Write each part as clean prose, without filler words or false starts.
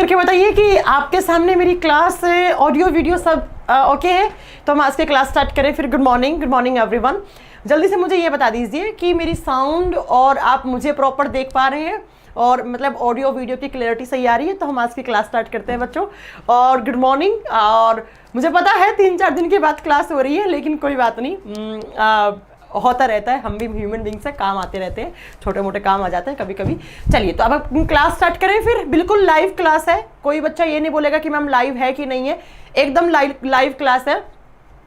करके बताइए कि आपके सामने मेरी क्लास ऑडियो वीडियो सब ओके है। तो हम आज के क्लास स्टार्ट करें फिर। Good morning everyone. जल्दी से मुझे ये बता दीजिए कि मेरी साउंड और आप मुझे प्रॉपर देख पा रहे हैं और मतलब ऑडियो वीडियो की क्लैरिटी सही आ रही है। तो हम आज की क्लास स्टार्ट करते हैं बच्चों। और गुड मॉर्निंग। और मुझे पता है 3-4 दिन के बाद क्लास हो रही है, लेकिन कोई बात नहीं, होता रहता है। हम भी ह्यूमन बींग्स है, काम आते रहते हैं, छोटे मोटे काम आ जाते हैं कभी कभी। चलिए तो अब क्लास स्टार्ट करें फिर। बिल्कुल लाइव क्लास है, कोई बच्चा ये नहीं बोलेगा कि मैम लाइव है कि नहीं है, एकदम लाइव क्लास है।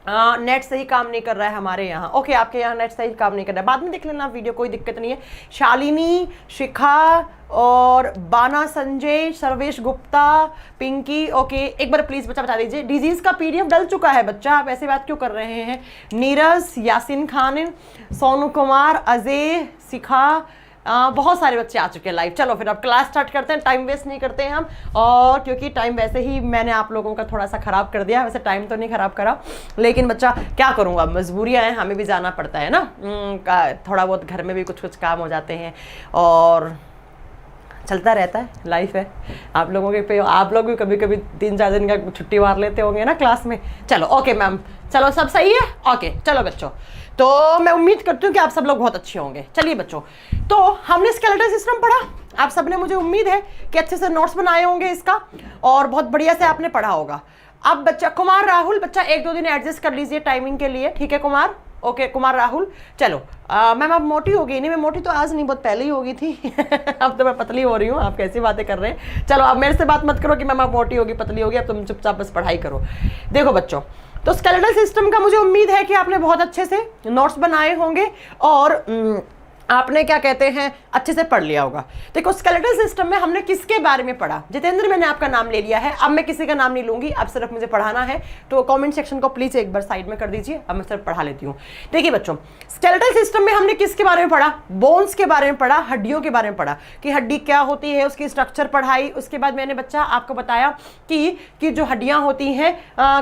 नेट सही काम नहीं कर रहा है हमारे यहाँ। ओके, आपके यहाँ नेट सही काम नहीं कर रहा है, बाद में देख लेना वीडियो, कोई दिक्कत नहीं है। शालिनी, शिखा और बाना, संजय, सर्वेश गुप्ता, पिंकी। ओके, एक बार प्लीज बच्चा बता दीजिए डिजीज का पीडीएफ डल चुका है बच्चा, आप ऐसी बात क्यों कर रहे हैं। नीरज, यासिन खान, सोनू कुमार, अजय, शिखा, बहुत सारे बच्चे आ चुके हैं लाइव। चलो फिर अब क्लास स्टार्ट करते हैं, टाइम वेस्ट नहीं करते हैं हम। और क्योंकि टाइम वैसे ही मैंने आप लोगों का थोड़ा सा ख़राब कर दिया, वैसे टाइम तो नहीं ख़राब करा, लेकिन बच्चा क्या करूँगा, मजबूरियाँ हैं, हमें भी जाना पड़ता है ना। थोड़ा बहुत घर में भी कुछ काम हो जाते हैं और चलता रहता है, लाइफ है। आप लोगों के पे आप लोग भी कभी कभी 3-4 दिन का छुट्टी मार लेते होंगे ना क्लास में। चलो ओके मैम, चलो सब सही है। ओके चलो बच्चों, तो मैं उम्मीद करती हूँ कि आप सब लोग बहुत अच्छे होंगे। चलिए बच्चों, तो हमने स्केलेटल सिस्टम पढ़ा, आप सबने, मुझे उम्मीद है कि अच्छे से नोट्स बनाए होंगे इसका और बहुत बढ़िया से आपने पढ़ा होगा। अब बच्चा कुमार राहुल, बच्चा 1-2 दिन एडजस्ट कर लीजिए टाइमिंग के लिए, ठीक है कुमार। ओके कुमार राहुल, चलो मैम अब मोटी हो गई। नहीं, मैं मोटी तो आज नहीं, बहुत पहले ही हो गई थी अब तो मैं पतली हो रही हूँ। आप कैसी बातें कर रहे हैं। चलो अब मेरे से बात मत करो कि मैम आप मोटी होगी पतली होगी, अब तुम चुपचाप बस पढ़ाई करो। देखो बच्चों, तो स्केलेटल सिस्टम का मुझे उम्मीद है कि आपने बहुत अच्छे से नोट्स बनाए होंगे और आपने क्या कहते हैं अच्छे से पढ़ लिया होगा। देखो स्केलेटल सिस्टम में हमने किसके बारे में पढ़ा। जितेंद्र, मैंने आपका नाम ले लिया है, अब मैं किसी का नाम नहीं लूंगी, अब सिर्फ मुझे पढ़ाना है। तो कमेंट सेक्शन को प्लीज एक बार साइड में कर दीजिए, अब मैं सिर्फ पढ़ा लेती हूँ। देखिए बच्चों, स्केलेटल सिस्टम में हमने किसके बारे में पढ़ा, बोन्स के बारे में पढ़ा, हड्डियों के बारे में पढ़ा कि हड्डी क्या होती है, उसकी स्ट्रक्चर पढ़ाई। उसके बाद मैंने बच्चा आपको बताया कि जो हड्डियां होती हैं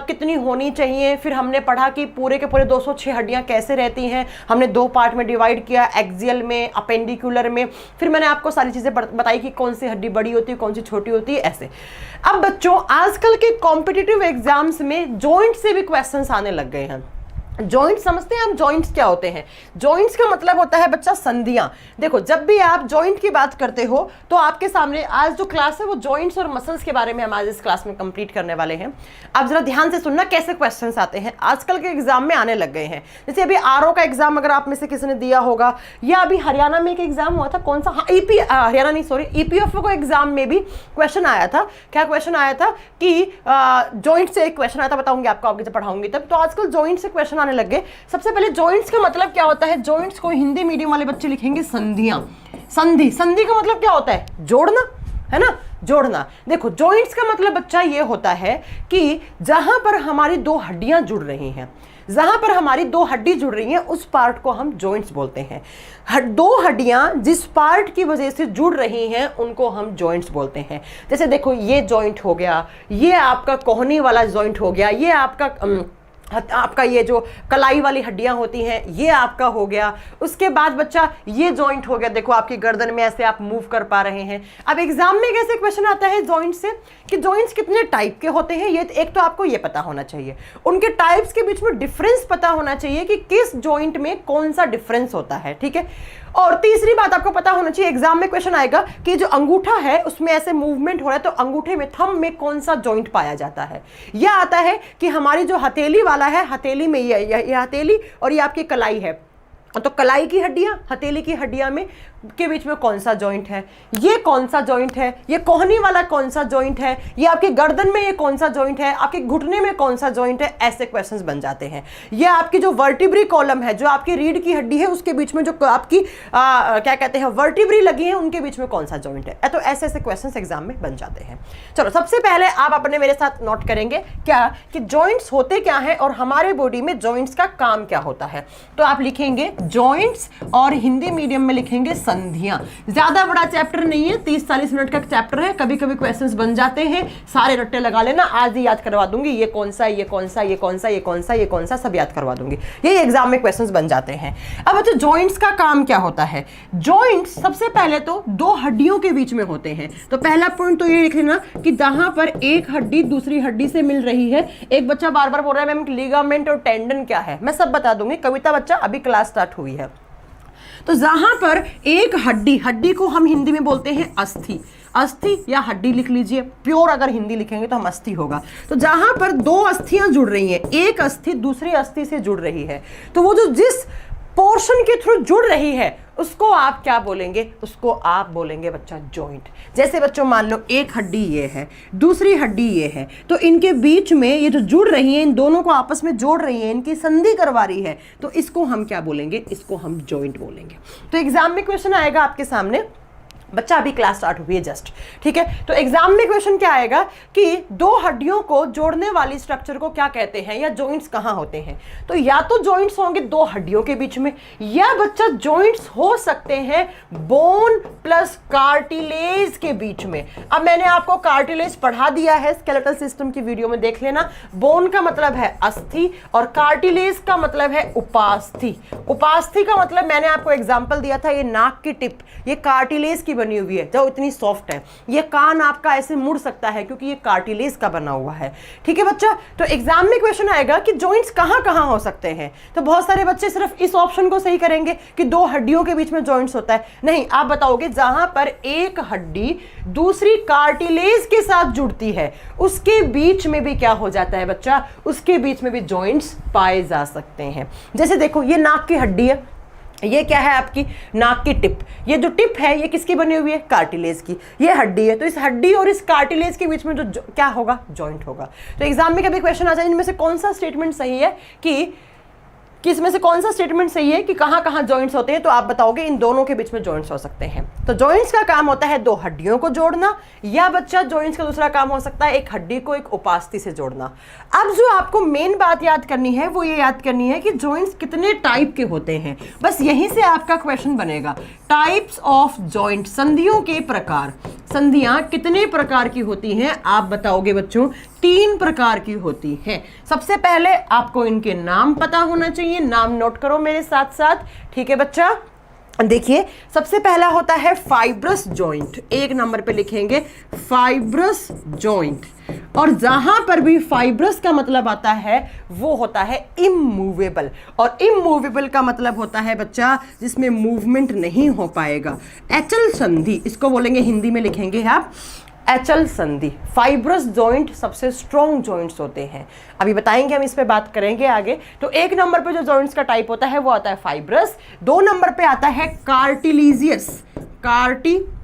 कितनी होनी चाहिए। फिर हमने पढ़ा कि पूरे के पूरे 206 हड्डियां कैसे रहती हैं। हमने 2 पार्ट में डिवाइड किया, एक्सियल में, अपेंडिकुलर में। फिर मैंने आपको सारी चीजें बताई कि कौन सी हड्डी बड़ी होती है, कौन सी छोटी होती है, ऐसे। अब बच्चों, आजकल के कॉम्पिटिटिव एग्जाम्स में जॉइंट से भी क्वेश्चंस आने लग गए हैं। जॉइंट समझते हैं हम, जॉइंट्स क्या होते हैं। जॉइंट्स का मतलब होता है बच्चा संधियां। देखो जब भी आप जॉइंट की बात करते हो तो आपके सामने आज जो क्लास है वो जॉइंट्स और मसल्स के बारे में हम आज इस क्लास में कंप्लीट करने वाले हैं। आप जरा ध्यान से सुनना कैसे क्वेश्चंस आते हैं, आजकल के एग्जाम में आने लग गए हैं। जैसे अभी आरओ का एग्जाम अगर आप में से किसी ने दिया होगा, या अभी हरियाणा में एक एग्जाम हुआ था, कौन सा, हरियाणा नहीं सॉरी, ईपीएफओ को एग्जाम में भी क्वेश्चन आया था। क्या क्वेश्चन आया था कि जॉइंट से एक क्वेश्चन आया था, बताऊंगी आपको आगे जब पढ़ाऊंगी तब। तो आजकल जॉइंट से क्वेश्चन आने लग गए। सबसे पहले जॉइंट्स का मतलब क्या होता है, जॉइंट्स को हिंदी मीडियम वाले बच्चे लिखेंगे संधियां। संधि का मतलब क्या होता है, जोड़ना, है ना, जोड़ना। देखो जॉइंट्स का मतलब बच्चा ये होता है कि जहां पर हमारी 2 हड्डियां जुड़ रही हैं, जहां पर हमारी 2 हड्डी जुड़ रही हैं उस पार्ट को हम जॉइंट्स बोलते हैं। 2 हड्डियां जिस पार्ट की वजह से जुड़ रही हैं उनको हम जॉइंट्स बोलते हैं। जैसे देखो ये जॉइंट हो गया, ये आपका कोहनी वाला जॉइंट हो गया, ये आपका ये जो कलाई वाली हड्डियां होती हैं ये आपका हो गया। उसके बाद बच्चा ये जॉइंट हो गया, देखो आपकी गर्दन में ऐसे आप मूव कर पा रहे हैं। अब एग्जाम में कैसे क्वेश्चन आता है जॉइंट से कि जॉइंट्स कितने टाइप के होते हैं, ये एक तो आपको ये पता होना चाहिए, उनके टाइप्स के बीच में डिफरेंस पता होना चाहिए कि किस जॉइंट में कौन सा डिफरेंस होता है, ठीक है। और तीसरी बात आपको पता होना चाहिए, एग्जाम में क्वेश्चन आएगा कि जो अंगूठा है उसमें ऐसे मूवमेंट हो रहा है तो अंगूठे में, थंब में कौन सा जॉइंट पाया जाता है। यह आता है कि हमारी जो हथेली वाला है, हथेली में ये हथेली और ये आपकी कलाई है, तो कलाई की हड्डियां, हथेली की हड्डियां में के बीच में कौन सा जॉइंट है, ये कौन सा जॉइंट है, ये कोहनी वाला कौन सा जॉइंट है, ये आपकी गर्दन में ये कौन सा जॉइंट है, आपके घुटने में कौन सा जॉइंट है, ऐसे क्वेश्चंस बन जाते हैं। ये आपकी जो वर्टिब्री कॉलम है, जो आपकी रीढ़ की हड्डी है उसके बीच में जो आपकी क्या कहते हैं वर्टिब्री लगी है उनके बीच में कौन सा जॉइंट है। तो ऐसे ऐसे क्वेश्चंस एग्जाम में बन जाते हैं। चलो सबसे पहले आप अपने मेरे साथ नोट करेंगे क्या कि जॉइंट्स होते क्या है और हमारे बॉडी में जॉइंट्स का काम क्या होता है। तो आप लिखेंगे जॉइंट्स और हिंदी मीडियम में लिखेंगे संधियां। ज्यादा बड़ा चैप्टर नहीं है, 30-40 मिनट का चैप्टर है, कभी कभी क्वेश्चंस बन जाते हैं, सारे रट्टे लगा लेना, आज ही याद करवा दूंगी, ये कौन सा ये कौन सा ये कौन सा ये कौन सा ये कौन सा, सब याद करवा दूंगी, यही एग्जाम में क्वेश्चंस बन जाते हैं। अब अच्छा, जॉइंट्स का काम क्या होता है? जॉइंट्स सबसे पहले तो दो हड्डियों के बीच में होते हैं। तो पहला पॉइंट तो ये लिख लेना कि जहां पर एक हड्डी दूसरी हड्डी से मिल रही है। एक बच्चा बार बार बोल रहा है मैम लिगामेंट और टेंडन क्या है, मैं सब बता दूंगी। कविता बच्चा अभी क्लास स्टार्ट हुई है। तो जहां पर एक हड्डी, हड्डी को हम हिंदी में बोलते हैं अस्थि, अस्थि या हड्डी लिख लीजिए, प्योर अगर हिंदी लिखेंगे तो हम अस्थि होगा। तो जहां पर दो अस्थियां जुड़ रही हैं, एक अस्थि दूसरी अस्थि से जुड़ रही है, तो वो जो जिस पोर्शन के थ्रू जुड़ रही है उसको आप क्या बोलेंगे? उसको आप बोलेंगे बच्चा जॉइंट। जैसे बच्चों मान लो एक हड्डी ये है, दूसरी हड्डी ये है, तो इनके बीच में ये जो जुड़ रही है, इन दोनों को आपस में जोड़ रही है, इनकी संधि करवा रही है, तो इसको हम क्या बोलेंगे? इसको हम जॉइंट बोलेंगे। तो एग्जाम में क्वेश्चन आएगा आपके सामने, बच्चा अभी क्लास स्टार्ट हुई है जस्ट, ठीक है। तो एग्जाम में क्वेश्चन क्या आएगा कि दो हड्डियों को जोड़ने वाली स्ट्रक्चर को क्या कहते हैं, या जॉइंट्स कहां होते हैं? तो या तो जॉइंट्स होंगे दो हड्डियों के बीच में, या बच्चा जॉइंट्स हो सकते हैं बोन प्लस कार्टिलेज के बीच में। अब मैंने आपको कार्टिलेज पढ़ा दिया है, स्केलेटल सिस्टम की वीडियो में देख लेना। बोन का मतलब है अस्थि और कार्टिलेज का मतलब है उपास्थि। उपास्थि का मतलब मैंने आपको एग्जांपल दिया था, ये नाक की टिप, ये कार्टिलेज की बनी हुई है जो इतनी सॉफ्ट है। ये कान आपका ऐसे मुड़ सकता है क्योंकि ये कार्टिलेज का बना हुआ है, ठीक है बच्चा। तो एग्जाम में क्वेश्चन आएगा कि जॉइंट्स कहां कहां हो सकते हैं। तो बहुत सारे बच्चे सिर्फ इस ऑप्शन को सही करेंगे कि दो हड्डियों के बीच में जॉइंट्स होता है। नहीं, आप बताओगे जहां पर एक हड्डी दूसरी कार्टिलेज के साथ जुड़ती है, उसके बीच में भी क्या हो जाता है बच्चा? उसके बीच में भी जॉइंट्स पाए जा सकते हैं। जैसे देखो, ये नाक की हड्डी है, ये क्या है आपकी? नाक की टिप। ये जो टिप है ये किसकी बनी हुई है? कार्टिलेज की। ये हड्डी है, तो इस हड्डी और इस कार्टिलेज के बीच में जो क्या होगा? जॉइंट होगा। तो एग्जाम में कभी क्वेश्चन आ जाए इनमें से कौन सा स्टेटमेंट सही है कि इसमें से कौन सा स्टेटमेंट सही है कि कहां कहां जॉइंट्स होते हैं, तो आप बताओगे इन दोनों के बीच में जॉइंट्स हो सकते हैं। तो जॉइंट्स का काम होता है दो हड्डियों को जोड़ना, या बच्चा जॉइंट्स का दूसरा काम हो सकता है एक हड्डी को एक उपास्थि से जोड़ना। अब जो आपको मेन बात याद करनी है वो ये याद करनी है कि जॉइंट्स कितने टाइप के होते हैं। बस यहीं से आपका क्वेश्चन बनेगा, टाइप्स ऑफ जॉइंट, संधियों के प्रकार। संधियां कितने प्रकार की होती हैं? आप बताओगे बच्चों 3 प्रकार की होती हैं। सबसे पहले आपको इनके नाम पता होना चाहिए, नाम नोट करो मेरे साथ साथ, ठीक है बच्चा। देखिए, सबसे पहला होता है फाइब्रस जॉइंट, एक नंबर पे लिखेंगे फाइब्रस जॉइंट। और जहां पर भी फाइब्रस का मतलब आता है वो होता है इमूवेबल, और इमूवेबल का मतलब होता है बच्चा जिसमें मूवमेंट नहीं हो पाएगा। एचल संधि इसको बोलेंगे, हिंदी में लिखेंगे आप एचल संधि। फाइब्रस जॉइंट सबसे स्ट्रॉन्ग जॉइंट्स होते हैं, अभी बताएंगे, हम इस पे बात करेंगे आगे। तो एक नंबर पे जो जॉइंट्स का टाइप होता है वो आता है फाइब्रस। 2 नंबर पे आता है कार्टिलेजियस, कार्टिलेजियस,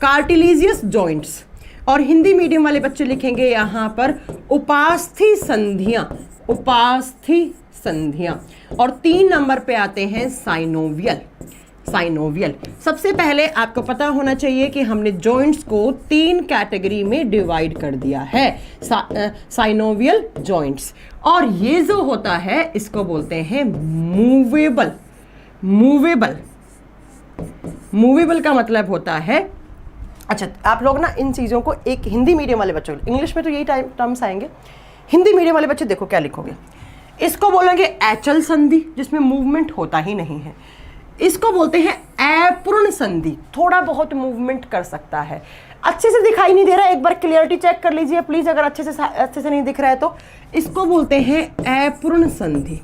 कार्टिलेजियस जॉइंट्स। और हिंदी मीडियम वाले बच्चे लिखेंगे यहां पर उपास्थि संधियां, उपास्थि संधियां। और 3 नंबर पे आते हैं साइनोवियल, साइनोवियल। सबसे पहले आपको पता होना चाहिए कि हमने जॉइंट्स को 3 कैटेगरी में डिवाइड कर दिया है, साइनोवियल जॉइंट्स। और ये जो होता है इसको बोलते हैं मूवेबल, मूवेबल। मूवेबल का मतलब होता है, अच्छा आप लोग ना इन चीज़ों को, एक हिंदी मीडियम वाले बच्चों, इंग्लिश में तो यही टर्म्स आएंगे, हिंदी मीडियम वाले बच्चे देखो क्या लिखोगे। इसको बोलेंगे एचल संधि जिसमें मूवमेंट होता ही नहीं है। इसको बोलते हैं अपूर्ण संधि, थोड़ा बहुत मूवमेंट कर सकता है। अच्छे से दिखाई नहीं दे रहा है, एक बार क्लियरिटी चेक कर लीजिए प्लीज, अगर अच्छे से नहीं दिख रहा है तो। इसको बोलते हैं अपूर्ण संधि,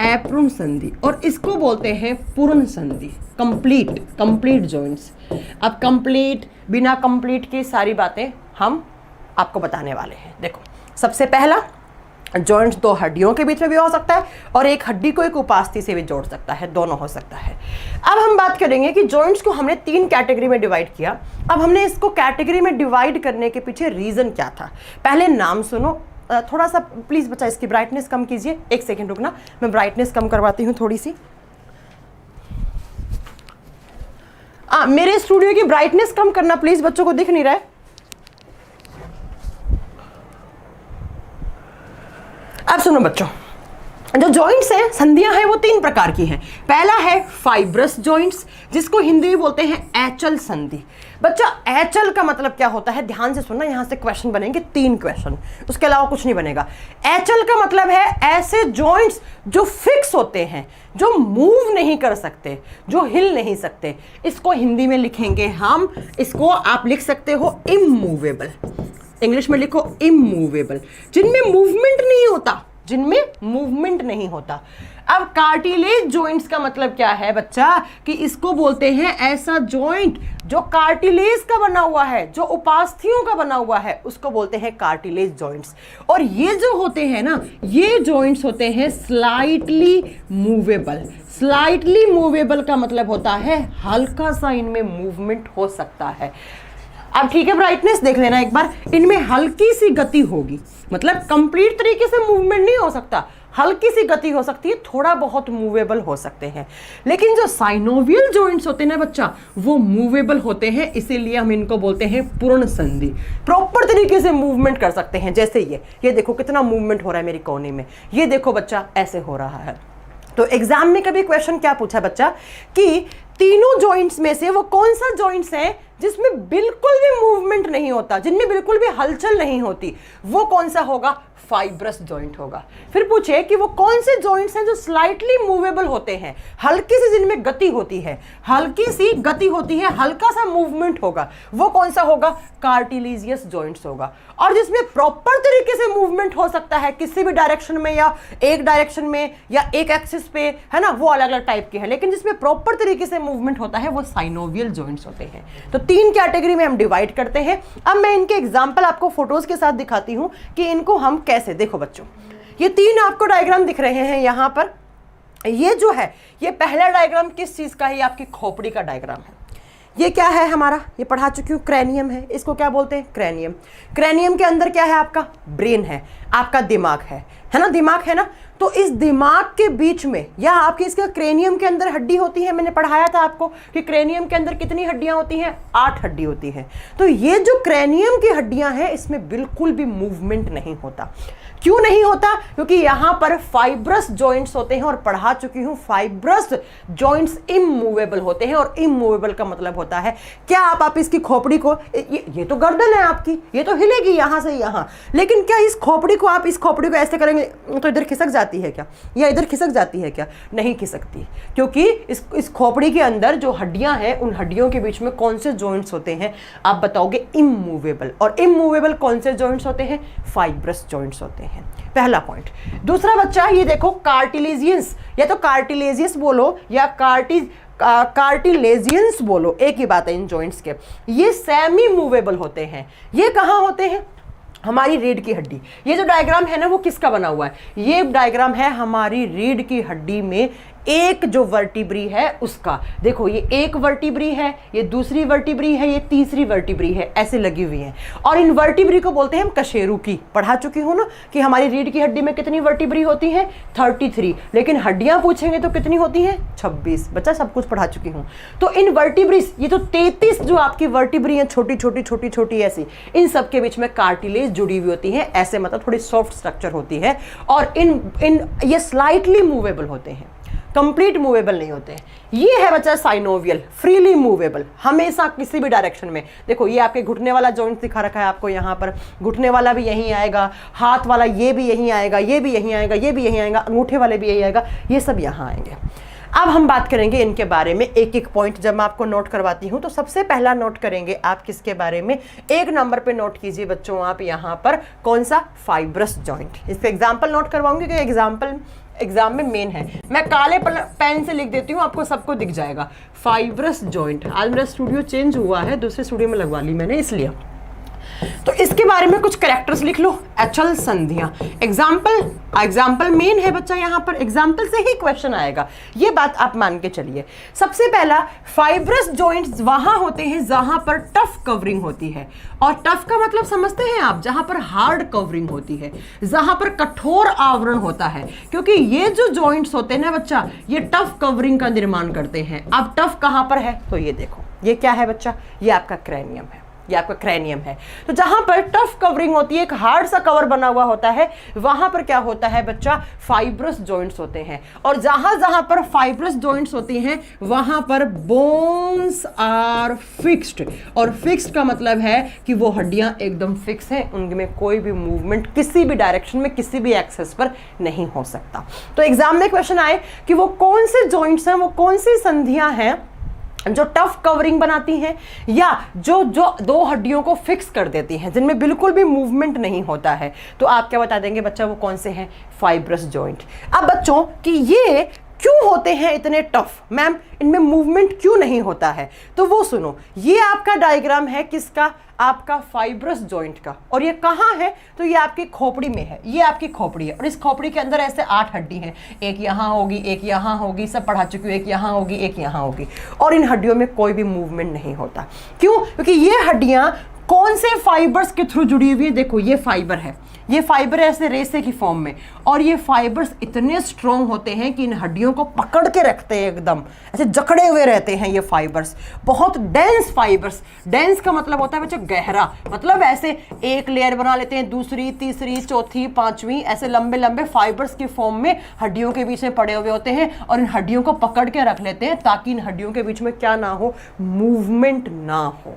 अपूर्ण संधि। और इसको बोलते हैं पूर्ण संधि, कंप्लीट, कंप्लीट जॉइंट्स। अब कंप्लीट, बिना कंप्लीट की सारी बातें हम आपको बताने वाले हैं। देखो, सबसे पहला जॉइंट्स 2 हड्डियों के बीच में भी हो सकता है और एक हड्डी को एक उपास्थि से भी जोड़ सकता है, दोनों हो सकता है। अब हम बात करेंगे कि जॉइंट्स को हमने 3 कैटेगरी में डिवाइड किया। अब हमने इसको कैटेगरी में डिवाइड करने के पीछे रीजन क्या था, पहले नाम सुनो। थोड़ा सा प्लीज बच्चा इसकी ब्राइटनेस कम कीजिए, 1 सेकेंड रुकना, मैं ब्राइटनेस कम करवाती हूँ थोड़ी सी। मेरे स्टूडियो की ब्राइटनेस कम करना प्लीज, बच्चों को दिख नहीं रहा है। अब सुनो बच्चों, जो जॉइंट्स हैं, संधियां हैं, वो 3 प्रकार की हैं। पहला है फाइब्रस जॉइंट्स, जिसको हिंदी में बोलते हैं एचल संधि। बच्चा एचल का मतलब क्या होता है, ध्यान से सुनना, यहां से क्वेश्चन बनेंगे 3 क्वेश्चन, उसके अलावा कुछ नहीं बनेगा। एचल का मतलब है ऐसे जॉइंट्स जो फिक्स होते हैं, जो मूव नहीं कर सकते, जो हिल नहीं सकते। इसको हिंदी में लिखेंगे हम, इसको आप लिख सकते हो इमूवेबल, इंग्लिश में लिखो इमूवेबल, जिनमें मूवमेंट नहीं होता, जिनमें मूवमेंट नहीं होता। अब कार्टिलेज जॉइंट्स का मतलब क्या है बच्चा, कि इसको बोलते हैं ऐसा जॉइंट जो कार्टिलेज का बना हुआ है, जो उपास्थियों का बना हुआ है, उसको बोलते हैं कार्टिलेज जॉइंट्स। और ये जो होते हैं ना, ये जॉइंट्स होते हैं स्लाइटली मूवेबल। स्लाइटली मूवेबल का मतलब होता है हल्का सा इनमें मूवमेंट हो सकता है। अब ठीक है, ब्राइटनेस देख लेना एक बार, इनमें हल्की सी गति होगी, मतलब कंप्लीट तरीके से मूवमेंट नहीं हो सकता, हल्की सी गति हो सकती है, थोड़ा बहुत मूवेबल हो सकते हैं। लेकिन जो साइनोवियल जॉइंट्स होते हैं ना बच्चा, वो मूवेबल होते हैं, इसीलिए हम इनको बोलते हैं पूर्ण संधि। प्रॉपर तरीके से मूवमेंट कर सकते हैं, जैसे ये देखो कितना मूवमेंट हो रहा है मेरी कोने में, ये देखो बच्चा ऐसे हो रहा है। तो एग्जाम में कभी क्वेश्चन क्या पूछा बच्चा, कि तीनों जॉइंट्स में से वो कौन सा जॉइंट्स है जिसमें बिल्कुल भी मूवमेंट नहीं होता, जिनमें बिल्कुल भी हलचल नहीं होती, वो कौन सा होगा, फाइब्रस जॉइंट होगा। फिर पूछे कि वो कौन से जॉइंट्स हैं जो स्लाइटली मूवेबल होते हैं, हल्की सी जिनमें गति होती है, हल्की सी गति होती है, हल्का सा मूवमेंट होगा, वो कौन सा होगा, कार्टिलेजियस जॉइंट्स होगा। और जिसमें प्रॉपर तरीके से मूवमेंट हो सकता है किसी भी डायरेक्शन में, या एक डायरेक्शन में, या एक एक्सिस पे, है ना, वो अलग अलग टाइप के हैं, लेकिन जिसमें प्रॉपर तरीके से मूवमेंट होता है वो साइनोवियल जॉइंट्स होते हैं। तो 3 कैटेगरी में हम डिवाइड करते हैं। अब मैं इनके एग्जाम्पल आपको फोटोज के साथ दिखाती हूं कि इनको हम कैसे, देखो बच्चों, ये 3 आपको डायग्राम दिख रहे हैं यहां पर। ये जो है, ये पहला डायग्राम किस चीज का है, ये आपकी खोपड़ी का डायग्राम है। ये क्या है हमारा, ये पढ़ा चुकी हूँ, क्रैनियम है, इसको क्या बोलते हैं, क्रैनियम। क्रैनियम के अंदर क्या है, आपका ब्रेन है, आपका दिमाग है ना, दिमाग है ना। तो इस दिमाग के बीच में, या आपके इसका क्रेनियम के अंदर हड्डी होती है, मैंने पढ़ाया था आपको कि क्रेनियम के अंदर कितनी हड्डियां होती हैं, 8 हड्डी होती हैं। तो ये जो क्रेनियम की हड्डियां हैं, इसमें बिल्कुल भी मूवमेंट नहीं होता। क्यों नहीं होता, क्योंकि यहां पर फाइब्रस जॉइंट्स होते हैं, और पढ़ा चुकी हूं फाइब्रस जॉइंट्स इमूवेबल होते हैं। और इमूवेबल का मतलब होता है, क्या आप इसकी खोपड़ी को, ये तो गर्दन है आपकी, ये तो हिलेगी यहां से यहां, लेकिन क्या इस खोपड़ी को, आप इस खोपड़ी को ऐसे करेंगे तो इधर खिसक जाती है क्या, या इधर खिसक जाती है क्या, नहीं खिसकती, क्योंकि इस खोपड़ी के अंदर जो हड्डियां हैं, उन हड्डियों के बीच में कौन से जॉइंट्स होते हैं, आप बताओगे इमूवेबल। और इमूवेबल कौन से जॉइंट्स होते हैं, फाइब्रस जॉइंट्स होते हैं। पहला पॉइंट। दूसरा बच्चा, ये देखो कार्टिलेजियंस, या तो कार्टिलेजियस बोलो या कार्टिलेजियंस बोलो, एक ही बात है इन जॉइंट्स के। ये सेमी मूवेबल होते हैं। ये कहां होते हैं, हमारी रीढ़ की हड्डी। ये जो डायग्राम है ना, वो किसका बना हुआ है, ये डायग्राम है हमारी रीढ़ की हड्डी में एक जो वर्टिब्री है उसका। देखो, ये एक वर्टिब्री है, ये दूसरी वर्टिब्री है, ये तीसरी वर्टिब्री है, ऐसे लगी हुई है। और इन वर्टिब्री को बोलते हैं हम कशेरुकी। पढ़ा चुकी हूं ना कि हमारी रीढ़ की हड्डी में कितनी वर्टिब्री होती है, 33, लेकिन हड्डियां पूछेंगे तो कितनी होती हैं, 26। बच्चा सब कुछ पढ़ा चुकी हूं। तो इन वर्टिब्रीज, ये जो 33 जो आपकी वर्टिब्री हैं, छोटी छोटी छोटी छोटी ऐसी, इन सब के बीच में कार्टिलेज जुड़ी हुई होती है, ऐसे मतलब थोड़ी सॉफ्ट स्ट्रक्चर होती है। और ये स्लाइटली मूवेबल होते हैं, कंप्लीट मूवेबल नहीं होते। ये है बच्चा साइनोवियल, फ्रीली मूवेबल, हमेशा किसी भी डायरेक्शन में। देखो, ये आपके घुटने वाला जॉइंट दिखा रखा है आपको यहाँ पर, घुटने वाला भी यहीं आएगा, हाथ वाला ये भी यहीं आएगा, ये भी यहीं आएगा, ये भी यहीं आएगा, अंगूठे वाले भी यहीं आएगा, ये सब यहाँ आएंगे। अब हम बात करेंगे इनके बारे में एक एक पॉइंट। जब मैं आपको नोट करवाती हूँ तो सबसे पहला नोट करेंगे आप किसके बारे में, 1 नंबर पे नोट कीजिए बच्चों आप यहाँ पर, कौन सा, फाइब्रस जॉइंट। इसका एग्जाम्पल नोट करवाऊंगी कि एग्जाम्पल एग्जाम में मेन है। मैं काले पेन से लिख देती हूँ, आपको सबको दिख जाएगा। फाइब्रस जॉइंट, आज मेरा स्टूडियो चेंज हुआ है, दूसरे स्टूडियो में लगवा ली मैंने इसलिए। तो इसके बारे में कुछ कैरेक्टर्स लिख लो, एचल संधियां। एग्जाम्पल मेन है बच्चा, यहाँ पर एग्जाम्पल से ही क्वेश्चन आएगा, ये बात आप मान के चलिए। सबसे पहला, फाइब्रस जॉइंट्स वहां होते हैं जहां पर टफ कवरिंग होती है। और टफ का मतलब समझते हैं आप, जहां पर हार्ड कवरिंग होती है, जहां पर कठोर आवरण होता है। क्योंकि ये जो जॉइंट्स होते हैं ना बच्चा, ये टफ कवरिंग का निर्माण करते हैं। अब टफ कहां पर है, तो ये देखो, ये क्या है बच्चा, ये आपका क्रैनियम है। ये आपका क्रैनियम है। तो जहां पर टफ कवरिंग होती है, एक हार्ड सा कवर बना हुआ होता है, वहां पर क्या होता है बच्चा, फाइब्रस जॉइंट्स होते हैं। और जहां जहां पर फाइब्रस जॉइंट्स होती हैं वहां पर बोन्स आर फिक्स्ड। और फिक्स्ड का मतलब है कि वो हड्डियां एकदम फिक्स हैं, उनमें कोई भी मूवमेंट किसी भी डायरेक्शन में किसी भी एक्सेस पर नहीं हो सकता। तो एग्जाम में क्वेश्चन आए कि वो कौन से जॉइंट्स हैं, वो कौन सी संधियां हैं जो टफ कवरिंग बनाती हैं या जो दो हड्डियों को फिक्स कर देती हैं, जिनमें बिल्कुल भी मूवमेंट नहीं होता है, तो आप क्या बता देंगे बच्चा, वो कौन से हैं, फाइब्रस जॉइंट। अब बच्चों कि ये क्यों होते हैं इतने टफ, मैम इनमें मूवमेंट क्यों नहीं होता है, तो वो सुनो। ये आपका डायग्राम है किसका, आपका फाइब्रस जॉइंट का। और ये कहाँ है, तो ये आपकी खोपड़ी में है, ये आपकी खोपड़ी है। और इस खोपड़ी के अंदर ऐसे 8 हड्डी हैं, एक यहाँ होगी, एक यहाँ होगी, सब पढ़ा चुकी हूँ, एक यहाँ होगी, एक यहाँ होगी। और इन हड्डियों में कोई भी मूवमेंट नहीं होता। क्यों, क्योंकि ये हड्डियाँ कौन से फाइबर्स के थ्रू जुड़ी हुई है, देखो ये फाइबर है, ये फाइबर है ऐसे रेसे की फॉर्म में, और ये फाइबर्स इतने स्ट्रॉन्ग होते हैं कि इन हड्डियों को पकड़ के रखते हैं, एकदम ऐसे जकड़े हुए रहते हैं ये फाइबर्स, बहुत डेंस फाइबर्स। डेंस का मतलब होता है बच्चा गहरा, मतलब ऐसे एक लेयर बना लेते हैं, दूसरी, तीसरी, चौथी, पांचवी, ऐसे लंबे लंबे फाइबर्स की फॉर्म में हड्डियों के बीच में पड़े हुए होते हैं, और इन हड्डियों को पकड़ के रख लेते हैं ताकि इन हड्डियों के बीच में क्या ना हो, मूवमेंट ना हो।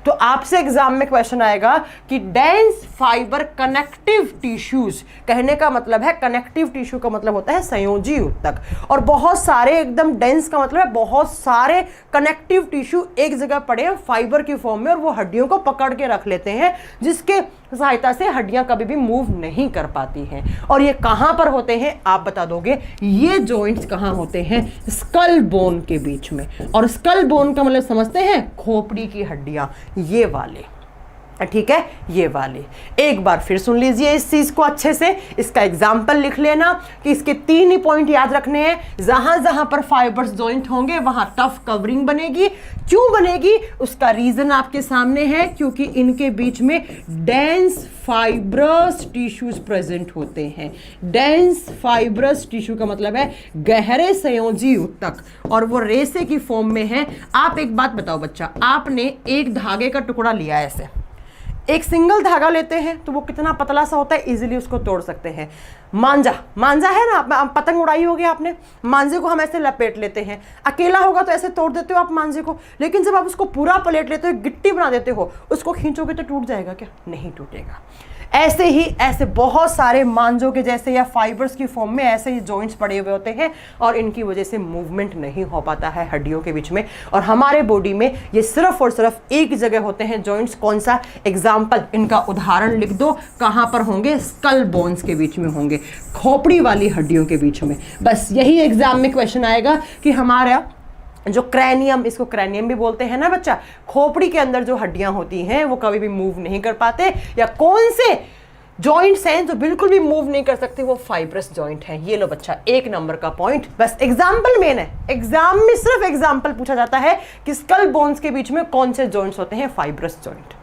तो आपसे एग्जाम में क्वेश्चन आएगा कि डेंस फाइबर कनेक्टिव टिश्यूज, कहने का मतलब है कनेक्टिव टिश्यू का मतलब होता है संयोजी ऊतक, और बहुत सारे एकदम डेंस का मतलब है बहुत सारे कनेक्टिव टिश्यू एक जगह पड़े हैं फाइबर की फॉर्म में, और वो हड्डियों को पकड़ के रख लेते हैं, जिसके सहायता से हड्डियां कभी भी मूव नहीं कर पाती हैं। और ये कहां पर होते हैं आप बता दोगे, ये जॉइंट्स कहां होते हैं, स्कल बोन के बीच में। और स्कल बोन का मतलब समझते हैं, खोपड़ी की हड्डियां, ये वाले, ठीक है, ये वाले। एक बार फिर सुन लीजिए इस चीज को अच्छे से, इसका एग्जाम्पल लिख लेना कि इसके 3 ही पॉइंट याद रखने हैं। जहां जहां पर फाइबर्स जॉइंट होंगे वहां टफ कवरिंग बनेगी। क्यों बनेगी, उसका रीजन आपके सामने है, क्योंकि इनके बीच में डेंस फाइब्रस टिश्यूज प्रेजेंट होते हैं। डेंस फाइब्रस टिश्यू का मतलब है गहरे संयोजी ऊतक, और वो रेसे की फॉर्म में है। आप एक बात बताओ बच्चा, आपने एक धागे का टुकड़ा लिया ऐसे, एक सिंगल धागा लेते हैं तो वो कितना पतला सा होता है, इजीली उसको तोड़ सकते हैं। मांझा, मांझा है ना, पतंग उड़ाई होगी आपने, मांझे को हम ऐसे लपेट लेते हैं, अकेला होगा तो ऐसे तोड़ देते हो आप मांझे को, लेकिन जब आप उसको पूरा पलट लेते हो, गिट्टी बना देते हो, उसको खींचोगे तो टूट जाएगा क्या, नहीं टूटेगा। ऐसे ही ऐसे बहुत सारे मांझों के जैसे या फाइबर्स की फॉर्म में ऐसे ही जॉइंट्स पड़े हुए होते हैं, और इनकी वजह से मूवमेंट नहीं हो पाता है हड्डियों के बीच में। और हमारे बॉडी में ये सिर्फ और सिर्फ एक जगह होते हैं जॉइंट्स, कौन सा, एग्जाम्पल, इनका उदाहरण लिख दो, कहां पर होंगे, स्कल बोन्स के बीच में होंगे, खोपड़ी वाली हड्डियों के बीच में। बस यही एग्जाम में क्वेश्चन आएगा कि हमारा जो क्रैनियम, इसको क्रैनियम भी बोलते हैं ना बच्चा, खोपड़ी के अंदर जो हड्डियां होती हैं वो कभी भी मूव नहीं कर पाते, या कौन से जॉइंट्स हैं जो बिल्कुल भी मूव नहीं कर सकते, वो फाइब्रस जॉइंट हैं। ये लो बच्चा 1 नंबर का पॉइंट। बस एग्जाम्पल मेन है, एग्जाम में सिर्फ एग्जाम्पल पूछा जाता है कि स्कल बोन्स के बीच में कौन से जॉइंट्स होते हैं, फाइब्रस जॉइंट।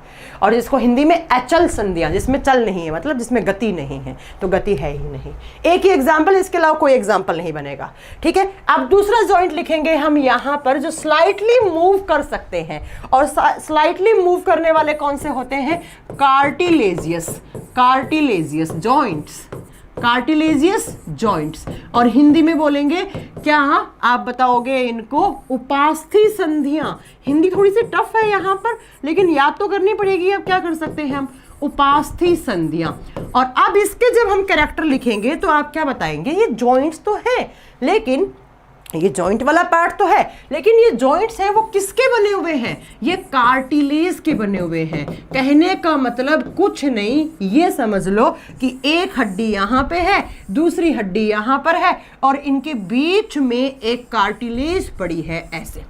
और जिसको हिंदी में अचल संधियां, जिसमें चल नहीं है, मतलब जिसमें गति नहीं है, तो गति है ही नहीं। एक ही एग्जाम्पल, इसके अलावा कोई एग्जाम्पल नहीं बनेगा, ठीक है। अब दूसरा जॉइंट लिखेंगे हम यहां पर जो स्लाइटली मूव कर सकते हैं, और स्लाइटली मूव करने वाले कौन से होते हैं, cartilaginous, cartilaginous joints, cartilaginous joints. और हिंदी में बोलेंगे क्या, आप बताओगे इनको, उपास्थि संधियां। हिंदी थोड़ी सी टफ है यहां पर, लेकिन याद तो करनी पड़ेगी। अब क्या कर सकते हैं हम, उपास्थि संधियां। और अब इसके जब हम कैरेक्टर लिखेंगे तो आप क्या बताएंगे, ये जॉइंट्स तो है, लेकिन ये जॉइंट वाला पार्ट तो है, लेकिन ये जॉइंट्स हैं वो किसके बने हुए हैं, ये कार्टिलेज के बने हुए हैं। कहने का मतलब कुछ नहीं, ये समझ लो कि एक हड्डी यहां पे है, दूसरी हड्डी यहां पर है, और इनके बीच में एक कार्टिलेज पड़ी है ऐसे।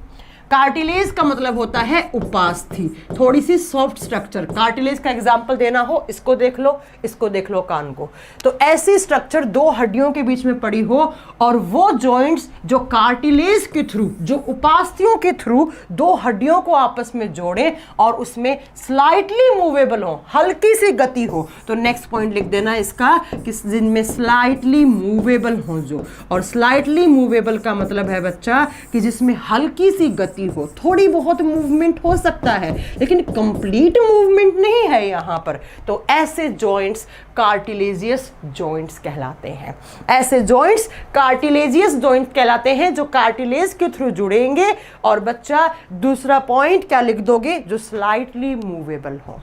कार्टिलेज का मतलब होता है उपास्थि, थोड़ी सी सॉफ्ट स्ट्रक्चर। कार्टिलेज का एग्जांपल देना हो, इसको देख लो, इसको देख लो, कान को। तो ऐसी स्ट्रक्चर 2 हड्डियों के बीच में पड़ी हो, और वो जॉइंट्स जो कार्टिलेज के थ्रू, जो उपास्थियों के थ्रू 2 हड्डियों को आपस में जोड़े और उसमें स्लाइटली मूवेबल हो, हल्की सी गति हो। तो नेक्स्ट पॉइंट लिख देना इसका कि जिनमें स्लाइटली मूवेबल हो जो, और स्लाइटली मूवेबल का मतलब है बच्चा कि जिसमें हल्की सी गति गति हो, थोड़ी बहुत मूवमेंट हो सकता है, लेकिन कंप्लीट मूवमेंट नहीं है यहाँ पर। तो ऐसे जॉइंट्स कार्टिलेजियस जॉइंट्स कहलाते हैं। ऐसे जॉइंट्स कार्टिलेजियस जॉइंट कहलाते हैं जो कार्टिलेज के थ्रू जुड़ेंगे। और बच्चा दूसरा पॉइंट क्या लिख दोगे? जो स्लाइटली मूवेबल हो।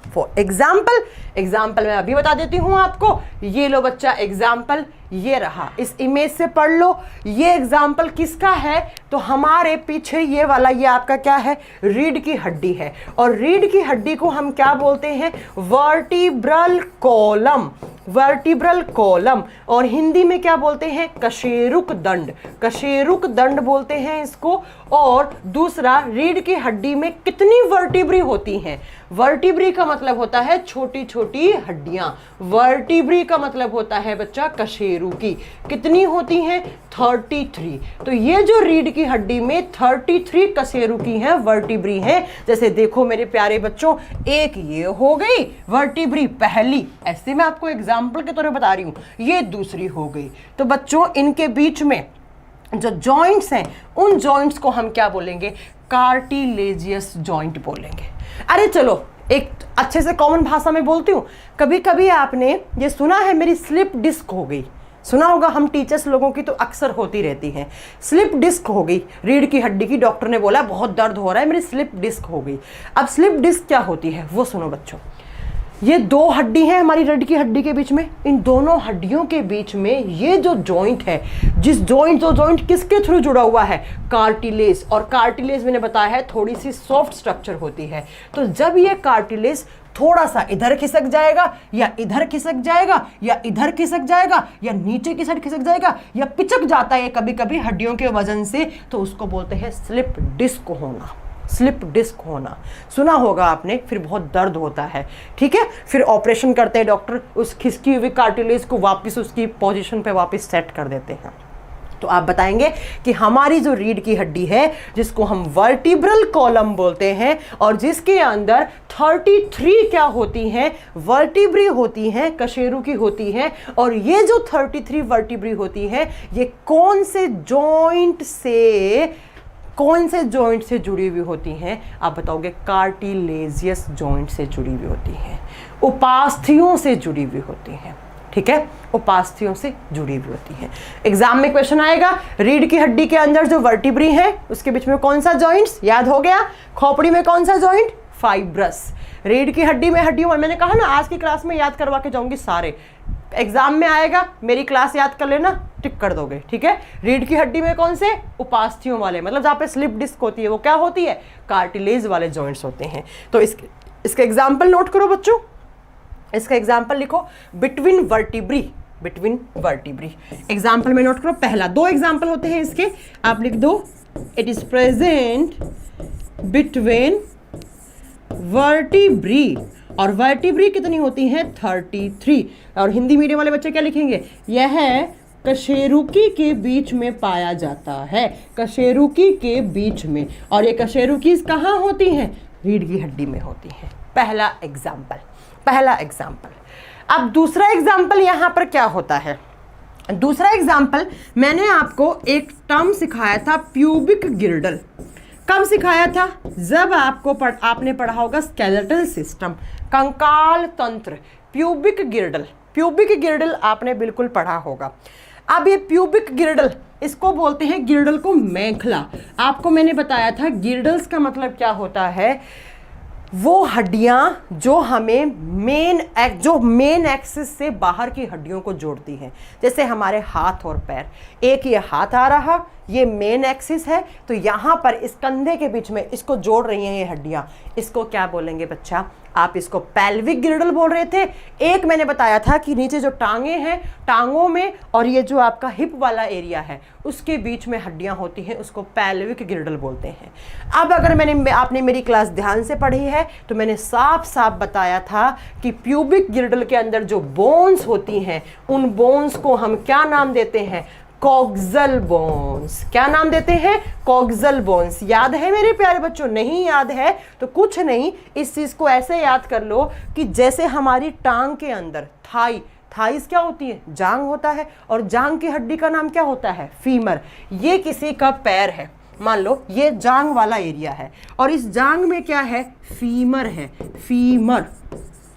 फॉर एग्जाम्पल मैं अभी बता देती हूं आपको। ये लो बच्चा एग्जाम्पल, ये रहा, इस इमेज से पढ़ लो। ये एग्जाम्पल किसका है? तो हमारे पीछे ये वाला, ये आपका क्या है? रीढ़ की हड्डी है। और रीढ़ की हड्डी को हम क्या बोलते हैं? Vertebral column. Vertebral column. और हिंदी में क्या बोलते हैं? कशेरुक दंड। कशेरुक दंड बोलते हैं इसको। और दूसरा, रीढ़ की हड्डी में कितनी वर्टिब्री होती हैं? वर्टिब्री का मतलब होता है छोटी छोटी हड्डियां। वर्टिब्री का मतलब होता है बच्चा कशेरु की। कितनी होती हैं? 33। तो ये जो रीढ़ की हड्डी में 33 कशेरु की हैं, वर्टिब्री हैं। जैसे देखो मेरे प्यारे बच्चों, एक ये हो गई वर्टिब्री पहली, ऐसे मैं आपको एग्जाम्पल के तौर पर बता रही हूं, ये दूसरी हो गई। तो बच्चों इनके बीच में जो जॉइंट्स हैं, उन जॉइंट्स को हम क्या बोलेंगे? कार्टिलेजियस जॉइंट बोलेंगे। अरे चलो एक अच्छे से कॉमन भाषा में बोलती हूँ। कभी कभी आपने ये सुना है मेरी स्लिप डिस्क हो गई, सुना होगा, हम टीचर्स लोगों की तो अक्सर होती रहती है। स्लिप डिस्क हो गई रीढ़ की हड्डी की, डॉक्टर ने बोला बहुत दर्द हो रहा है, मेरी स्लिप डिस्क हो गई। अब स्लिप डिस्क क्या होती है वो सुनो बच्चों। ये दो हड्डी है हमारी रीढ़ की हड्डी के बीच में, इन दोनों हड्डियों के बीच में ये जो जॉइंट है, जो जॉइंट किसके थ्रू जुड़ा हुआ है? कार्टिलेज। और कार्टिलेज मैंने बताया है थोड़ी सी सॉफ्ट स्ट्रक्चर होती है। तो जब ये कार्टिलेज थोड़ा सा इधर खिसक जाएगा या इधर खिसक जाएगा या इधर खिसक जाएगा या नीचे की साइड खिसक जाएगा या पिचक जाता है कभी कभी हड्डियों के वजन से, तो उसको बोलते हैं स्लिप डिस्क होना। स्लिप डिस्क होना सुना होगा आपने। फिर बहुत दर्द होता है, ठीक है। फिर ऑपरेशन करते हैं डॉक्टर, उस खिसकी हुई कार्टिलेज को वापस उसकी पोजीशन पे वापस सेट कर देते हैं। तो आप बताएंगे कि हमारी जो रीढ़ की हड्डी है, जिसको हम वर्टिब्रल कॉलम बोलते हैं और जिसके अंदर 33 क्या होती हैं? वर्टिब्री होती हैं, कशेरु की होती हैं। और ये जो 33 वर्टिब्री होती हैं, ये कौन से जॉइंट से जुड़ी हुई होती हैं? आप बताओगे कार्टिलेजियस जॉइंट से जुड़ी हुई होती हैं, उपास्थियों से जुड़ी हुई होती हैं, ठीक है, उपास्थियों से जुड़ी हुई होती है। एग्जाम में क्वेश्चन आएगा, रीढ़ की हड्डी के अंदर जो वर्टिब्री है उसके बीच में कौन सा जॉइंट्स? याद हो गया। खोपड़ी में कौन सा जॉइंट? फाइब्रस। रीढ़ की हड्डी में हड्डियों, मैंने कहा ना आज की क्लास में याद करवा के जाऊंगी सारे। एग्जाम में आएगा, मेरी क्लास याद कर लेना, टिक कर दोगे, ठीक है। रीढ़ की हड्डी में कौन से? उपास्थियों वाले, मतलब जहाँ पे स्लिप डिस्क होती है वो क्या होती है? कार्टिलेज वाले जॉइंट्स होते हैं। तो इसके एग्जाम्पल नोट करो बच्चों। इसका एग्जाम्पल लिखो, between vertebrae. Between vertebrae example में नोट करो। पहला, दो एग्जाम्पल होते हैं इसके, आप लिख दो, it is present between vertebrae. और वर्टिब्री कितनी होती हैं? 33। और हिंदी मीडियम वाले बच्चे क्या लिखेंगे? यह कशेरुकी के बीच में पाया जाता है। कशेरुकी के बीच में। और ये कशेरुकी कहाँ होती हैं? रीढ़ की हड्डी में होती हैं। पहला एग्जाम्पल। अब दूसरा एग्जाम्पल यहाँ पर क्या होता है? दूसरा एग्जाम्पल मैंने आपको एक टर्म सिखाया था, प्यूबिक गिर्डल। कब सिखाया था? जब आपने पढ़ा होगा स्केलेटल सिस्टम, कंकाल तंत्र। प्यूबिक गिर्डल आपने बिल्कुल पढ़ा होगा। अब ये प्यूबिक गिर्डल, इसको बोलते हैं गिर्डल को मेखला। आपको मैंने बताया था गिर्डल्स का मतलब क्या होता है? वो हड्डियां जो हमें मेन एक्सिस से बाहर की हड्डियों को जोड़ती हैं। जैसे हमारे हाथ और पैर, एक ये हाथ आ रहा, ये मेन एक्सिस है, तो यहाँ पर इस कंधे के बीच में इसको जोड़ रही हैं ये हड्डियाँ। इसको क्या बोलेंगे बच्चा? आप इसको पेल्विक गिर्डल बोल रहे थे। एक मैंने बताया था कि नीचे जो टांगे हैं, टांगों में और ये जो आपका हिप वाला एरिया है उसके बीच में हड्डियां होती हैं, उसको पेल्विक गिर्डल बोलते हैं। अब अगर आपने मेरी क्लास ध्यान से पढ़ी है तो मैंने साफ साफ बताया था कि प्यूबिक गिर्डल के अंदर जो बोन्स होती हैं, उन बोन्स को हम क्या नाम देते हैं? Coxal bones. क्या नाम देते हैं? Coxal bones. याद है मेरे प्यारे बच्चों? नहीं याद है तो कुछ नहीं, इस चीज को ऐसे याद कर लो कि जैसे हमारी टांग के अंदर थाइस क्या होती है? जांग होता है, और जांग की हड्डी का नाम क्या होता है? फीमर। ये किसी का पैर है, मान लो ये जांग वाला एरिया है और इस जांग में क्या है, फीमर है, फीमर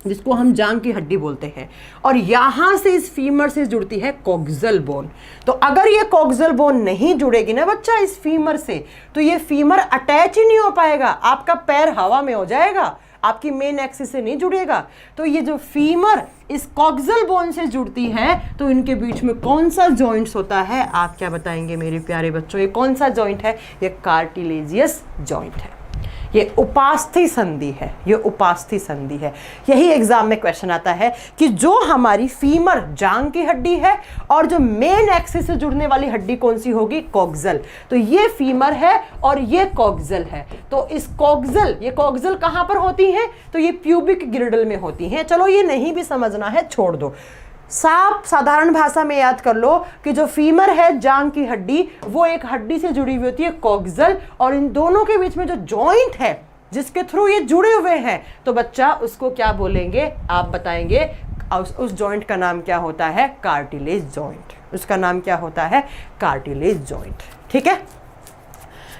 जिसको हम जांग की हड्डी बोलते हैं, और यहां से इस फीमर से जुड़ती है कॉक्सियल बोन। तो अगर ये कॉक्सियल बोन नहीं जुड़ेगी ना बच्चा इस फीमर से, तो ये फीमर अटैच ही नहीं हो पाएगा, आपका पैर हवा में हो जाएगा, आपकी मेन एक्सिस से नहीं जुड़ेगा। तो ये जो फीमर इस कॉक्सियल बोन से जुड़ती है, तो इनके बीच में कौन सा जॉइंट्स होता है, आप क्या बताएंगे मेरे प्यारे बच्चों, ये कौन सा जॉइंट है, ये कार्टिलेजियस जॉइंट है, ये उपास्थि संधि है, ये उपास्थि संधि है। यही एग्जाम में क्वेश्चन आता है कि जो हमारी फीमर जांग की हड्डी है और जो मेन एक्सिस से जुड़ने वाली हड्डी कौन सी होगी, कॉक्सियल। तो ये फीमर है और ये कॉक्सियल है। तो इस कॉक्सियल, ये कॉक्सियल कहां पर होती है, तो ये प्यूबिक गिर्डल में होती है। चलो ये नहीं भी समझना है, छोड़ दो, साफ साधारण भाषा में याद कर लो कि जो फीमर है जांग की हड्डी, वो एक हड्डी से जुड़ी हुई होती है कॉक्सियल, और इन दोनों के बीच में जो जॉइंट है जिसके थ्रू ये जुड़े हुए हैं, तो बच्चा उसको क्या बोलेंगे, आप बताएंगे, उस जॉइंट का नाम क्या होता है, कार्टिलेज जॉइंट। उसका नाम क्या होता है, कार्टिलेज जॉइंट। ठीक है,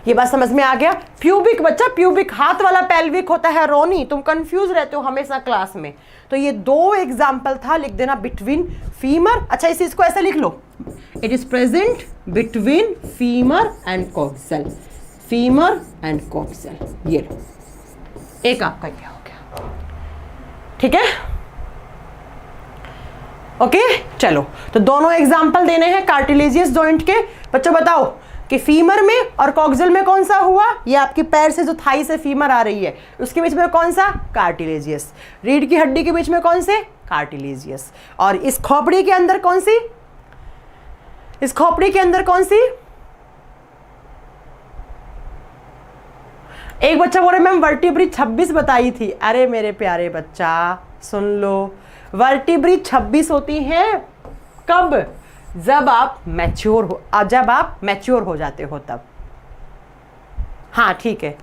ये बात समझ में आ गया। प्यूबिक बच्चा, प्यूबिक हाथ वाला पेल्विक होता है रोनी, तुम कंफ्यूज रहते हो हमेशा क्लास में। तो ये दो एग्जाम्पल था, लिख देना बिटवीन फीमर। अच्छा इस चीज को ऐसे लिख लो, it is present between femur and coxal, femur and coxal. ये लो, एक आपका क्या हो गया। ठीक है, ओके चलो, तो दोनों एग्जाम्पल देने हैं कार्टिलेजियस जॉइंट के। बच्चों बताओ कि फीमर में और कॉक्सियल में कौन सा हुआ, ये आपकी पैर से जो थाई से फीमर आ रही है उसके बीच में कौन सा, कार्टिलेजियस। रीढ़ की हड्डी के बीच में कौन से, कार्टिलेजियस। और इस खोपड़ी के अंदर कौन सी, इस खोपड़ी के अंदर कौन सी, एक बच्चा बोल रहे मैम वर्टिब्री 26 बताई थी। अरे मेरे प्यारे बच्चा सुन लो, वर्टिब्री 26 होती हैं कब, जब आप मैच्योर हो, जब आप मैच्योर हो जाते हो तब। हाँ ठीक है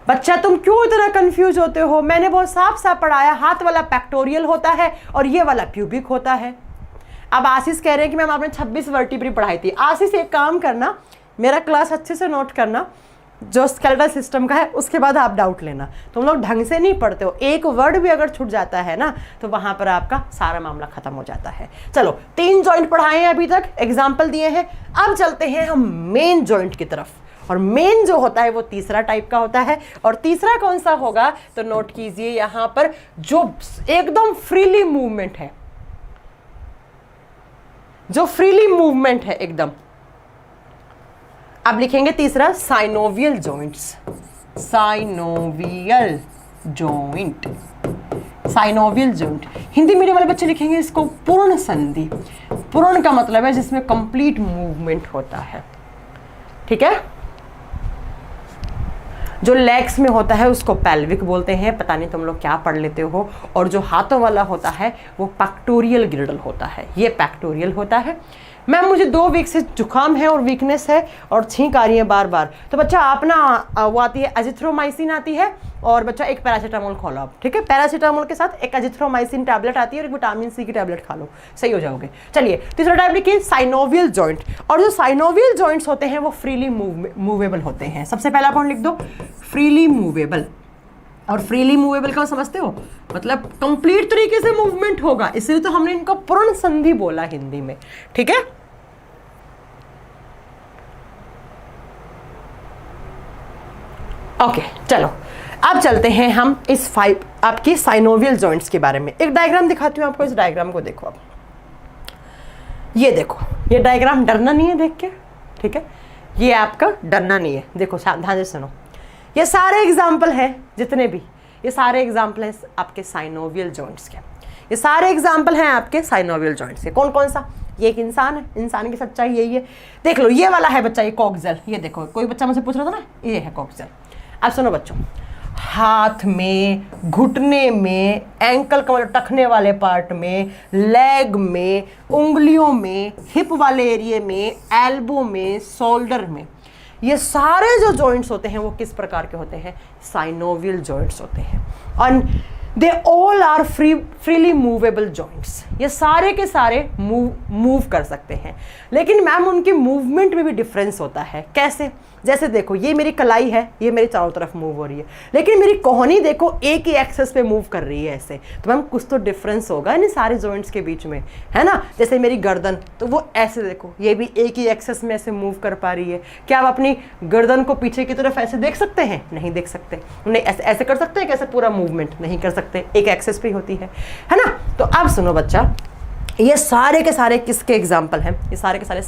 बच्चा, तुम क्यों इतना कंफ्यूज होते हो, मैंने बहुत साफ साफ पढ़ाया, हाथ वाला पैक्टोरियल होता है और ये वाला प्यूबिक होता है। अब आशीष कह रहे हैं कि मैम आपने 26 वर्टिब्री पढ़ाई थी। आशीष एक काम करना, मेरा क्लास अच्छे से नोट करना, जो स्केलेटल सिस्टम का है, उसके बाद आप डाउट लेना। तुम लोग ढंग से नहीं पढ़ते हो, एक वर्ड भी अगर छूट जाता है ना तो वहां पर आपका सारा मामला खत्म हो जाता है। चलो 3 जॉइंट पढ़ाए हैं अभी तक, एग्जाम्पल दिए हैं। अब चलते हैं हम मेन जॉइंट की तरफ, और मेन जो होता है वो तीसरा टाइप का होता है। और तीसरा कौन सा होगा, तो नोट कीजिए यहां पर, जो एकदम फ्रीली मूवमेंट है, जो फ्रीली मूवमेंट है एकदम। अब लिखेंगे तीसरा, synovial joints, synovial joint, synovial joint. Hindi medium वाले बच्चे लिखेंगे इसको पूर्ण संधि। पूर्ण का मतलब है जिसमें कंप्लीट मूवमेंट होता है। ठीक है, जो लेग्स में होता है उसको पेल्विक बोलते हैं, पता नहीं तुम लोग क्या पढ़ लेते हो। और जो हाथों वाला होता है वो पैक्टोरियल गिर्डल होता है, ये पैक्टोरियल होता है। मैम मुझे 2 वीक से जुकाम है और वीकनेस है और छींक आ रही है बार बार, तो बच्चा आप ना वो आती है एजिथ्रोमाइसिन आती है, और बच्चा एक पैरासीटामोल खा लो आप। ठीक है, पैरासीटामोल के साथ एक एजिथ्रोमाइसिन टैबलेट आती है और एक विटामिन सी की टैबलेट खा लो, सही हो जाओगे। चलिए तीसरा टाइप लिखिए, साइनोवियल जॉइंट। और जो साइनोवियल जॉइंट्स होते हैं वो फ्रीली मूवेबल होते हैं। सबसे पहला पॉइंट लिख दो, फ्रीली मूवेबल। और फ्रीली मूवेबल का समझते हो, मतलब कंप्लीट तरीके से मूवमेंट होगा, इसलिए तो हमने इनको पूर्ण संधि बोला हिंदी में। ठीक है, ओके चलो अब चलते हैं हम इस आपकी साइनोवियल जॉइंट्स के बारे में। एक डायग्राम दिखाती हूँ आपको, इस डायग्राम को देखो आप, ये देखो, ये डायग्राम डरना नहीं है देख के। ठीक है, ये आपका डरना नहीं है, देखो ध्यान से सुनो। ये सारे एग्जाम्पल हैं जितने भी, ये सारे एग्जाम्पल हैं आपके साइनोवियल जॉइंट्स के। ये सारे एग्जाम्पल हैं आपके साइनोवियल जॉइंट्स के। कौन कौन सा, ये एक इंसान है, इंसान की सच्चाई यही है। देख लो ये वाला है बच्चा, ये कॉक्सियल। ये देखो कोई बच्चा मुझसे पूछ रहा था ना, ये है कॉक्सियल। अब सुनो बच्चों, हाथ में, घुटने में, एंकल का मतलब टखने वाले पार्ट में, लेग में, उंगलियों में, हिप वाले एरिया में, एल्बो में, शोल्डर में, ये सारे जो जॉइंट्स होते हैं वो किस प्रकार के होते हैं, साइनोवियल जॉइंट्स होते हैं। और they all are freely movable joints. ये सारे के सारे मूव कर सकते हैं, लेकिन मैम उनकी मूवमेंट में भी डिफरेंस होता है। कैसे? जैसे देखो, ये मेरी कलाई है, ये मेरी चारों तरफ मूव हो रही है, लेकिन मेरी कोहनी देखो एक ही एक्सेस पे मूव कर रही है ऐसे, तो मैम कुछ तो डिफरेंस होगा इन सारे जॉइंट्स के बीच में, है ना। जैसे मेरी गर्दन, तो वो ऐसे देखो, ये भी एक ही एक्सेस में ऐसे मूव कर पा रही है। क्या आप अपनी गर्दन को पीछे की तरफ ऐसे देख सकते हैं? नहीं देख सकते। नहीं ऐसे ऐसे कर सकते हैं कैसे पूरा मूवमेंट? नहीं कर सकते, एक एक्सेस पे होती है ना। तो अब सुनो बच्चा, ये सारे के सारे किसके एग्जाम्पल हैं? ये सारे के सारे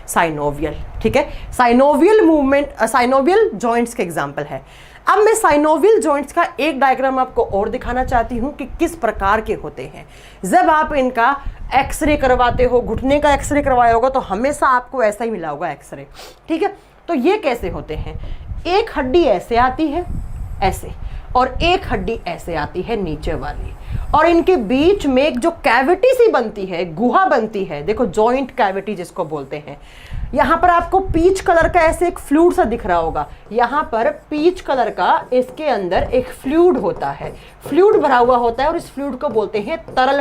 साइनोवियल, ठीक है। साइनोवियल मूवमेंट, साइनोवियल जॉइंट्स के एग्जांपल है। अब मैं साइनोवियल जॉइंट्स का एक डायग्राम आपको और दिखाना चाहती हूं कि किस प्रकार के होते हैं। जब आप इनका एक्सरे करवाते हो, घुटने का एक्सरे करवाया होगा तो हमेशा आपको ऐसा ही मिला होगा एक्सरे, ठीक है। तो ये कैसे होते हैं? एक हड्डी ऐसे आती है, ऐसे, और एक हड्डी ऐसे आती है नीचे वाली, और इनके बीच में एक जो कैविटी सी बनती है, गुहा बनती है, देखो जॉइंट कैविटी जिसको बोलते हैं। यहाँ पर आपको पीच कलर का ऐसे एक फ्लूइड सा दिख रहा होगा, यहाँ पर पीच कलर का इसके अंदर एक फ्लूइड होता है, फ्लूइड भरा हुआ होता है, और इस फ्लूइड को बोलते हैं तरल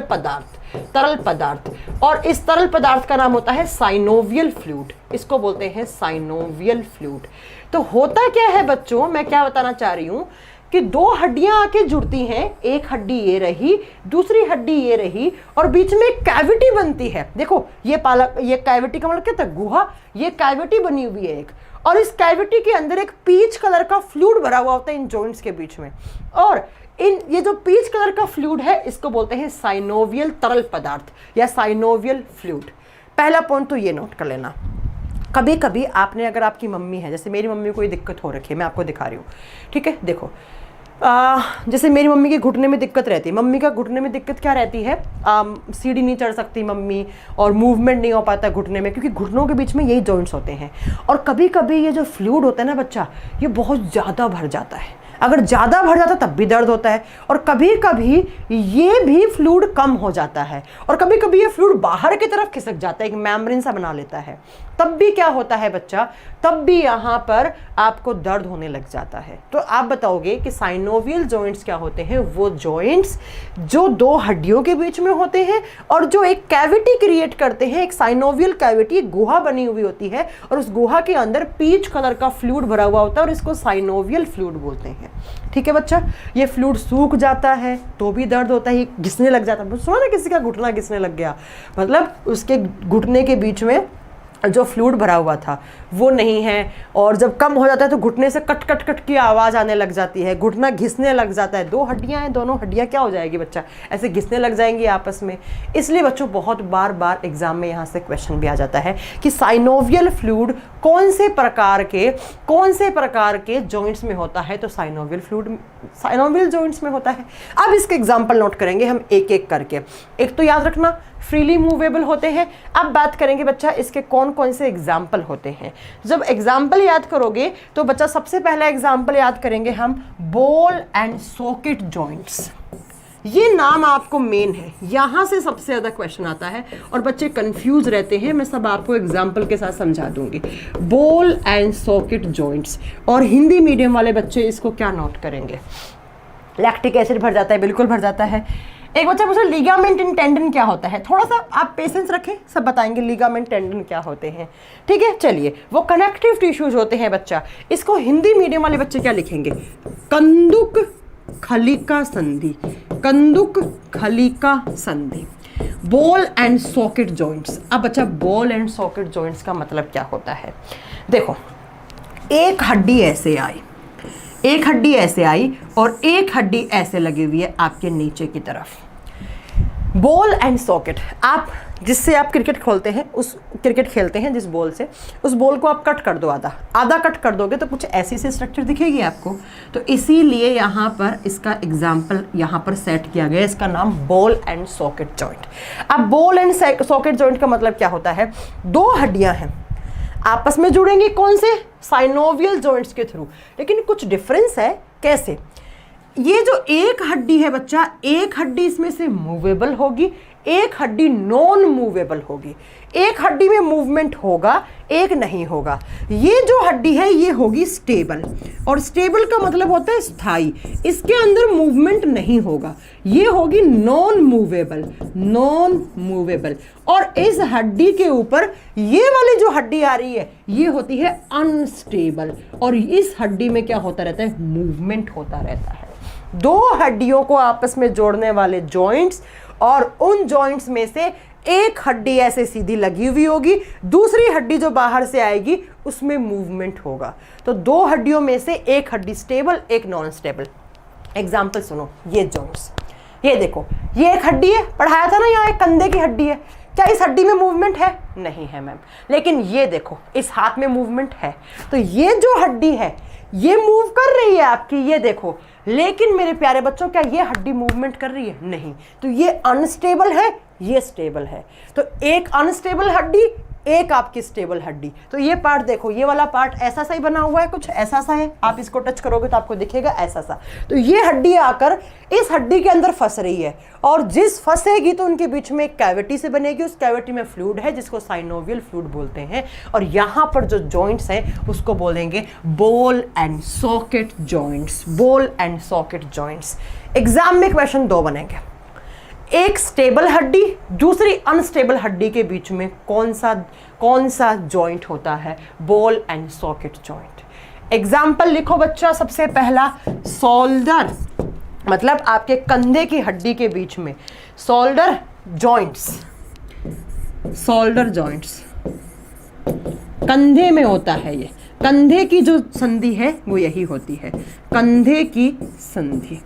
पदार्थ। और इस तरल पदार्थ का नाम होता है साइनोवियल फ्लूइड, इसको बोलते हैं साइनोवियल फ्लूइड। तो होता क्या है बच्चों, मैं क्या बताना चाह रही हूँ कि दो हड्डियां आके जुड़ती हैं, एक हड्डी ये रही, दूसरी हड्डी ये रही, और बीच में एक कैविटी बनती है। देखो ये कैविटी का मतलब क्या था? गुहा। ये कैविटी बनी हुई है एक, और इस कैविटी के अंदर एक पीच कलर का फ्लूइड भरा हुआ होता है इन जॉइंट्स के बीच में, और ये जो पीच कलर का फ्लूइड है इसको बोलते हैं साइनोवियल तरल पदार्थ या साइनोवियल फ्लूइड। पहला पॉइंट तो ये नोट कर लेना। कभी कभी आपने, अगर आपकी मम्मी है, जैसे मेरी मम्मी को ये दिक्कत हो रखी है, मैं आपको दिखा रही हूँ, ठीक है। देखो जैसे मेरी मम्मी के घुटने में दिक्कत रहती है। मम्मी का घुटने में दिक्कत क्या रहती है? सीढ़ी नहीं चढ़ सकती मम्मी, और मूवमेंट नहीं हो पाता घुटने में, क्योंकि घुटनों के बीच में यही जॉइंट्स होते हैं। और कभी कभी ये जो फ्लूइड होता है ना बच्चा, ये बहुत ज़्यादा भर जाता है। अगर ज़्यादा भर जाता तब भी दर्द होता है, और कभी कभी ये भी फ्लूइड कम हो जाता है, और कभी कभी ये फ्लूइड बाहर की तरफ खिसक जाता है, एक मेम्ब्रेन सा बना लेता है। तब भी क्या होता है बच्चा? तब भी यहाँ पर आपको दर्द होने लग जाता है। तो आप बताओगे कि साइनोवियल जॉइंट्स क्या होते हैं? वो जॉइंट्स जो दो हड्डियों के बीच में होते हैं और जो एक कैविटी क्रिएट करते हैं, एक साइनोवियल कैविटी, गुहा बनी हुई होती है, और उस गुहा के अंदर पीच कलर का फ्लूइड भरा हुआ होता है, और इसको साइनोवियल फ्लूइड बोलते हैं, ठीक है बच्चा। ये फ्लूइड सूख जाता है तो भी दर्द होता है, ये घिसने लग जाता है। सुना ना किसी का घुटना घिसने लग गया, मतलब उसके घुटने के बीच में जो फ्लूइड भरा हुआ था वो नहीं है, और जब कम हो जाता है तो घुटने से कट कट कट की आवाज़ आने लग जाती है, घुटना घिसने लग जाता है। दो हड्डियां हैं, दोनों हड्डियां क्या हो जाएगी बच्चा? ऐसे घिसने लग जाएंगी आपस में। इसलिए बच्चों बहुत बार बार एग्जाम में यहाँ से क्वेश्चन भी आ जाता है कि साइनोवियल फ्लूइड कौन से प्रकार के जॉइंट्स में होता है? तो साइनोवियल फ्लूइड साइनोवियल जॉइंट्स में होता है। अब इसके एग्जाम्पल नोट करेंगे हम एक एक करके। एक तो याद रखना फ्रीली मूवेबल होते हैं। अब बात करेंगे बच्चा इसके कौन कौन से एग्जाम्पल होते हैं। जब एग्जाम्पल याद करोगे तो बच्चा सबसे पहला एग्जाम्पल याद करेंगे हम बॉल एंड सॉकेट जॉइंट्स। ये नाम आपको मेन है, यहां से सबसे ज्यादा क्वेश्चन आता है और बच्चे कंफ्यूज रहते हैं। मैं सब आपको एग्जाम्पल के साथ समझा दूंगी। बॉल एंड सॉकेट जॉइंट्स, और हिंदी मीडियम वाले बच्चे इसको क्या नोट करेंगे? लैक्टिक एसिड भर जाता है, बिल्कुल भर जाता है। एक बच्चा पूछा लिगामेंट इन टेंडन क्या होता है? थोड़ा सा आप पेशेंस रखें, सब बताएंगे लिगामेंट टेंडन क्या होते हैं, ठीक है। चलिए, वो कनेक्टिव टिश्यूज होते हैं बच्चा। इसको हिंदी मीडियम वाले बच्चे क्या लिखेंगे? कंदुक खलिका संधि, कंदुक खलिका संधि। Ball and socket joints. अब बच्चा बॉल एंड सॉकेट जॉइंट्स का मतलब क्या होता है? देखो, एक हड्डी ऐसे आई, एक हड्डी ऐसे आई और एक हड्डी ऐसे लगी हुई है आपके नीचे की तरफ। बॉल एंड सॉकेट, आप जिससे आप क्रिकेट खेलते हैं जिस बॉल से, उस बॉल को आप कट कर दो, आधा कट कर दोगे तो कुछ ऐसी सी स्ट्रक्चर दिखेगी आपको। तो इसीलिए यहाँ पर इसका एग्जाम्पल यहाँ पर सेट किया गया, इसका नाम बॉल एंड सॉकेट जॉइंट। अब बॉल एंड सॉकेट जॉइंट का मतलब क्या होता है? दो हड्डियाँ हैं, आपस में जुड़ेंगी कौन से? साइनोवियल जॉइंट्स के थ्रू। लेकिन कुछ डिफरेंस है। कैसे? ये जो एक हड्डी है बच्चा, एक हड्डी इसमें से मूवेबल होगी, एक हड्डी नॉन मूवेबल होगी। एक हड्डी में मूवमेंट होगा, एक नहीं होगा। ये जो हड्डी है ये होगी स्टेबल, और स्टेबल का मतलब होता है स्थायी, इसके अंदर मूवमेंट नहीं होगा। ये होगी नॉन मूवेबल, नॉन मूवेबल। और इस हड्डी के ऊपर ये वाली जो हड्डी आ रही है ये होती है अनस्टेबल, और इस हड्डी में क्या होता रहता है, मूवमेंट होता रहता है। दो हड्डियों को आपस में जोड़ने वाले जॉइंट्स, और उन जॉइंट्स में से एक हड्डी ऐसे सीधी लगी हुई होगी, दूसरी हड्डी जो बाहर से आएगी उसमें मूवमेंट होगा। तो दो हड्डियों में से एक हड्डी स्टेबल, एक नॉन स्टेबल। एग्जाम्पल सुनो, ये जॉइंट्स, ये देखो, ये एक हड्डी है, पढ़ाया था ना, यहाँ एक कंधे की हड्डी है। क्या इस हड्डी में मूवमेंट है? नहीं है मैम। लेकिन ये देखो, इस हाथ में मूवमेंट है। तो ये जो हड्डी है ये मूव कर रही है आपकी, ये देखो। लेकिन मेरे प्यारे बच्चों, क्या ये हड्डी मूवमेंट कर रही है? नहीं। तो ये अनस्टेबल है, ये स्टेबल है। तो एक अनस्टेबल हड्डी, एक आपकी स्टेबल हड्डी। तो ये पार्ट देखो, ये वाला पार्ट ऐसा सा ही बना हुआ है, कुछ ऐसा सा है। आप इसको टच करोगे तो आपको दिखेगा ऐसा सा। तो ये हड्डी आकर इस हड्डी के अंदर फंस रही है, और जिस फंसेगी तो उनके बीच में एक कैविटी से बनेगी। उस कैविटी में फ्लूइड है जिसको साइनोवियल फ्लूइड बोलते हैं, और यहाँ पर जो जॉइंट्स हैं उसको बोलेंगे ball and socket joints. Ball and socket joints. Exam में क्वेश्चन दो बनेंगे, एक स्टेबल हड्डी, दूसरी अनस्टेबल हड्डी के बीच में कौन सा जॉइंट होता है? Ball and socket joint. Example लिखो बच्चा। सबसे पहला शोल्डर, मतलब आपके कंधे की हड्डी के बीच में शोल्डर जॉइंट्स। शोल्डर जॉइंट्स कंधे में होता है। ये कंधे की जो संधि है वो यही होती है, कंधे की संधि।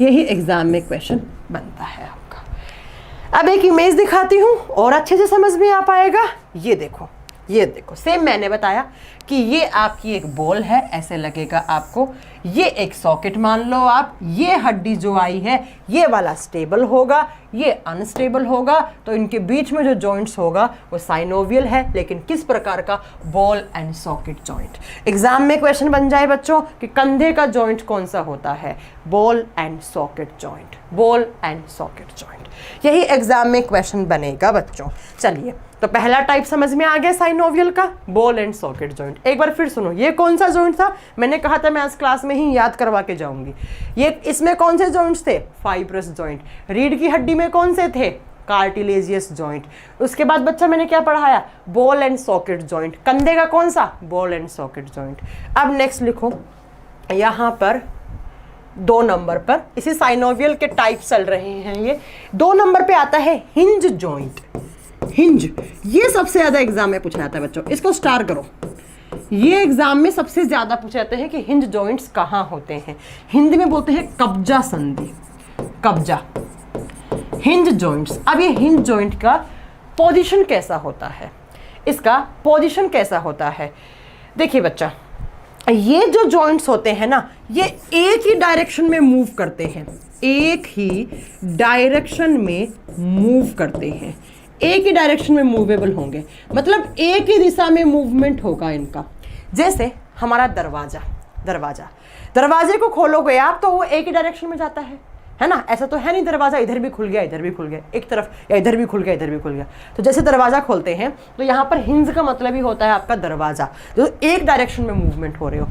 यही एग्जाम में क्वेश्चन बनता है आपका। अब एक इमेज दिखाती हूँ और अच्छे से समझ में आ पाएगा। ये देखो, ये देखो, सेम मैंने बताया कि ये आपकी एक बॉल है, ऐसे लगेगा आपको। ये एक सॉकेट मान लो आप। ये हड्डी जो आई है ये वाला स्टेबल होगा, ये अनस्टेबल होगा। तो इनके बीच में जो जॉइंट्स होगा वो साइनोवियल है, लेकिन किस प्रकार का? Ball and socket joint. Exam में क्वेश्चन बन जाए बच्चों कि कंधे का जॉइंट कौन सा होता है? Ball and socket joint. Ball and socket joint, यही एग्जाम में क्वेश्चन बनेगा बच्चों। चलिए, तो पहला टाइप समझ में आ गया साइनोवियल का, बॉल एंड सॉकेट जॉइंट। एक बार फिर सुनो, ये कौन सा जॉइंट था? मैंने कहा था मैं आज क्लास में ही याद करवा के जाऊंगी। ये इसमें कौन से जॉइंट्स थे? Fibrous joint. रीढ़ की हड्डी में कौन से थे? Cartilaginous joint. उसके बाद बच्चा मैंने क्या पढ़ाया? Ball and socket joint. कंधे का कौन सा? Ball and socket joint. अब नेक्स्ट लिखो, यहाँ पर 2 नंबर पर, इसी साइनोवियल के टाइप चल रहे हैं। ये 2 नंबर पे आता है हिंज जॉइंट। हिंज, ये सबसे ज्यादा एग्जाम में पूछा जाता है बच्चों, इसको स्टार करो। ये एग्जाम में सबसे ज्यादा पूछे जाते हैं कि हिंज जॉइंट्स कहाँ होते हैं। हिंदी में बोलते हैं कब्जा संधि, कब्जा, हिंज जॉइंट्स। अब ये हिंज जॉइंट का पोजीशन कैसा होता है? इसका पोजीशन कैसा होता है? देखिए बच्चा, ये जो जॉइंट्स होते हैं ना, ये एक ही डायरेक्शन में मूव करते हैं, एक ही डायरेक्शन में मूव करते हैं, एक ही डायरेक्शन में मूवेबल होंगे, मतलब एक ही दिशा में मूवमेंट होगा इनका। जैसे हमारा दरवाजे को खोलोगे आप तो वो एक ही डायरेक्शन में जाता है ना? ऐसा तो है नहीं दरवाजा इधर भी खुल गया, इधर भी खुल गया, एक तरफ, या इधर भी खुल गया, इधर भी खुल गया। तो जैसे दरवाजा खोलते हैं तो यहाँ पर हिंज का मतलब ही होता है आपका दरवाजा, जो एक डायरेक्शन में मूवमेंट हो रहे हो।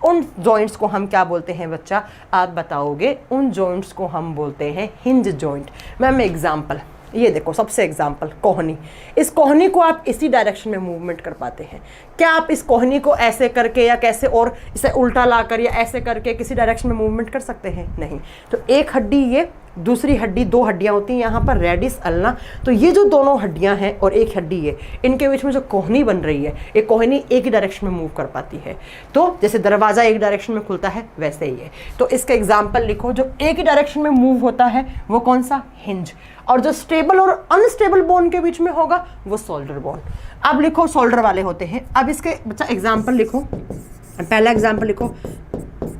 उन जॉइंट्स को हम क्या बोलते हैं बच्चा? आप बताओगे। उन जॉइंट्स को हम बोलते हैं हिंज जॉइंट। मैम एग्जाम्पल, ये देखो, सबसे एग्जाम्पल कोहनी। इस कोहनी को आप इसी डायरेक्शन में मूवमेंट कर पाते हैं क्या? आप इस कोहनी को ऐसे करके या कैसे और इसे उल्टा लाकर या ऐसे करके किसी डायरेक्शन में मूवमेंट कर सकते हैं? नहीं। तो एक हड्डी ये, दूसरी हड्डी, 2 हड्डियां होती हैं यहाँ पर, रेडिस अल्ना। तो ये जो दोनों हड्डियां हैं और एक हड्डी है, इनके बीच में जो कोहनी बन रही है, ये कोहनी एक ही डायरेक्शन में मूव कर पाती है। तो जैसे दरवाजा एक डायरेक्शन में खुलता है वैसे ही है। तो इसका एग्जाम्पल लिखो, जो एक ही डायरेक्शन में मूव होता है वो कौन सा? हिंज। और जो स्टेबल और अनस्टेबल बोन के बीच में होगा वो शोल्डर बोन। अब लिखो, शोल्डर वाले होते हैं। अब इसके बच्चा एग्जाम्पल लिखो। पहला एग्जाम्पल लिखो,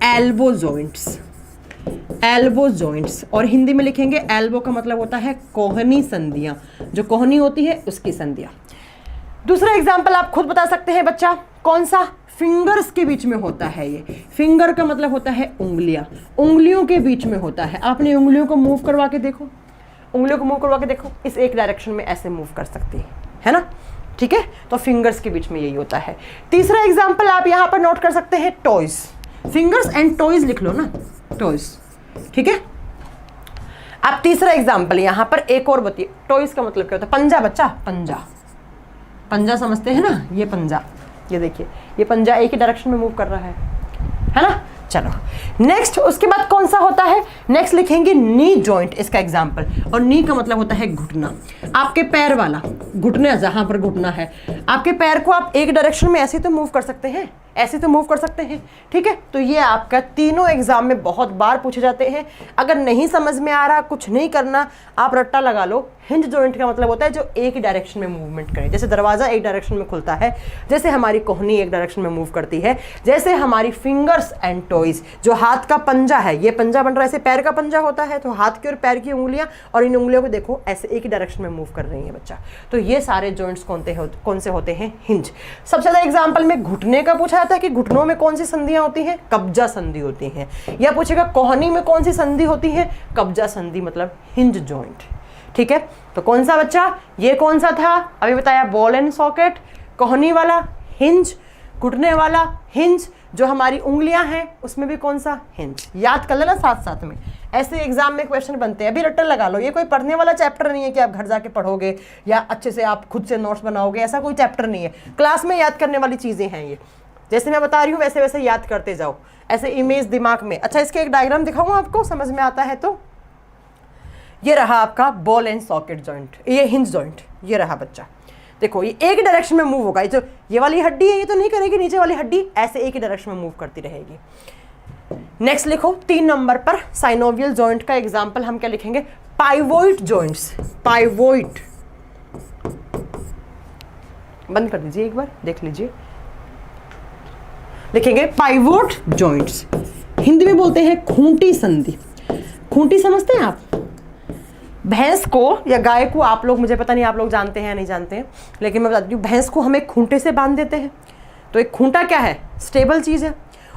एल्बो जॉइंट्स। एल्बो जॉइंट्स, और हिंदी में लिखेंगे एल्बो का मतलब होता है कोहनी संधियां, जो कोहनी होती है उसकी संधियां। दूसरा एग्जाम्पल आप खुद बता सकते हैं बच्चा, कौन सा? फिंगर्स के बीच में होता है। ये फिंगर का मतलब होता है उंगलियां, उंगलियों के बीच में होता है। आपने उंगलियों को मूव करवा के देखो, उंगलियों को मूव करवा के देखो, इस एक डायरेक्शन में ऐसे मूव कर सकती है ना, ठीक है। तो फिंगर्स के बीच में यही होता है। तीसरा एग्जाम्पल आप यहाँ पर नोट कर सकते हैं, टॉयज। फिंगर्स एंड टॉयज लिख लो ना, टॉयज, ठीक है। आप तीसरा एग्जाम्पल यहाँ पर एक और बताइए, टॉयज का मतलब क्या होता है? पंजा बच्चा, पंजा, पंजा समझते हैं ना, ये पंजा, ये देखिए ये पंजा एक ही डायरेक्शन में मूव कर रहा है ना। चलो नेक्स्ट, उसके बाद कौन सा होता है? नेक्स्ट लिखेंगे नी जॉइंट, इसका एग्जाम्पल। और नी का मतलब होता है घुटना, आपके पैर वाला घुटना, जहां पर घुटना है आपके पैर को आप एक डायरेक्शन में ऐसे तो मूव कर सकते हैं, ऐसे तो मूव कर सकते हैं, ठीक है। तो ये आपका तीनों एग्जाम में बहुत बार पूछे जाते हैं। अगर नहीं समझ में आ रहा, कुछ नहीं करना, आप रट्टा लगा लो। हिंज जॉइंट का मतलब होता है जो एक ही डायरेक्शन में मूवमेंट करे, जैसे दरवाजा एक डायरेक्शन में खुलता है, जैसे हमारी कोहनी एक डायरेक्शन में मूव करती है, जैसे हमारी फिंगर्स एंड टॉयज, जो हाथ का पंजा है, ये पंजा बन रहा है, ऐसे पैर का पंजा होता है, तो हाथ की और पैर की उंगलियां, और इन उंगलियों को देखो ऐसे एक ही डायरेक्शन में मूव कर रही है बच्चा। तो ये सारे जॉइंट्स कौन से होते हैं? हिंज। सबसे ज्यादा एग्जाम्पल में घुटने का पूछा जाता है कि घुटनों में कौन सी संधियां होती हैं? कब्जा संधि होती है। या पूछेगा कोहनी में कौन सी संधि होती है? कब्जा संधि, मतलब हिंज जॉइंट, ठीक है। तो कौन सा बच्चा? ये कौन सा था अभी बताया? Ball and socket. कोहनी वाला हिंज, घुटने वाला हिंज, जो हमारी उंगलियां हैं उसमें भी कौन सा? हिंज। याद कर लेना साथ साथ में, ऐसे एग्जाम में क्वेश्चन बनते हैं। अभी रट्टा लगा लो, ये कोई पढ़ने वाला चैप्टर नहीं है कि आप घर जाके पढ़ोगे या अच्छे से आप खुद से नोट्स बनाओगे, ऐसा कोई चैप्टर नहीं है। क्लास में याद करने वाली चीजें हैं ये, जैसे मैं बता रही हूँ वैसे वैसे याद करते जाओ, ऐसे इमेज दिमाग में। अच्छा, इसके एक डायग्राम दिखाऊं आपको, समझ में आता है तो। ये रहा आपका बॉल एंड सॉकेट जॉइंट, ये हिंज जॉइंट, ये रहा बच्चा। देखो ये एक ही डायरेक्शन में मूव होगा, ये जो ये वाली हड्डी है ये तो नहीं करेगी, नीचे वाली हड्डी ऐसे एक ही डायरेक्शन में मूव करती रहेगी। नेक्स्ट लिखो 3 नंबर पर साइनोवियल जॉइंट का एग्जांपल हम क्या लिखेंगे? पाइवोइड जॉइंट्स। पाइवोइड, बंद कर दीजिए एक बार, देख लीजिए। लिखेंगे पाइवोट जॉइंट्स, हिंदी में बोलते हैं खूंटी संधि। खूंटी समझते हैं आप? भैंस को या गाय को, आप लोग, मुझे पता नहीं आप लोग जानते हैं या नहीं जानते हैं, लेकिन मैं बताती हूँ, भैंस को हम एक खूंटे से बांध देते हैं। तो एक खूंटा क्या है? स्टेबल चीज़ है,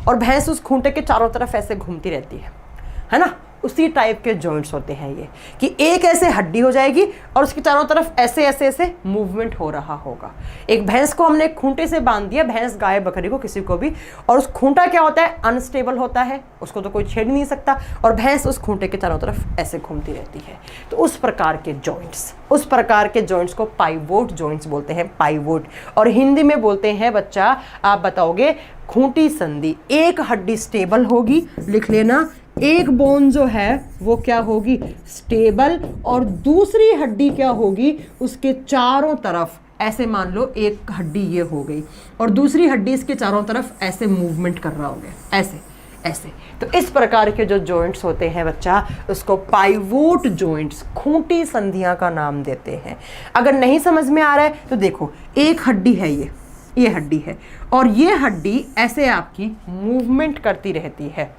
और भैंस उस खूंटे के चारों तरफ ऐसे घूमती रहती है ना। उसी टाइप के जॉइंट्स होते हैं ये, कि एक ऐसे हड्डी हो जाएगी और उसके चारों तरफ ऐसे ऐसे ऐसे मूवमेंट हो रहा होगा। एक भैंस को हमने खूंटे से बांध दिया, भैंस गाय बकरी को किसी को भी, और उस खूंटा क्या होता है? अनस्टेबल होता है, उसको तो कोई छेड़ नहीं सकता, और भैंस उस खूंटे के चारों तरफ ऐसे घूमती रहती है। तो उस प्रकार के जॉइंट्स को पाइवोट जॉइंट्स बोलते हैं, पाइवोट। और हिंदी में बोलते हैं बच्चा, आप बताओगे, खूंटी संधि। एक हड्डी स्टेबल होगी, लिख लेना, एक बोन जो है वो क्या होगी? स्टेबल, और दूसरी हड्डी क्या होगी? उसके चारों तरफ ऐसे, मान लो एक हड्डी ये हो गई और दूसरी हड्डी इसके चारों तरफ ऐसे मूवमेंट कर रहा होगा, ऐसे ऐसे। तो इस प्रकार के जो जॉइंट्स होते हैं बच्चा, उसको पाइवोट जॉइंट्स, खूंटी संधियां का नाम देते हैं। अगर नहीं समझ में आ रहा है तो देखो, एक हड्डी है, ये हड्डी है, और ये हड्डी ऐसे आपकी मूवमेंट करती रहती है,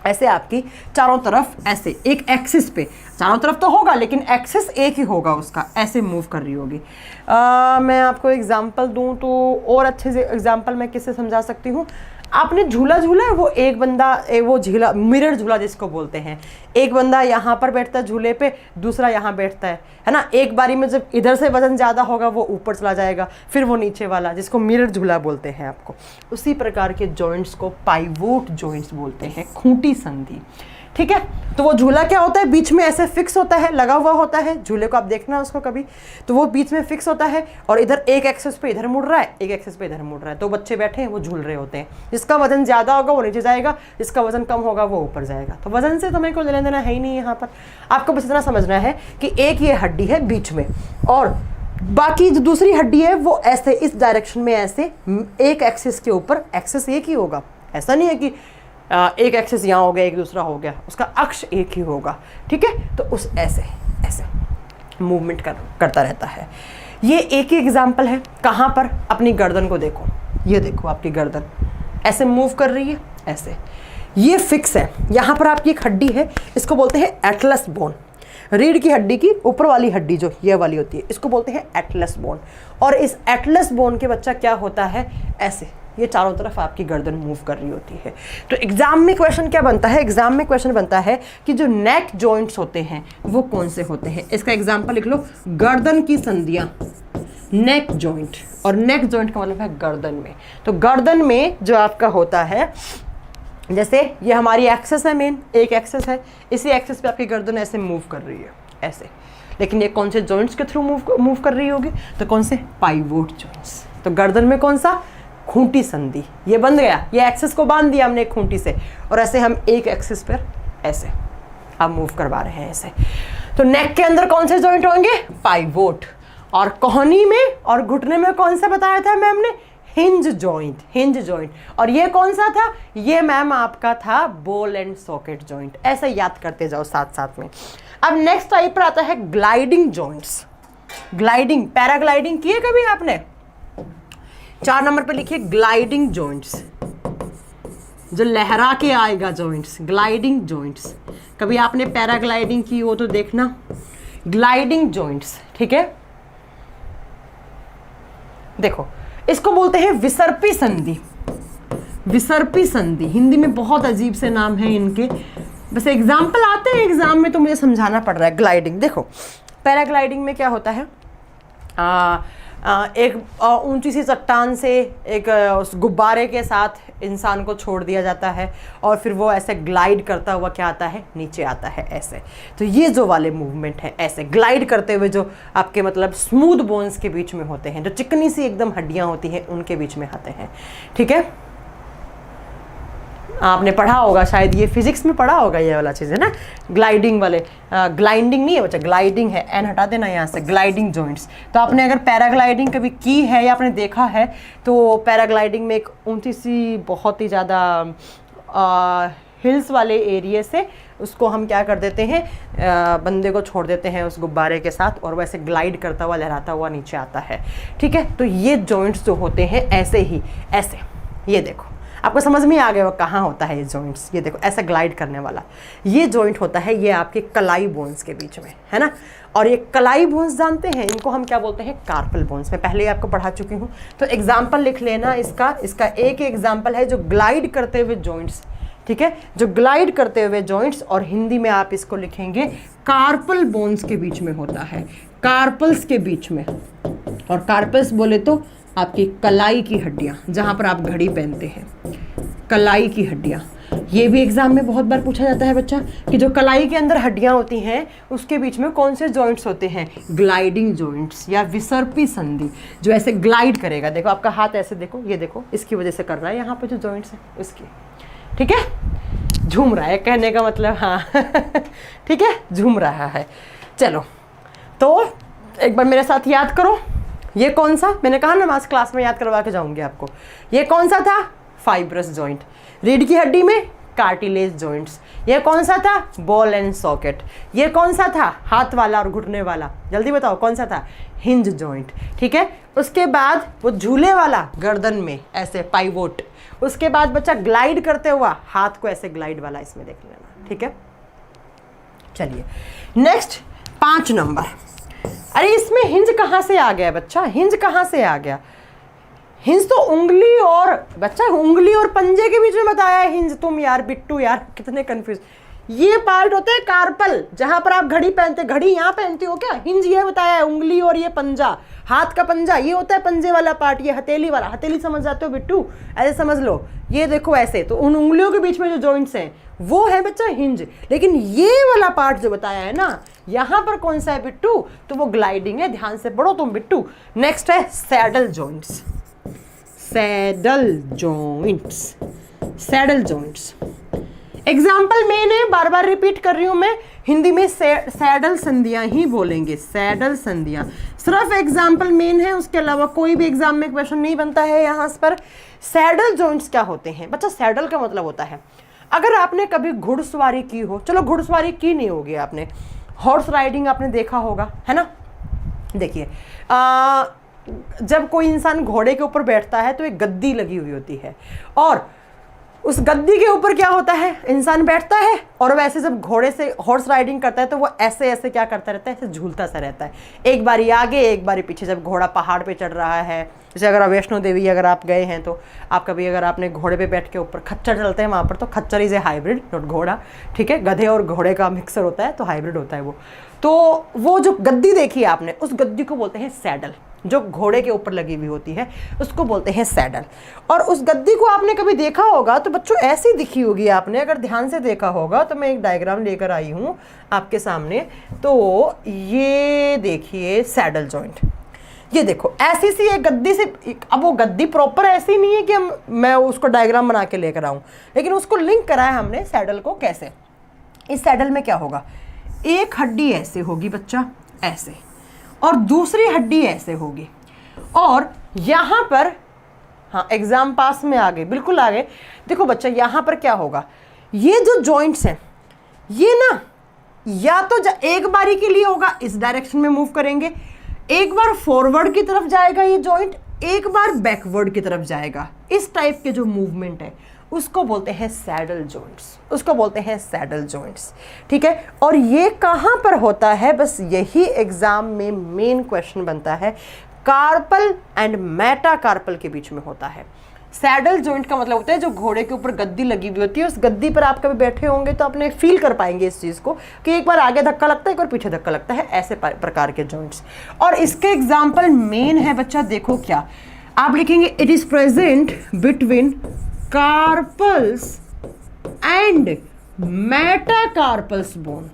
ऐसे आपकी चारों तरफ, ऐसे एक एक्सिस पे, चारों तरफ तो होगा लेकिन एक्सिस एक ही होगा उसका, ऐसे मूव कर रही होगी। मैं आपको एग्जांपल दूं तो और अच्छे से एग्जांपल मैं किससे समझा सकती हूँ? आपने झूला झूला है, वो एक बंदा, वो झूला, मिरर झूला जिसको बोलते हैं, एक बंदा यहाँ पर बैठता है झूले पे, दूसरा यहाँ बैठता है ना। एक बारी में जब इधर से वजन ज़्यादा होगा वो ऊपर चला जाएगा, फिर वो नीचे वाला, जिसको मिरर झूला बोलते हैं आपको। उसी प्रकार के जॉइंट्स को पाइवोट जॉइंट्स बोलते हैं, खूंटी संधि, ठीक है। तो वो झूला क्या होता है? बीच में ऐसे फिक्स होता है, लगा हुआ होता है झूले को, आप देखना उसको कभी, तो वो बीच में फिक्स होता है, और इधर एक एक्सेस पे इधर मुड़ रहा है, एक एक्सेस पे इधर मुड़ रहा है। तो बच्चे बैठे हैं, वो झूल रहे होते हैं। जिसका वजन ज़्यादा होगा वो नीचे जाएगा, जिसका वजन कम होगा वो ऊपर जाएगा। तो वजन से तुम्हें कोई लेना देना है ही नहीं यहाँ पर। आपको बस इतना समझना है कि एक ये हड्डी है बीच में, और बाकी जो दूसरी हड्डी है वो ऐसे इस डायरेक्शन में, ऐसे एक एक्सिस के ऊपर, एक्सिस एक ही होगा, ऐसा नहीं है कि एक एक्सिस यहाँ हो गया एक दूसरा हो गया, उसका अक्ष एक ही होगा, ठीक है। तो उस ऐसे ऐसे मूवमेंट करता रहता है। ये एक ही एग्जाम्पल है। कहाँ पर? अपनी गर्दन को देखो, ये देखो आपकी गर्दन ऐसे मूव कर रही है, ऐसे, ये फिक्स है। यहाँ पर आपकी एक हड्डी है, इसको बोलते हैं एटलस बोन। रीढ़ की हड्डी की ऊपर वाली हड्डी जो ये वाली होती है, इसको बोलते हैं एटलस बोन। और इस एटलस बोन के बच्चा क्या होता है? ऐसे ये चारों तरफ आपकी गर्दन मूव कर रही होती है। तो एग्जाम में क्वेश्चन क्या बनता है, एग्जाम में क्वेश्चन बनता है कि जो नेक जॉइंट्स होते हैं वो कौन से होते हैं। इसका एग्जाम्पल लिख लो, गर्दन की संधियां, नेक जॉइंट, और नेक जॉइंट का मतलब है गर्दन में। तो गर्दन में जो आपका होता है, जैसे ये हमारी एक्सेस है, मेन एक एक्सेस है, इसी एक्सेस पे आपकी गर्दन ऐसे मूव कर रही है ऐसे, लेकिन ये कौन से जॉइंट्स के थ्रू मूव कर रही होगी, तो कौन से, पाइवोट जॉइंट्स। तो गर्दन में कौन सा, खूंटी संधि, ये बंध गया, ये एक्सेस को बांध दिया हमने खूंटी से, और ऐसे हम एक एक्सेस पर ऐसे अब मूव करवा रहे हैं ऐसे। तो नेक के अंदर कौन से जॉइंट होंगे, पाइवोट, और कोहनी में और घुटने में कौन सा बताया था मैम ने, हिंज जॉइंट, हिंज जॉइंट। और ये कौन सा था, ये मैम आपका था बॉल एंड सॉकेट जॉइंट। ऐसे याद करते जाओ साथ साथ में। अब नेक्स्ट टाइप पर आता है ग्लाइडिंग जॉइंट्स। ग्लाइडिंग, पैराग्लाइडिंग किए कभी आपने, 4 नंबर पे लिखिए ग्लाइडिंग जॉइंट्स, जो लहरा के आएगा जॉइंट्स, ग्लाइडिंग जॉइंट्स। कभी आपने पैराग्लाइडिंग की हो तो देखना, ग्लाइडिंग जॉइंट्स, ठीक है। देखो इसको बोलते हैं विसर्पी संधि, विसर्पी संधि, हिंदी में बहुत अजीब से नाम है इनके, बस एग्जाम्पल आते हैं एग्जाम में तो मुझे समझाना पड़ रहा है। ग्लाइडिंग, देखो पैराग्लाइडिंग में क्या होता है, एक ऊंची सी चट्टान से एक उस गुब्बारे के साथ इंसान को छोड़ दिया जाता है और फिर वो ऐसे ग्लाइड करता हुआ क्या आता है, नीचे आता है ऐसे। तो ये जो वाले मूवमेंट है ऐसे ग्लाइड करते हुए, जो आपके मतलब स्मूथ बोन्स के बीच में होते हैं, जो चिकनी सी एकदम हड्डियां होती हैं उनके बीच में आते हैं, ठीक है। आपने पढ़ा होगा शायद, ये फिजिक्स में पढ़ा होगा ये वाला चीज़ है ना, ग्लाइडिंग वाले, ग्लाइडिंग नहीं है बच्चा, ग्लाइडिंग है, एन हटा देना यहाँ से, ग्लाइडिंग जॉइंट्स। तो आपने अगर पैराग्लाइडिंग कभी की है या आपने देखा है तो पैराग्लाइडिंग में एक ऊंची सी बहुत ही ज़्यादा हिल्स वाले एरिया से उसको हम क्या कर देते हैं, बंदे को छोड़ देते हैं उस गुब्बारे के साथ और वैसे ग्लाइड करता हुआ लहराता हुआ नीचे आता है, ठीक है। तो ये जॉइंट्स जो होते हैं ऐसे ही, ऐसे, ये देखो आपको समझ में आ गया वो कहाँ होता है ये जॉइंट्स, ये देखो ऐसा ग्लाइड करने वाला ये जॉइंट होता है, ये आपके कलाई बोन्स के बीच में है ना। और ये कलाई बोन्स जानते हैं, इनको हम क्या बोलते हैं, कार्पल बोन्स। मैं पहले ही आपको पढ़ा चुकी हूँ, तो एग्जाम्पल लिख लेना इसका एक एग्जाम्पल है जो ग्लाइड करते हुए जॉइंट्स, ठीक है, जो ग्लाइड करते हुए जॉइंट्स, और हिंदी में आप इसको लिखेंगे कार्पल बोन्स के बीच में होता है, कार्पल्स के बीच में। और कार्पल्स बोले तो आपकी कलाई की हड्डियां, जहां पर आप घड़ी पहनते हैं, कलाई की हड्डियां। ये भी एग्जाम में बहुत बार पूछा जाता है बच्चा कि जो कलाई के अंदर हड्डियां होती हैं उसके बीच में कौन से जॉइंट्स होते हैं, ग्लाइडिंग जॉइंट्स या विसर्पी संधि, जो ऐसे ग्लाइड करेगा। देखो आपका हाथ ऐसे, देखो ये देखो, इसकी वजह से कर रहा है यहाँ पे जो जॉइंट्स है उसकी, ठीक है, झूम रहा है कहने का मतलब, हाँ ठीक है, झूम रहा है। चलो तो एक बार मेरे साथ याद करो, ये कौन सा, मैंने कहा ना मैं आज क्लास में याद करवा के जाऊंगी आपको। ये कौन सा था, फाइब्रस जॉइंट। रीढ़ की हड्डी में कार्टिलेज जॉइंट्स। ये कौन सा था, बॉल एंड सॉकेट। ये कौन सा था, हाथ वाला और घुटने वाला, जल्दी बताओ कौन सा था, हिंज जॉइंट, ठीक है। उसके बाद वो झूले वाला गर्दन में ऐसे, पाइवोट। उसके बाद बच्चा ग्लाइड करते हुआ हाथ को ऐसे ग्लाइड वाला, इसमें देख लेना, ठीक है। चलिए नेक्स्ट 5 नंबर। अरे इसमें हिंज कहाँ से आ गया बच्चा, हिंज कहाँ से आ गया, हिंज तो उंगली और, बच्चा उंगली और पंजे के बीच में बताया है हिंज, तुम यार बिट्टू यार कितने कंफ्यूज। ये पार्ट होता है कार्पल, जहां पर आप घड़ी पहनते, घड़ी यहाँ पहनते हो क्या, हिंज ये बताया है, उंगली और ये पंजा, हाथ का पंजा ये होता है पंजे वाला पार्ट, ये हथेली वाला, हथेली समझ जाते हो बिट्टू, ऐसे समझ लो, ये देखो ऐसे। तो उन उंगलियों के बीच में जो जॉइंट्स हैं वो है बच्चा हिंज। लेकिन ये वाला पार्ट जो बताया है ना, यहां पर कौन सा है बिट्टू, तो वो ग्लाइडिंग है, ध्यान से पढ़ो तुम बिट्टू। नेक्स्ट है saddle joints, saddle joints, saddle joints. Example मैंने बार बार रिपीट कर रही हूं मैं, हिंदी में सैडल संधियां ही बोलेंगे, सैडल संधियां सिर्फ एग्जाम्पल मेन है, उसके अलावा कोई भी एग्जाम में क्वेश्चन नहीं बनता है यहाँ पर। सैडल जॉइंट्स क्या होते हैं बच्चा, सैडल का मतलब होता है, अगर आपने कभी घुड़सवारी की हो, चलो घुड़सवारी की नहीं होगी आपने, हॉर्स राइडिंग आपने देखा होगा है ना। देखिए जब कोई इंसान घोड़े के ऊपर बैठता है तो एक गद्दी लगी हुई होती है, और उस गद्दी के ऊपर क्या होता है, इंसान बैठता है, और वैसे जब घोड़े से हॉर्स राइडिंग करता है तो वो ऐसे ऐसे क्या करता रहता है, ऐसे झूलता सा रहता है, एक बारी आगे एक बारी पीछे। जब घोड़ा पहाड़ पे चढ़ रहा है जैसे अगर वैष्णो देवी अगर आप गए हैं तो आप कभी अगर आपने घोड़े पे बैठ के ऊपर खच्चर चलते हैं वहाँ पर, तो खच्चर इज़ ए हाइब्रिड, नॉट घोड़ा, ठीक है, गधे और घोड़े का मिक्सर होता है, तो हाइब्रिड होता है वो। तो वो जो गद्दी देखी है आपने, उस गद्दी को बोलते हैं सैडल, जो घोड़े के ऊपर लगी हुई होती है उसको बोलते हैं सैडल। और उस गद्दी को आपने कभी देखा होगा तो बच्चों ऐसी दिखी होगी आपने, अगर ध्यान से देखा होगा तो मैं एक डायग्राम लेकर आई हूँ आपके सामने। तो ये देखिए सैडल जॉइंट, ये देखो ऐसी सी एक गद्दी से, अब वो गद्दी प्रॉपर ऐसी नहीं है कि मैं उसको डायग्राम बना के लेकर आऊँ, लेकिन उसको लिंक कराया हमने सैडल को। कैसे? इस सैडल में क्या होगा, एक हड्डी ऐसे होगी बच्चा, ऐसे, और दूसरी हड्डी ऐसे होगी, और यहाँ पर, हाँ एग्जाम पास में आ गए, बिल्कुल आ गए। देखो बच्चा यहाँ पर क्या होगा, ये जो जॉइंट्स हैं ये ना या तो एक बारी के लिए होगा, इस डायरेक्शन में मूव करेंगे, एक बार फॉरवर्ड की तरफ जाएगा ये जॉइंट, एक बार बैकवर्ड की तरफ जाएगा। इस टाइप के जो मूवमेंट है उसको बोलते हैं सैडल जॉइंट्स, उसको बोलते हैं सैडल जॉइंट्स, ठीक है। और ये कहाँ पर होता है, बस यही एग्जाम में मेन क्वेश्चन बनता है, कार्पल एंड मेटाकार्पल के बीच में होता है। सैडल जॉइंट का मतलब होता है जो घोड़े के ऊपर गद्दी लगी हुई होती है, उस गद्दी पर आप कभी बैठे होंगे तो अपने फील कर पाएंगे इस चीज़ को कि एक बार आगे धक्का लगता है, एक बार पीछे धक्का लगता है, ऐसे प्रकार के जॉइंट्स। और इसके एग्जाम्पल मेन है बच्चा, देखो क्या आप लिखेंगे, it is present between carpals and metacarpals bone,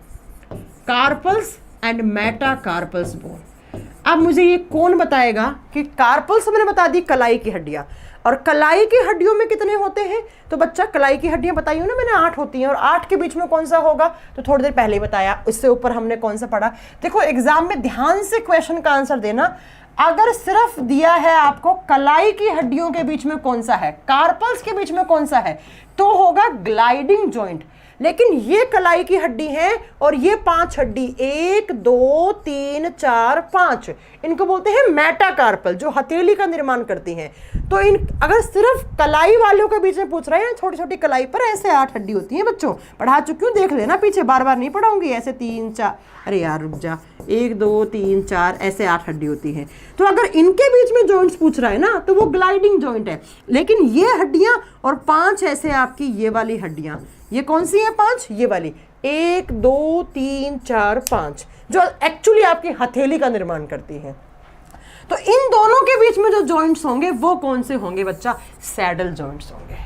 carpals and metacarpals bone. अब मुझे ये कौन बताएगा कि कार्पल्स मैंने बता दी कलाई की हड्डियां, और कलाई की हड्डियों में कितने होते हैं, तो बच्चा कलाई की हड्डियां बताई हो ना मैंने, 8 होती हैं, और 8 के बीच में कौन सा होगा, तो थोड़ी देर पहले ही बताया, इससे ऊपर हमने कौन सा पढ़ा। देखो एग्जाम में ध्यान से क्वेश्चन का आंसर देना, अगर सिर्फ दिया है आपको कलाई की हड्डियों के बीच में कौन सा है, कार्पल्स के बीच में कौन सा है, तो होगा ग्लाइडिंग जॉइंट। लेकिन ये कलाई की हड्डी है और ये 5 हड्डी, 1 2 3 4 5, इनको बोलते हैं मेटाकार्पल, जो हथेली का निर्माण करती हैं। तो इन अगर सिर्फ कलाई वालों के बीच में पूछ रहे हैं, छोटी छोटी कलाई पर ऐसे 8 हड्डी होती हैं बच्चों, पढ़ा चुकी हूँ, देख लेना पीछे, बार बार नहीं पढ़ाऊंगी। ऐसे 3 4, अरे यार रुक जा, 1 2 3 4, ऐसे 8 हड्डी होती हैं। तो अगर इनके बीच में जॉइंट्स पूछ रहा है ना, तो वो ग्लाइडिंग जॉइंट है। लेकिन ये हड्डियां और 5 ऐसे आपकी ये वाली हड्डियां, ये कौन सी है 5, ये वाली 1 2 3 4 5, जो एक्चुअली आपकी हथेली का निर्माण करती है। तो इन दोनों के बीच में जो जॉइंट्स होंगे वो कौन से होंगे बच्चा, सैडल जॉइंट्स होंगे।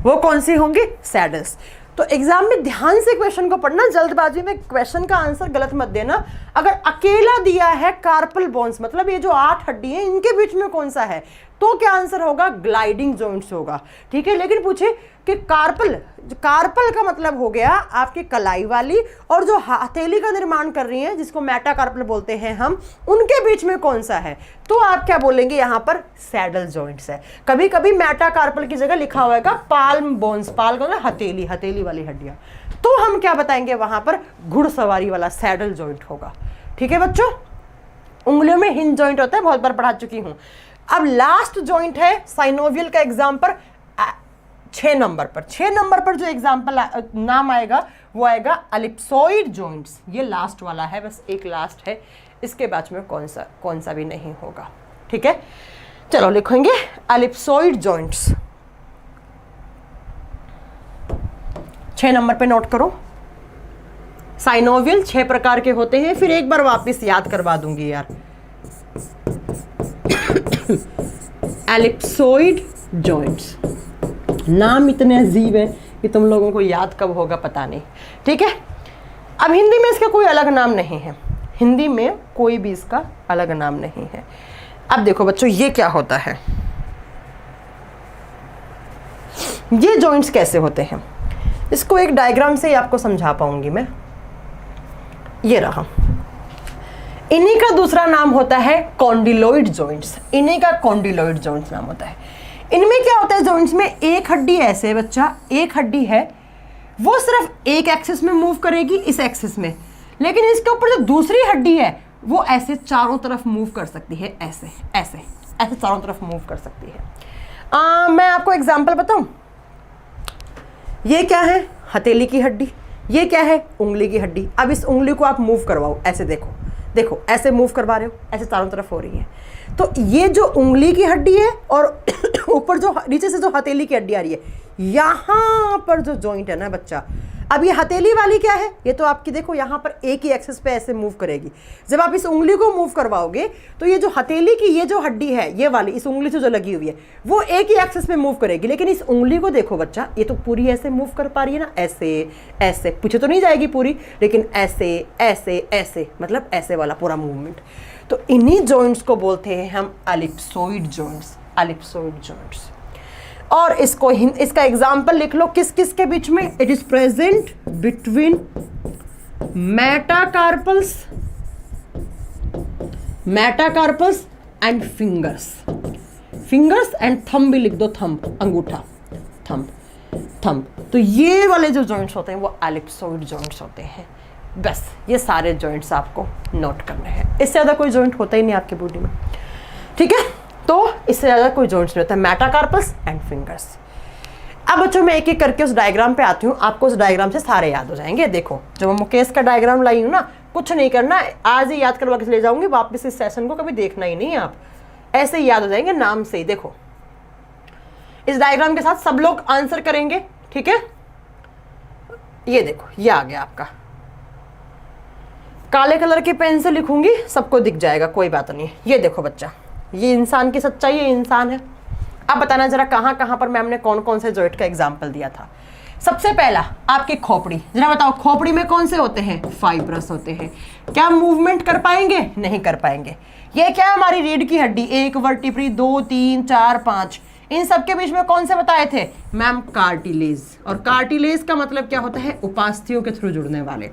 वो कौन से होंगे, सैडल्स। तो एग्जाम में ध्यान से क्वेश्चन को पढ़ना, जल्दबाजी में क्वेश्चन का आंसर गलत मत देना। अगर अकेला दिया है कार्पल बोन्स, मतलब ये जो 8 हड्डी है इनके बीच में कौन सा है, तो क्या आंसर होगा, ग्लाइडिंग जॉइंट्स होगा, ठीक है। लेकिन पूछे कि कार्पल, कार्पल का मतलब हो गया आपकी कलाई वाली, और जो हथेली का निर्माण कर रही है जिसको मेटाकार्पल बोलते हैं हम, उनके बीच में कौन सा है, तो आप क्या बोलेंगे, यहाँ पर सैडल जॉइंट्स है। कभी कभी मेटाकार्पल की जगह लिखा होगा पाल्म बोन्स, पाल का मतलब हथेली, हथेली वाली हड्डियां, तो हम क्या बताएंगे, वहां पर घुड़सवारी वाला सैडल जॉइंट होगा, ठीक है बच्चों। उंगलियों में हिंज जॉइंट होता है, बहुत बार पढ़ा चुकी हूं। अब लास्ट जॉइंट है साइनोवियल का एग्जाम्पल 6 नंबर पर। 6 नंबर पर जो एग्जाम्पल नाम आएगा वो आएगा एलिप्सॉइड जॉइंट्स। ये लास्ट वाला है, बस एक लास्ट है, इसके बाद में कौन सा भी नहीं होगा, ठीक है। चलो लिखेंगे एलिप्सॉइड जॉइंट्स, 6 नंबर पे नोट करो। साइनोवियल 6 प्रकार के होते हैं, फिर एक बार वापस याद करवा दूंगी यार। एलिप्सॉइड जॉइंट्स, नाम इतने अजीब है कि तुम लोगों को याद कब होगा पता नहीं, ठीक है। अब हिंदी में इसका कोई अलग नाम नहीं है, हिंदी में कोई भी इसका अलग नाम नहीं है। अब देखो बच्चों ये क्या होता है, ये जॉइंट्स कैसे होते हैं, इसको एक डायग्राम से ही आपको समझा पाऊंगी मैं। ये रहा, इन्हीं का दूसरा नाम होता है कॉन्डिलोइड जॉइंट्स, इन्हीं का कॉन्डिलोइड जॉइंट्स नाम होता है। इनमें क्या होता है, जॉइंट्स में एक हड्डी ऐसे है बच्चा, एक हड्डी है वो सिर्फ एक एक्सिस में मूव करेगी, इस एक्सिस में, लेकिन इसके ऊपर जो दूसरी हड्डी है वो ऐसे चारों तरफ मूव कर सकती है, ऐसे ऐसे ऐसे चारों तरफ मूव कर सकती है। मैं आपको एग्जांपल बताऊं, ये क्या है, हथेली की हड्डी, ये क्या है, उंगली की हड्डी। अब इस उंगली को आप मूव करवाओ, ऐसे देखो, देखो ऐसे मूव करवा रहे हो, ऐसे चारों तरफ हो रही है। तो ये जो उंगली की हड्डी है और ऊपर जो नीचे से जो हथेली की हड्डी आ रही है, यहां पर जो जॉइंट है ना बच्चा, अब ये हथेली वाली क्या है, ये तो आपकी देखो यहां पर एक ही एक्सिस पे ऐसे मूव करेगी। जब आप इस उंगली को मूव करवाओगे तो ये जो हथेली की ये जो हड्डी है, ये वाली इस उंगली से जो लगी हुई है, वो एक ही एक्सिस पे मूव करेगी। लेकिन इस उंगली को देखो बच्चा, ये तो पूरी ऐसे मूव कर पा रही है ना, ऐसे ऐसे, पीछे तो नहीं जाएगी पूरी, लेकिन ऐसे ऐसे ऐसे, मतलब ऐसे वाला पूरा मूवमेंट। तो इन्हीं जॉइंट्स को बोलते हैं हम एलिप्सोइड जॉइंट्स, एलिप्सोइड जॉइंट्स। और इसको इसका एग्जाम्पल लिख लो किस किस के बीच में, it is present between metacarpals, metacarpals and fingers, fingers and thumb भी लिख दो, थंब अंगूठा, थंब थंब। तो ये वाले जो जॉइंट्स होते हैं वो एलिप्सोइड जॉइंट्स होते हैं। बस ये सारे जॉइंट्स आपको नोट करने हैं, इससे ज़्यादा कोई जॉइंट होता ही नहीं आपकी बॉडी में, ठीक है। तो इससे ज़्यादा कोई जॉइंट्स नहीं होता, मेटाकार्पस एंड फिंगर्स। अब बच्चों मैं एक एक करके उस डायग्राम पे आती हूँ, आपको उस डायग्राम से सारे याद हो जाएंगे। देखो जब मैं मुकेश का डायग्राम लाई हूँ ना, कुछ नहीं करना, आज ही याद करवा के ले जाऊंगी, वापस इस सेशन को कभी देखना ही नहीं है, आप ऐसे ही याद हो जाएंगे नाम से ही। देखो इस डायग्राम के साथ सब लोग आंसर करेंगे, ठीक है। ये देखो ये आ गया आपका, काले कलर के पेन से लिखूंगी, सबको दिख जाएगा, कोई बात नहीं। ये देखो बच्चा, ये इंसान की सच्चाई, ये इंसान है। अब बताना जरा कहाँ कहाँ पर मैम ने कौन कौन से जॉइंट का एग्जाम्पल दिया था। सबसे पहला आपकी खोपड़ी, जरा बताओ खोपड़ी में कौन से होते हैं, फाइब्रस होते हैं। क्या मूवमेंट कर पाएंगे, नहीं कर पाएंगे। ये क्या है, हमारी रीढ़ की हड्डी, एक वर्टिब्री, 2 3 4 5, इन सबके बीच में कौन से बताए थे मैम, कार्टिलेज। और कार्टिलेज का मतलब क्या होता है, उपास्थियों के थ्रू जुड़ने वाले।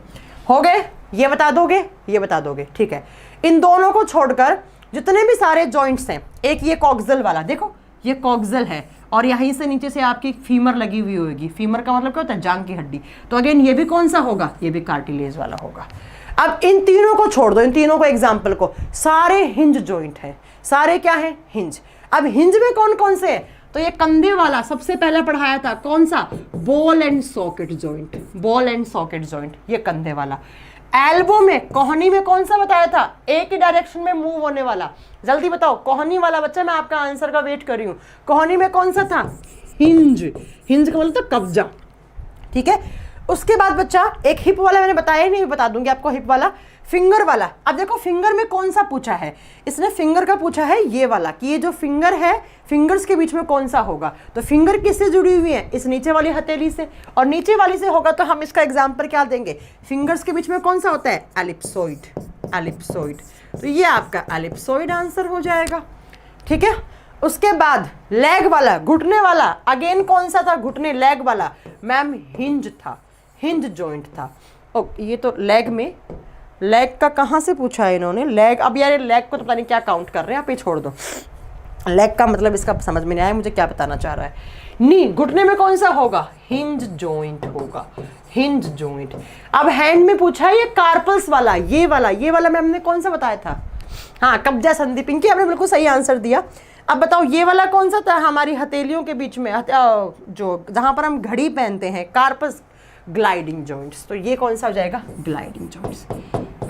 हो गए, ये बता दोगे, ये बता दोगे, ठीक है। इन दोनों को छोड़कर जितने भी सारे जॉइंट्स हैं, एक ये कॉक्सल वाला, देखो ये कॉक्सल है, और यहीं से नीचे से आपकी फीमर लगी हुई होगी। फीमर का मतलब क्या होता है, जांग की हड्डी। तो अगेन ये भी कौन सा होगा, ये भी कार्टिलेज वाला होगा। अब इन तीनों को छोड़ दो, इन तीनों को एग्जाम्पल को, सारे हिंज जॉइंट है, सारे क्या है, हिंज। अब हिंज में कौन कौन से है, तो ये कंधे वाला सबसे पहले पढ़ाया था, कौन सा, ball and socket joint, ball and socket joint, ये कंधे वाला। एल्बो में, कोहनी में कौन सा बताया था, एक ही डायरेक्शन में मूव होने वाला। जल्दी बताओ, कोहनी वाला बच्चा, मैं आपका आंसर का वेट कर रही हूं। कोहनी में कौन सा था, हिंज, हिंज का मतलब तो कब्जा, ठीक है। उसके बाद बच्चा एक हिप वाला मैंने बताया ही नहीं, बता दूंगी आपको, हिप वाला, फिंगर वाला। अब देखो फिंगर में कौन सा पूछा है, इसने फिंगर का पूछा है ये वाला, कि ये जो फिंगर है, फिंगर्स के बीच में कौन सा होगा। तो फिंगर किससे जुड़ी हुई है, इस नीचे वाली हथेली से, और नीचे वाली से होगा तो हम इसका एग्जाम्पल क्या देंगे, फिंगर्स के बीच में कौन सा होता है, एलिप्सोइड, एलिप्सोइड। तो ये आपका एलिप्सोइड आंसर हो जाएगा, ठीक है। उसके बाद लेग वाला, घुटने वाला, अगेन कौन सा था, घुटने, लेग वाला, मैम हिंज था, हिंज जॉइंट था। ओ ये तो लेग में, लेग का कहाँ से पूछा है इन्होंने, लेग। अब यार लेग को तो पता नहीं क्या काउंट कर रहे हैं, आप ये छोड़ दो। लेग का मतलब इसका समझ में नहीं आया मुझे, क्या बताना चाह रहा है। नी, घुटने में कौन सा होगा, हिंज जॉइंट होगा, हिंज जॉइंट। अब हैंड में पूछा है ये कार्पल्स वाला, ये वाला, ये वाला मैम ने कौन सा बताया था, हाँ कब्जा संधि। पिंकी आपने बिल्कुल सही आंसर दिया। अब बताओ ये वाला कौन सा था, हमारी हथेलियों के बीच में, जो जहाँ पर हम घड़ी पहनते हैं, कार्पस ग्लाइडिंग जॉइंट्स। तो ये कौन सा हो जाएगा, ग्लाइडिंग जॉइंट्स।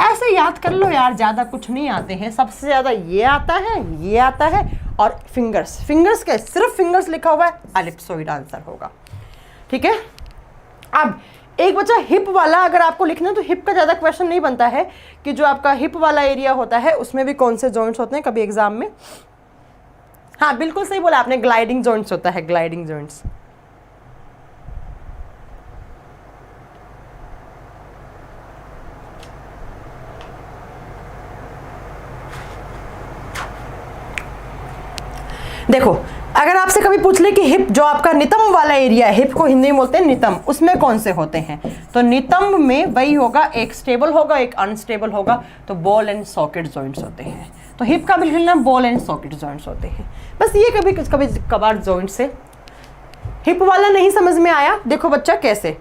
ऐसे याद कर लो यार, ज़्यादा कुछ नहीं आते हैं, सबसे ज़्यादा ये आता है, ये आता है, और फिंगर्स, फिंगर्स के सिर्फ फिंगर्स लिखा हुआ है, एलिप्सोइड आंसर होगा, ठीक है। अब एक बच्चा हिप वाला अगर आपको लिखना है तो हिप का ज़्यादा क्वेश्चन नहीं बनता है कि जो आपका हिप वाला एरिया होता है उसमें भी कौन से जॉइंट्स होते हैं कभी एग्जाम में। हाँ बिल्कुल सही बोला आपने, ग्लाइडिंग जॉइंट्स होता है, ग्लाइडिंग जॉइंट्स। देखो अगर आपसे कभी पूछ ले कि हिप जो आपका नितंब वाला एरिया है, हिप को हिंदी में बोलते हैं नितंब, उसमें कौन से होते हैं, तो नितंब में वही होगा, एक स्टेबल होगा एक अनस्टेबल होगा, तो बॉल एंड सॉकेट जॉइंट्स होते हैं। तो हिप का भी लिखना बॉल एंड सॉकेट जॉइंट्स होते हैं। बस ये कभी कभी कभार जॉइंट से हिप वाला नहीं समझ में आया, देखो बच्चा कैसे,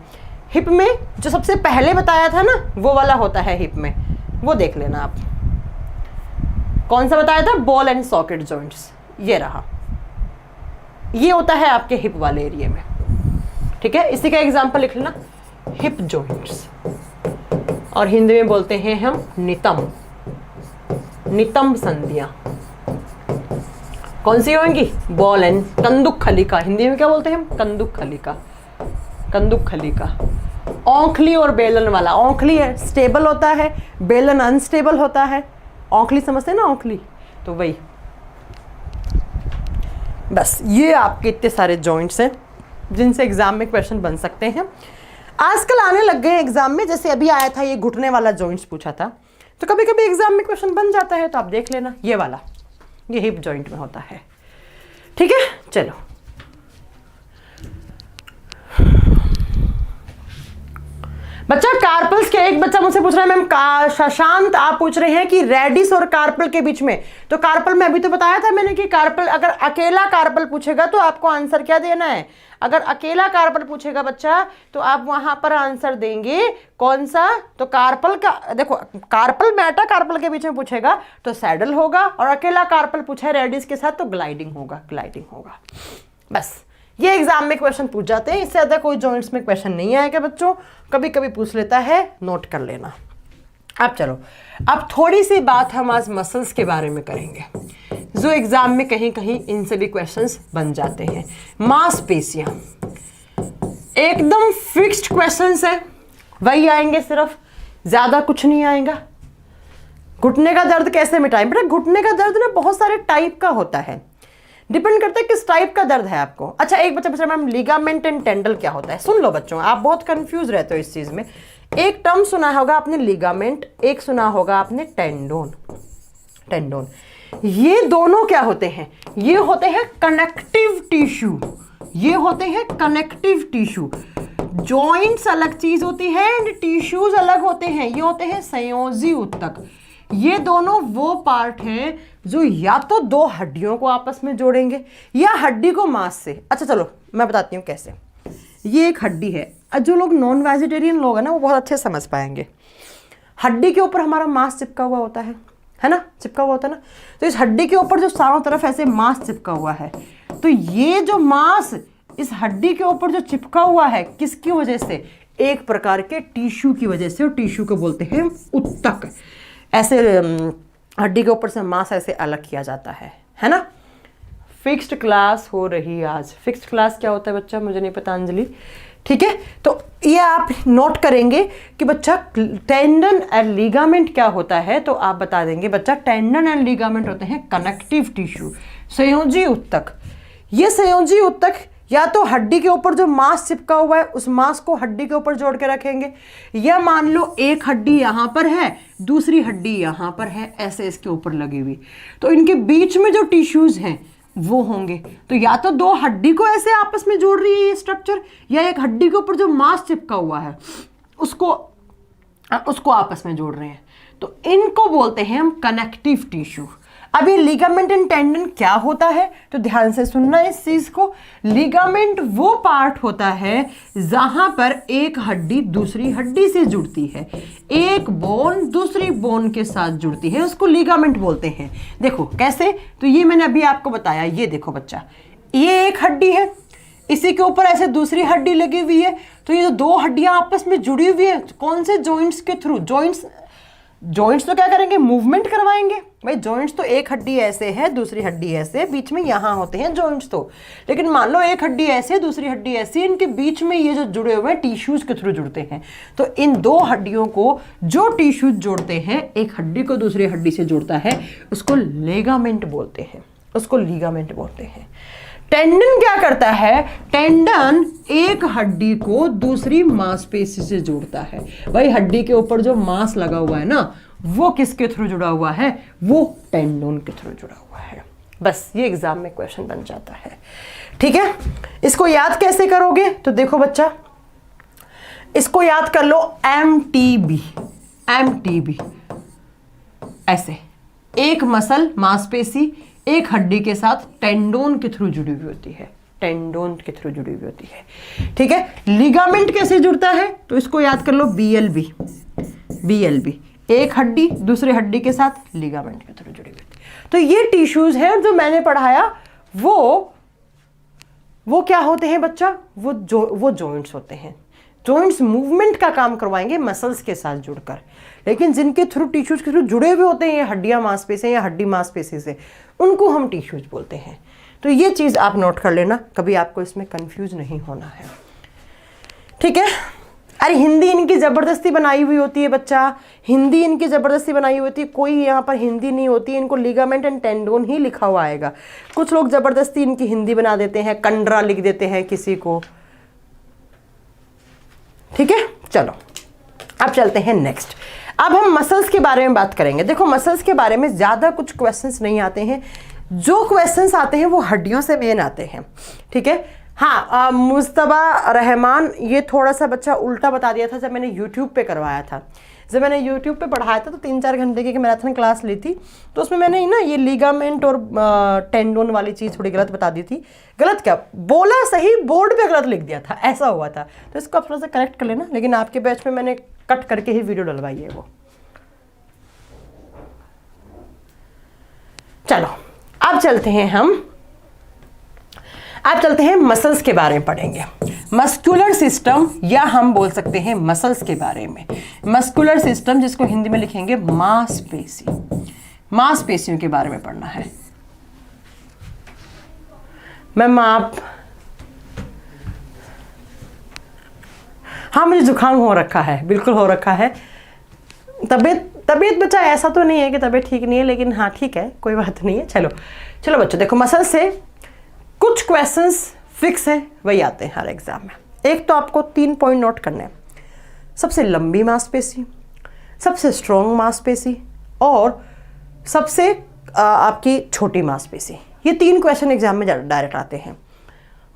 हिप में जो सबसे पहले बताया था ना वो वाला होता है हिप में, वो देख लेना आप, कौन सा बताया था, बॉल एंड सॉकेट जॉइंट्स, ये रहा, ये होता है आपके हिप वाले एरिया में, ठीक है। इसी का एग्जांपल लिख लेना, हिप जॉइंट्स, और हिंदी में बोलते हैं हम नितंब, नितंब संधियां, कौन सी होंगी? बॉल एंड कंदुक खलिका। हिंदी में क्या बोलते हैं हम? कंदुक खलिका। कंदुक खलिका। औंखली और बेलन वाला। औंखली है स्टेबल होता है, बेलन अनस्टेबल होता है। औंखली समझते हैं ना? औंखली तो वही। बस ये आपके इतने सारे जॉइंट्स हैं जिनसे एग्जाम में क्वेश्चन बन सकते हैं। आजकल आने लग गए एग्जाम में, जैसे अभी आया था ये घुटने वाला जॉइंट्स पूछा था, तो कभी कभी एग्जाम में क्वेश्चन बन जाता है, तो आप देख लेना। ये वाला, ये हिप जॉइंट में होता है। ठीक है, चलो बच्चा कार्पल्स के, एक बच्चा मुझसे पूछ रहा है मैम शशांत आप पूछ रहे हैं कि रेडिस और कार्पल के बीच में, तो कार्पल में अभी तो बताया था मैंने कि कार्पल, अगर अकेला कार्पल पूछेगा तो आपको आंसर क्या देना है? अगर अकेला कार्पल पूछेगा बच्चा तो आप वहां पर आंसर देंगे कौन सा? तो कार्पल का, देखो कार्पल मेटा कार्पल के बीच में पूछेगा तो सैडल होगा, और अकेला कार्पल पूछा है रेडिस के साथ तो ग्लाइडिंग होगा, ग्लाइडिंग होगा। बस ये एग्जाम में क्वेश्चन पूछ जाते हैं, इससे ज्यादा कोई जॉइंट्स में क्वेश्चन नहीं आएगा बच्चों, कभी कभी पूछ लेता है, नोट कर लेना। अब चलो, अब थोड़ी सी बात हम आज मसल्स के बारे में करेंगे, जो एग्जाम में कहीं कहीं इनसे भी क्वेश्चंस बन जाते हैं। मांसपेशियां एकदम फिक्स्ड क्वेश्चंस है, वही आएंगे, सिर्फ ज्यादा कुछ नहीं आएगा। घुटने का दर्द कैसे मिटाएं? बेटा घुटने का दर्द ना बहुत सारे टाइप का होता है, डिपेंड करता है किस टाइप का दर्द है आपको। अच्छा, एक बच्चा पूछ रहा है मैम लिगामेंट एंड टेंडल क्या होता है? सुन लो बच्चों, आप बहुत कंफ्यूज रहते हो इस चीज में। एक टर्म सुना होगा आपने लिगामेंट, एक सुना होगा आपने टेंडोन। टेंडोन, ये दोनों क्या होते हैं? ये होते हैं कनेक्टिव टिश्यू। ये होते हैं कनेक्टिव टिश्यू। जॉइंट्स अलग चीज होती है एंड टिश्यूज अलग होते हैं, ये होते हैं संयोजी ऊतक। ये दोनों वो पार्ट हैं जो या तो दो हड्डियों को आपस में जोड़ेंगे या हड्डी को मांस से। अच्छा चलो मैं बताती हूँ कैसे। ये एक हड्डी है, जो लोग नॉन वेजिटेरियन लोग हैं ना वो बहुत अच्छे समझ पाएंगे। हड्डी के ऊपर हमारा मांस चिपका हुआ होता है ना? चिपका हुआ होता है ना? तो इस हड्डी के ऊपर जो चारों तरफ ऐसे मांस चिपका हुआ है, तो ये जो मांस इस हड्डी के ऊपर जो चिपका हुआ है, किसकी वजह से? एक प्रकार के टिश्यू की वजह से, और टिश्यू को बोलते हैं ऊतक। ऐसे हड्डी के ऊपर से मांस ऐसे अलग किया जाता है ना? फिक्स्ड क्लास हो रही आज। फिक्स्ड क्लास क्या होता है बच्चा? मुझे नहीं पता अंजलि। ठीक है, तो ये आप नोट करेंगे कि बच्चा टेंडन एंड लिगामेंट क्या होता है, तो आप बता देंगे बच्चा टेंडन एंड लिगामेंट होते हैं कनेक्टिव टिश्यू, संयोजी ऊतक। ये संयोजी ऊतक या तो हड्डी के ऊपर जो मांस चिपका हुआ है उस मांस को हड्डी के ऊपर जोड़ के रखेंगे, या मान लो एक हड्डी यहां पर है, दूसरी हड्डी यहां पर है, ऐसे इसके ऊपर लगी हुई, तो इनके बीच में जो टिश्यूज हैं वो होंगे। तो या तो दो हड्डी को ऐसे आपस में जोड़ रही है ये स्ट्रक्चर, या एक हड्डी के ऊपर जो मांस चिपका हुआ है उसको आपस में जोड़ रहे हैं, तो इनको बोलते हैं हम कनेक्टिव टिश्यू। अब ये लिगामेंट एंड टेंडन क्या होता है, तो ध्यान से सुनना इस चीज को। लिगामेंट वो पार्ट होता है जहां पर एक हड्डी दूसरी हड्डी से जुड़ती है, एक बोन दूसरी बोन के साथ जुड़ती है, उसको लिगामेंट बोलते हैं। देखो कैसे, तो ये मैंने अभी आपको बताया। ये देखो बच्चा, ये एक हड्डी है, इसी के ऊपर ऐसे दूसरी हड्डी लगी हुई है, तो ये जो दो हड्डियां आपस में जुड़ी हुई है, कौन से जॉइंट्स के थ्रू? जॉइंट्स तो क्या करेंगे? मूवमेंट करवाएंगे। भाई जॉइंट्स तो एक हड्डी ऐसे है, दूसरी हड्डी ऐसे, बीच में यहां होते हैं जॉइंट्स तो। लेकिन मान लो एक हड्डी ऐसे, दूसरी हड्डी ऐसी, इनके बीच में ये जो जुड़े हुए हैं टिश्यूज के थ्रू जुड़ते हैं। तो इन दो हड्डियों को जो टिश्यूज जोड़ते हैं, एक हड्डी को दूसरी हड्डी से जोड़ता है, उसको लिगामेंट बोलते हैं, उसको लिगामेंट बोलते हैं। टेंडन क्या करता है? टेंडन एक हड्डी को दूसरी मांसपेशी से जोड़ता है। भाई हड्डी के ऊपर जो मांस लगा हुआ है ना, वो किसके थ्रू जुड़ा हुआ है? वो टेंडन के थ्रू जुड़ा हुआ है। बस ये एग्जाम में क्वेश्चन बन जाता है। ठीक है, इसको याद कैसे करोगे? तो देखो बच्चा, इसको याद कर लो MTB। MTB ऐसे एक मसल मांसपेशी एक हड्डी के साथ टेंडोन के थ्रू जुड़ी हुई होती है, टेंडोन के थ्रू जुड़ी हुई होती है। ठीक है, लिगामेंट कैसे जुड़ता है? तो इसको याद कर लो BLB। BLB एक हड्डी दूसरे हड्डी के साथ लिगामेंट के थ्रू जुड़ी हुई होती है। तो ये टिश्यूज हैं जो मैंने पढ़ाया, वो क्या होते हैं बच्चा? वो जॉइंट्स होते हैं। जॉइंट्स मूवमेंट का काम करवाएंगे मसल्स के साथ जुड़कर। लेकिन जिनके थ्रू टिश्यूज के थ्रू जुड़े हुए होते हैं ये हड्डियां मांसपेशी या हड्डी मांसपेशी से, उनको हम टिश्यूज बोलते हैं। तो ये चीज़ आप नोट कर लेना, कभी आपको इसमें कंफ्यूज नहीं होना है, ठीक है। अरे हिंदी इनकी ज़बरदस्ती बनाई हुई होती है बच्चा, हिंदी इनकी ज़बरदस्ती बनाई हुई होती है, कोई यहाँ पर हिंदी नहीं होती है, इनको लिगामेंट एंड टेंडोन ही लिखा हुआ आएगा। कुछ लोग ज़बरदस्ती इनकी हिंदी बना देते हैं, कंडरा लिख देते हैं किसी को, ठीक है। चलो अब चलते हैं नेक्स्ट। अब हम मसल्स के बारे में बात करेंगे। देखो मसल्स के बारे में ज़्यादा कुछ क्वेश्चंस नहीं आते हैं, जो क्वेश्चंस आते हैं वो हड्डियों से मेन आते हैं, ठीक है। हाँ, मुस्तबा रहमान ये थोड़ा सा बच्चा उल्टा बता दिया था जब मैंने यूट्यूब पे करवाया था। जब मैंने यूट्यूब पे पढ़ाया था तो 3-4 घंटे की मैराथन क्लास ली थी, तो उसमें मैंने ना ये लिगामेंट और टेंडोन वाली चीज़ थोड़ी गलत बता दी थी। गलत क्या बोला, सही बोर्ड पे गलत लिख दिया था, ऐसा हुआ था। तो इसको आप थोड़ा सा करेक्ट कर लेना। लेकिन आपके बैच में मैंने कट करके ही वीडियो डलवाई है वो। चलो अब चलते हैं मसल्स के बारे में पढ़ेंगे। मस्कुलर सिस्टम, या हम बोल सकते हैं मसल्स के बारे में। मस्कुलर सिस्टम जिसको हिंदी में लिखेंगे मांसपेशी, मांसपेशियों के बारे में पढ़ना है। मैम आप, हाँ मुझे जुकाम हो रखा है, बिल्कुल हो रखा है। तबीयत बच्चा ऐसा तो नहीं है कि तबीयत ठीक नहीं है, लेकिन हाँ ठीक है, कोई बात नहीं है। चलो बच्चों देखो, मसल से कुछ क्वेश्चंस फिक्स हैं, वही आते हैं हर एग्जाम में। एक तो आपको 3 पॉइंट नोट करने हैं, सबसे लंबी मांसपेशी, सबसे स्ट्रॉन्ग मांसपेशी और सबसे आपकी छोटी मांसपेशी। ये 3 क्वेश्चन एग्जाम में डायरेक्ट आते हैं।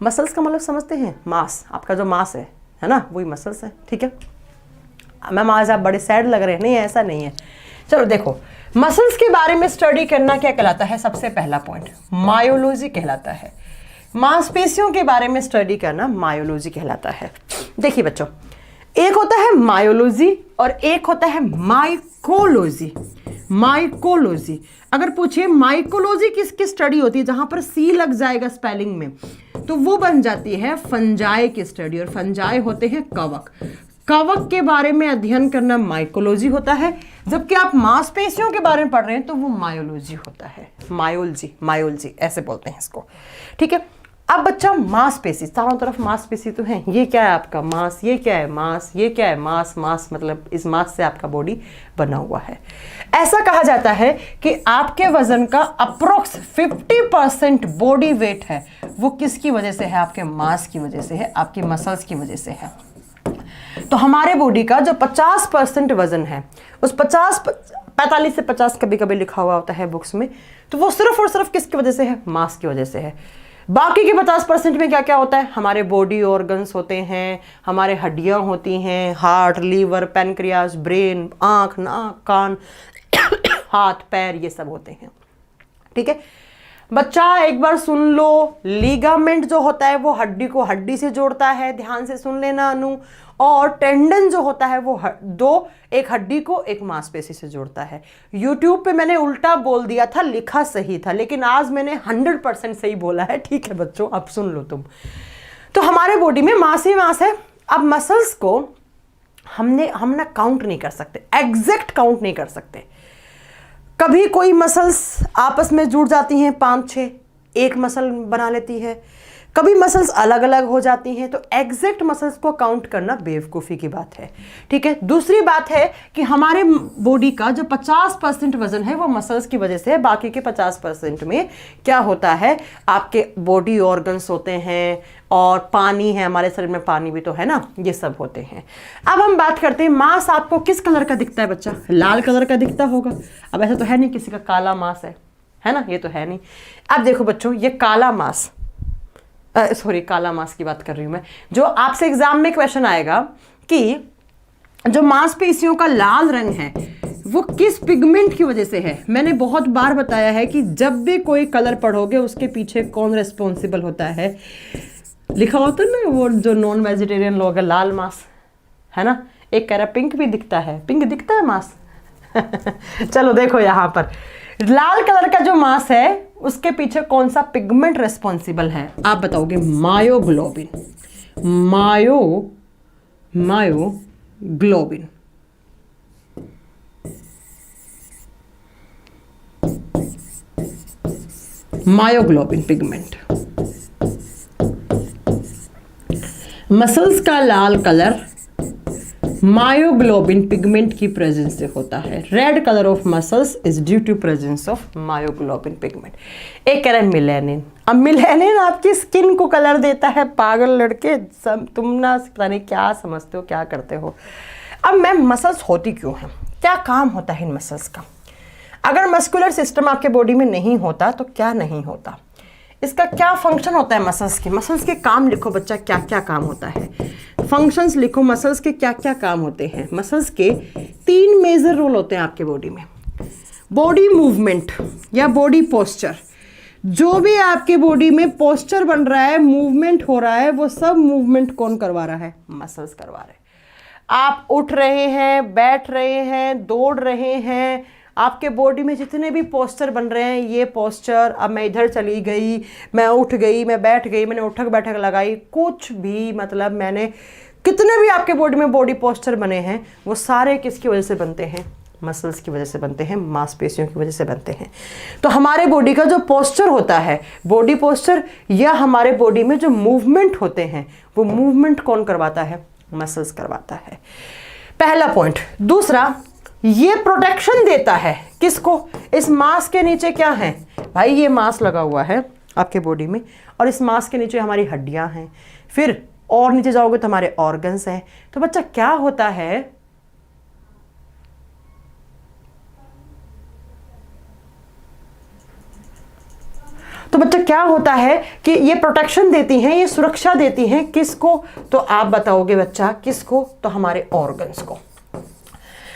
मसल्स का मतलब समझते हैं, मांस, आपका जो मांस है ना, वही मसल्स है, ठीक है। मैम आज आप बड़े सैड लग रहे हैं, नहीं ऐसा नहीं है। चलो देखो, मसल्स के बारे में स्टडी करना क्या कहलाता है? सबसे पहला पॉइंट मायोलॉजी कहलाता है। मांसपेशियों के बारे में स्टडी करना मायोलॉजी कहलाता है। देखिए बच्चों, एक होता है मायोलॉजी और एक होता है माइकोलॉजी। माइकोलॉजी, अगर पूछिए माइकोलॉजी किसकी स्टडी होती है, जहां पर सी लग जाएगा स्पेलिंग में, तो वो बन जाती है फंजाई की स्टडी। और फंजाई होते हैं कवक। कवक के बारे में अध्ययन करना माइकोलॉजी होता है, जबकि आप मांसपेशियों के बारे में पढ़ रहे हैं तो वो मायोलॉजी होता है। मायोलॉजी ऐसे बोलते हैं इसको, ठीक है। अब बच्चा मांसपेशी, चारों तरफ मांसपेशी तो है। ये क्या है आपका मांस, ये क्या है मांस, ये क्या है मांस। मांस मतलब इस मांस से आपका बॉडी बना हुआ है। ऐसा कहा जाता है कि आपके वजन का अप्रोक्स 50% बॉडी वेट है, वो किसकी वजह से है? आपके मांस की वजह से है, आपकी मसल्स की वजह से है। तो हमारे बॉडी का जो 50% वजन है, उस 45 से 50 कभी कभी लिखा हुआ होता है बुक्स में, तो वो सिर्फ और सिर्फ किसकी वजह से है? मांस की वजह से है। बाकी के 50% में क्या क्या होता है? हमारे बॉडी ऑर्गन्स होते हैं, हमारे हड्डियां होती हैं, हार्ट, लीवर, पैनक्रियाज, ब्रेन, आंख, नाक, कान, हाथ, पैर, ये सब होते हैं, ठीक है। बच्चा एक बार सुन लो, लीगामेंट जो होता है वो हड्डी को हड्डी से जोड़ता है, ध्यान से सुन लेना अनु। और टेंडन जो होता है वो एक हड्डी को एक मांसपेशी से जोड़ता है। यूट्यूब पे मैंने उल्टा बोल दिया था, लिखा सही था, लेकिन आज मैंने 100% सही बोला है, ठीक है बच्चों, अब सुन लो तुम। तो हमारे बॉडी में मांस ही मांस है। अब मसल्स को हम ना काउंट नहीं कर सकते, एग्जैक्ट काउंट नहीं कर सकते। कभी कोई मसल्स आपस में जुड़ जाती हैं 5-6, एक मसल बना लेती है, कभी मसल्स अलग अलग हो जाती हैं। तो एग्जैक्ट मसल्स को काउंट करना बेवकूफ़ी की बात है, ठीक है। दूसरी बात है कि हमारे बॉडी का जो 50% वजन है वो मसल्स की वजह से है। बाकी के 50% में क्या होता है? आपके बॉडी ऑर्गन्स होते हैं और पानी है, हमारे शरीर में पानी भी तो है ना, ये सब होते हैं। अब हम बात करते हैं, मांस आपको किस कलर का दिखता है बच्चा? लाल कलर का दिखता होगा। अब ऐसा तो है नहीं किसी का काला मांस है ना, ये तो है नहीं। अब देखो बच्चों, ये काला मांस, काला मांस की बात कर रही हूं मैं। जो आपसे एग्जाम में क्वेश्चन आएगा कि जो मांसपेशियों का लाल रंग है वो किस पिगमेंट की वजह से है। मैंने बहुत बार बताया है कि जब भी कोई कलर पढ़ोगे उसके पीछे कौन रिस्पॉन्सिबल होता है, लिखा होता है ना, वो जो नॉन वेजिटेरियन लोग है, लाल मांस है ना। एक कह रहा पिंक भी दिखता है, पिंक दिखता है मांस चलो देखो, यहाँ पर लाल कलर का जो मांस है उसके पीछे कौन सा पिगमेंट रिस्पॉन्सिबल है? आप बताओगे myoglobin. Myoglobin. Myoglobin pigment. Muscles का लाल कलर मायोग्लोबिन पिगमेंट की प्रेजेंस से होता है। Red colour of muscles is due to presence of myoglobin pigment. एक कह रहा है मिलेनिन। अब मिलेनिन आपकी स्किन को कलर देता है। पागल लड़के, तुम ना पता नहीं क्या समझते हो, क्या करते हो। अब मैम मसल्स होती क्यों हैं, क्या काम होता है इन मसल्स का? अगर मस्कुलर सिस्टम आपके बॉडी में नहीं होता तो क्या नहीं होता, इसका क्या फंक्शन होता है मसल्स के? मसल्स के काम लिखो बच्चा, क्या क्या काम होता है। फंक्शंस लिखो, मसल्स के क्या क्या काम होते हैं। मसल्स के 3 मेजर रोल होते हैं आपके बॉडी में। बॉडी मूवमेंट या बॉडी पोस्चर, जो भी आपके बॉडी में पोस्चर बन रहा है, मूवमेंट हो रहा है, वो सब मूवमेंट कौन करवा रहा है? मसल्स करवा रहे हैं। आप उठ रहे हैं, बैठ रहे हैं, दौड़ रहे हैं, आपके बॉडी में जितने भी पोस्चर बन रहे हैं, ये पोस्चर, अब मैं इधर चली गई, मैं उठ गई, मैं बैठ गई, मैंने उठक बैठक लगाई, कुछ भी मतलब मैंने कितने भी आपके बॉडी में बॉडी पोस्चर बने हैं, वो सारे किसकी वजह से बनते हैं? मसल्स की वजह से बनते हैं, मांसपेशियों की वजह से बनते हैं। तो हमारे बॉडी का जो पोस्चर होता है, बॉडी पोस्चर, या हमारे बॉडी में जो मूवमेंट होते हैं, वो मूवमेंट कौन करवाता है? मसल्स करवाता है। पहला पॉइंट। दूसरा, ये प्रोटेक्शन देता है किसको? इस मांस के नीचे क्या है भाई? ये मांस लगा हुआ है आपके बॉडी में, और इस मांस के नीचे हमारी हड्डियां हैं, फिर और नीचे जाओगे तो हमारे ऑर्गन्स हैं। तो बच्चा क्या होता है, तो बच्चा क्या होता है कि ये प्रोटेक्शन देती हैं, ये सुरक्षा देती हैं किसको? तो आप बताओगे बच्चा किसको? तो हमारे ऑर्गन्स को।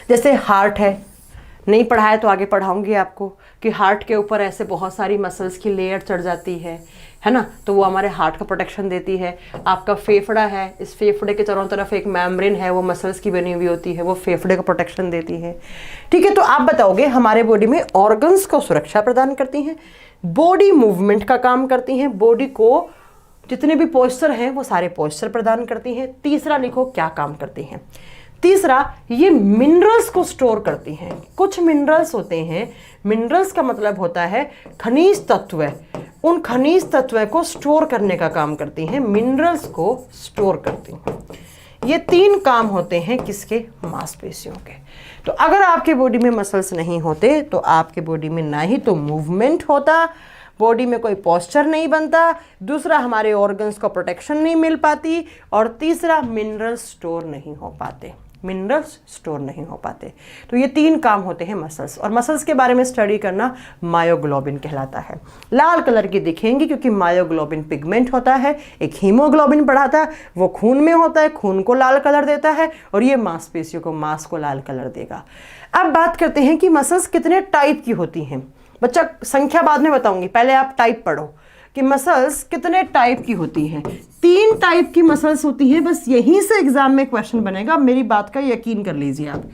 जैसे हार्ट है, नहीं पढ़ा है तो आगे पढ़ाऊंगी आपको कि हार्ट के ऊपर ऐसे बहुत सारी मसल्स की लेयर चढ़ जाती है ना, तो वो हमारे हार्ट का प्रोटेक्शन देती है। आपका फेफड़ा है, इस फेफड़े के चारों तरफ एक मेम्ब्रेन है, वो मसल्स की बनी हुई होती है, वो फेफड़े का प्रोटेक्शन देती है। ठीक है, तो आप बताओगे हमारे बॉडी में ऑर्गन्स को सुरक्षा प्रदान करती हैं, बॉडी मूवमेंट का काम करती हैं, बॉडी को जितने भी पोस्चर हैं वो सारे पोस्चर प्रदान करती हैं। तीसरा लिखो क्या काम करती हैं। तीसरा, ये मिनरल्स को स्टोर करती हैं। कुछ मिनरल्स होते हैं, मिनरल्स का मतलब होता है खनिज तत्व, उन खनिज तत्व को स्टोर करने का काम करती हैं, मिनरल्स को स्टोर करती हैं। ये 3 काम होते हैं किसके? मांसपेशियों के। तो अगर आपके बॉडी में मसल्स नहीं होते तो आपके बॉडी में ना ही तो मूवमेंट होता, बॉडी में कोई पोस्चर नहीं बनता, दूसरा हमारे ऑर्गन्स को प्रोटेक्शन नहीं मिल पाती, और तीसरा मिनरल्स स्टोर नहीं हो पाते, मिनरल्स स्टोर नहीं हो पाते। तो ये 3 काम होते हैं मसल्स, और मसल्स के बारे में स्टडी करना मायोग्लोबिन कहलाता है। लाल कलर की दिखेंगी क्योंकि मायोग्लोबिन पिगमेंट होता है। एक हीमोग्लोबिन पढ़ा था, वो खून में होता है, खून को लाल कलर देता है, और ये मांसपेशियों को, मांस को लाल कलर देगा। अब बात करते हैं कि मसल्स कितने टाइप की होती हैं। बच्चा संख्या बाद में बताऊंगी, पहले आप टाइप पढ़ो कि मसल्स कितने टाइप की होती हैं। 3 टाइप की मसल्स होती हैं, बस यहीं से एग्जाम में क्वेश्चन बनेगा, मेरी बात का यकीन कर लीजिए आप,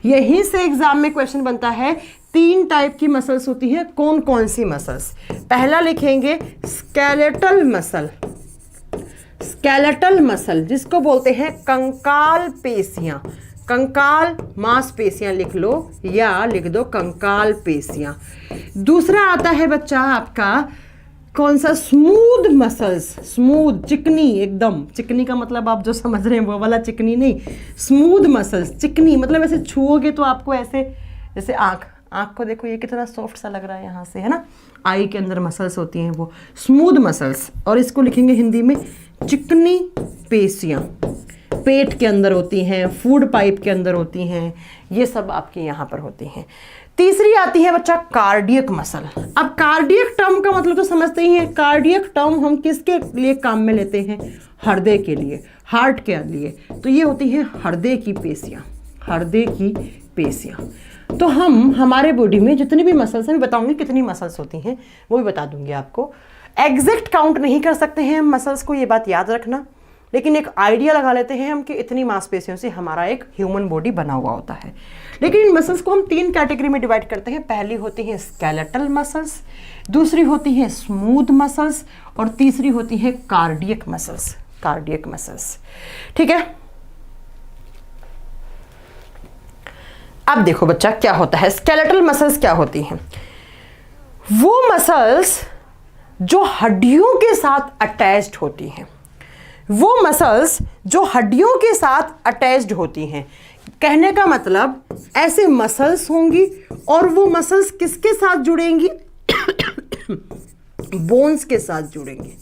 यहीं से एग्जाम में क्वेश्चन बनता है। 3 टाइप की मसल्स होती हैं। कौन कौन सी मसल्स? पहला लिखेंगे स्केलेटल मसल, स्केलेटल मसल जिसको बोलते हैं कंकाल पेशियां, कंकाल मांसपेशियां लिख लो, या लिख दो कंकाल पेशियां। दूसरा आता है बच्चा आपका कौन सा? स्मूथ मसल्स, स्मूथ, चिकनी, एकदम चिकनी का मतलब आप जो समझ रहे हैं वो वाला चिकनी नहीं, स्मूथ मसल्स। चिकनी मतलब ऐसे छुओगे तो आपको ऐसे, जैसे आँख को देखो, ये कितना सॉफ्ट सा लग रहा है यहाँ से, है ना, आई के अंदर मसल्स होती हैं वो स्मूथ मसल्स, और इसको लिखेंगे हिंदी में चिकनी पेशियाँ। पेट के अंदर होती हैं, फूड पाइप के अंदर होती हैं, ये सब आपके यहाँ पर होती हैं। तीसरी आती है बच्चा कार्डियक मसल। अब कार्डियक टर्म का मतलब तो समझते ही हैं, कार्डियक टर्म हम किसके लिए काम में लेते हैं? हृदय के लिए, हार्ट के लिए। तो ये होती है हृदय की पेशियाँ, हृदय की पेशियाँ। तो हम हमारे बॉडी में जितनी भी मसल्स हैं, मैं बताऊंगी कितनी मसल्स होती हैं, वो भी बता दूंगी आपको। एग्जैक्ट काउंट नहीं कर सकते हैं मसल्स को, ये बात याद रखना, लेकिन एक आइडिया लगा लेते हैं हम कि इतनी मांसपेशियों से हमारा एक ह्यूमन बॉडी बना हुआ होता है। लेकिन इन मसल्स को हम 3 कैटेगरी में डिवाइड करते हैं। पहली होती है स्केलेटल मसल्स, दूसरी होती है स्मूथ मसल्स, और तीसरी होती है कार्डियक मसल्स, कार्डियक मसल्स। ठीक है, अब देखो बच्चा क्या होता है, स्केलेटल मसल्स क्या होती हैं। वो मसल्स जो हड्डियों के साथ अटैच्ड होती हैं, वो मसल्स जो हड्डियों के साथ अटैच्ड होती हैं। कहने का मतलब ऐसे मसल्स होंगी और वो मसल्स किसके साथ जुड़ेंगी? बोन्स के साथ जुड़ेंगे।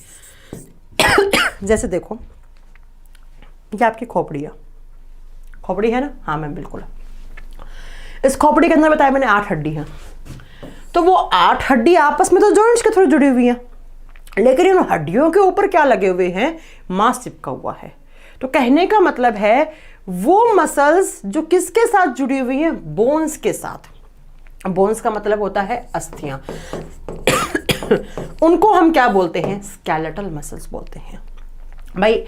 जैसे देखो, ये आपकी खोपड़ी है ना? हाँ मैम बिल्कुल। इस खोपड़ी के अंदर बताया मैंने 8 हड्डी हैं, तो वो 8 हड्डी आपस में तो जॉइंट्स के थ्रू जुड़ी हुई हैं, लेकिन इन हड्डियों के ऊपर क्या लगे हुए हैं? मांस चिपका हुआ है। तो कहने का मतलब है वो मसल्स जो किसके साथ जुड़ी हुई हैं? बोन्स के साथ। बोन्स का मतलब होता है अस्थियां। उनको हम क्या बोलते हैं? स्केलेटल मसल्स बोलते हैं। भाई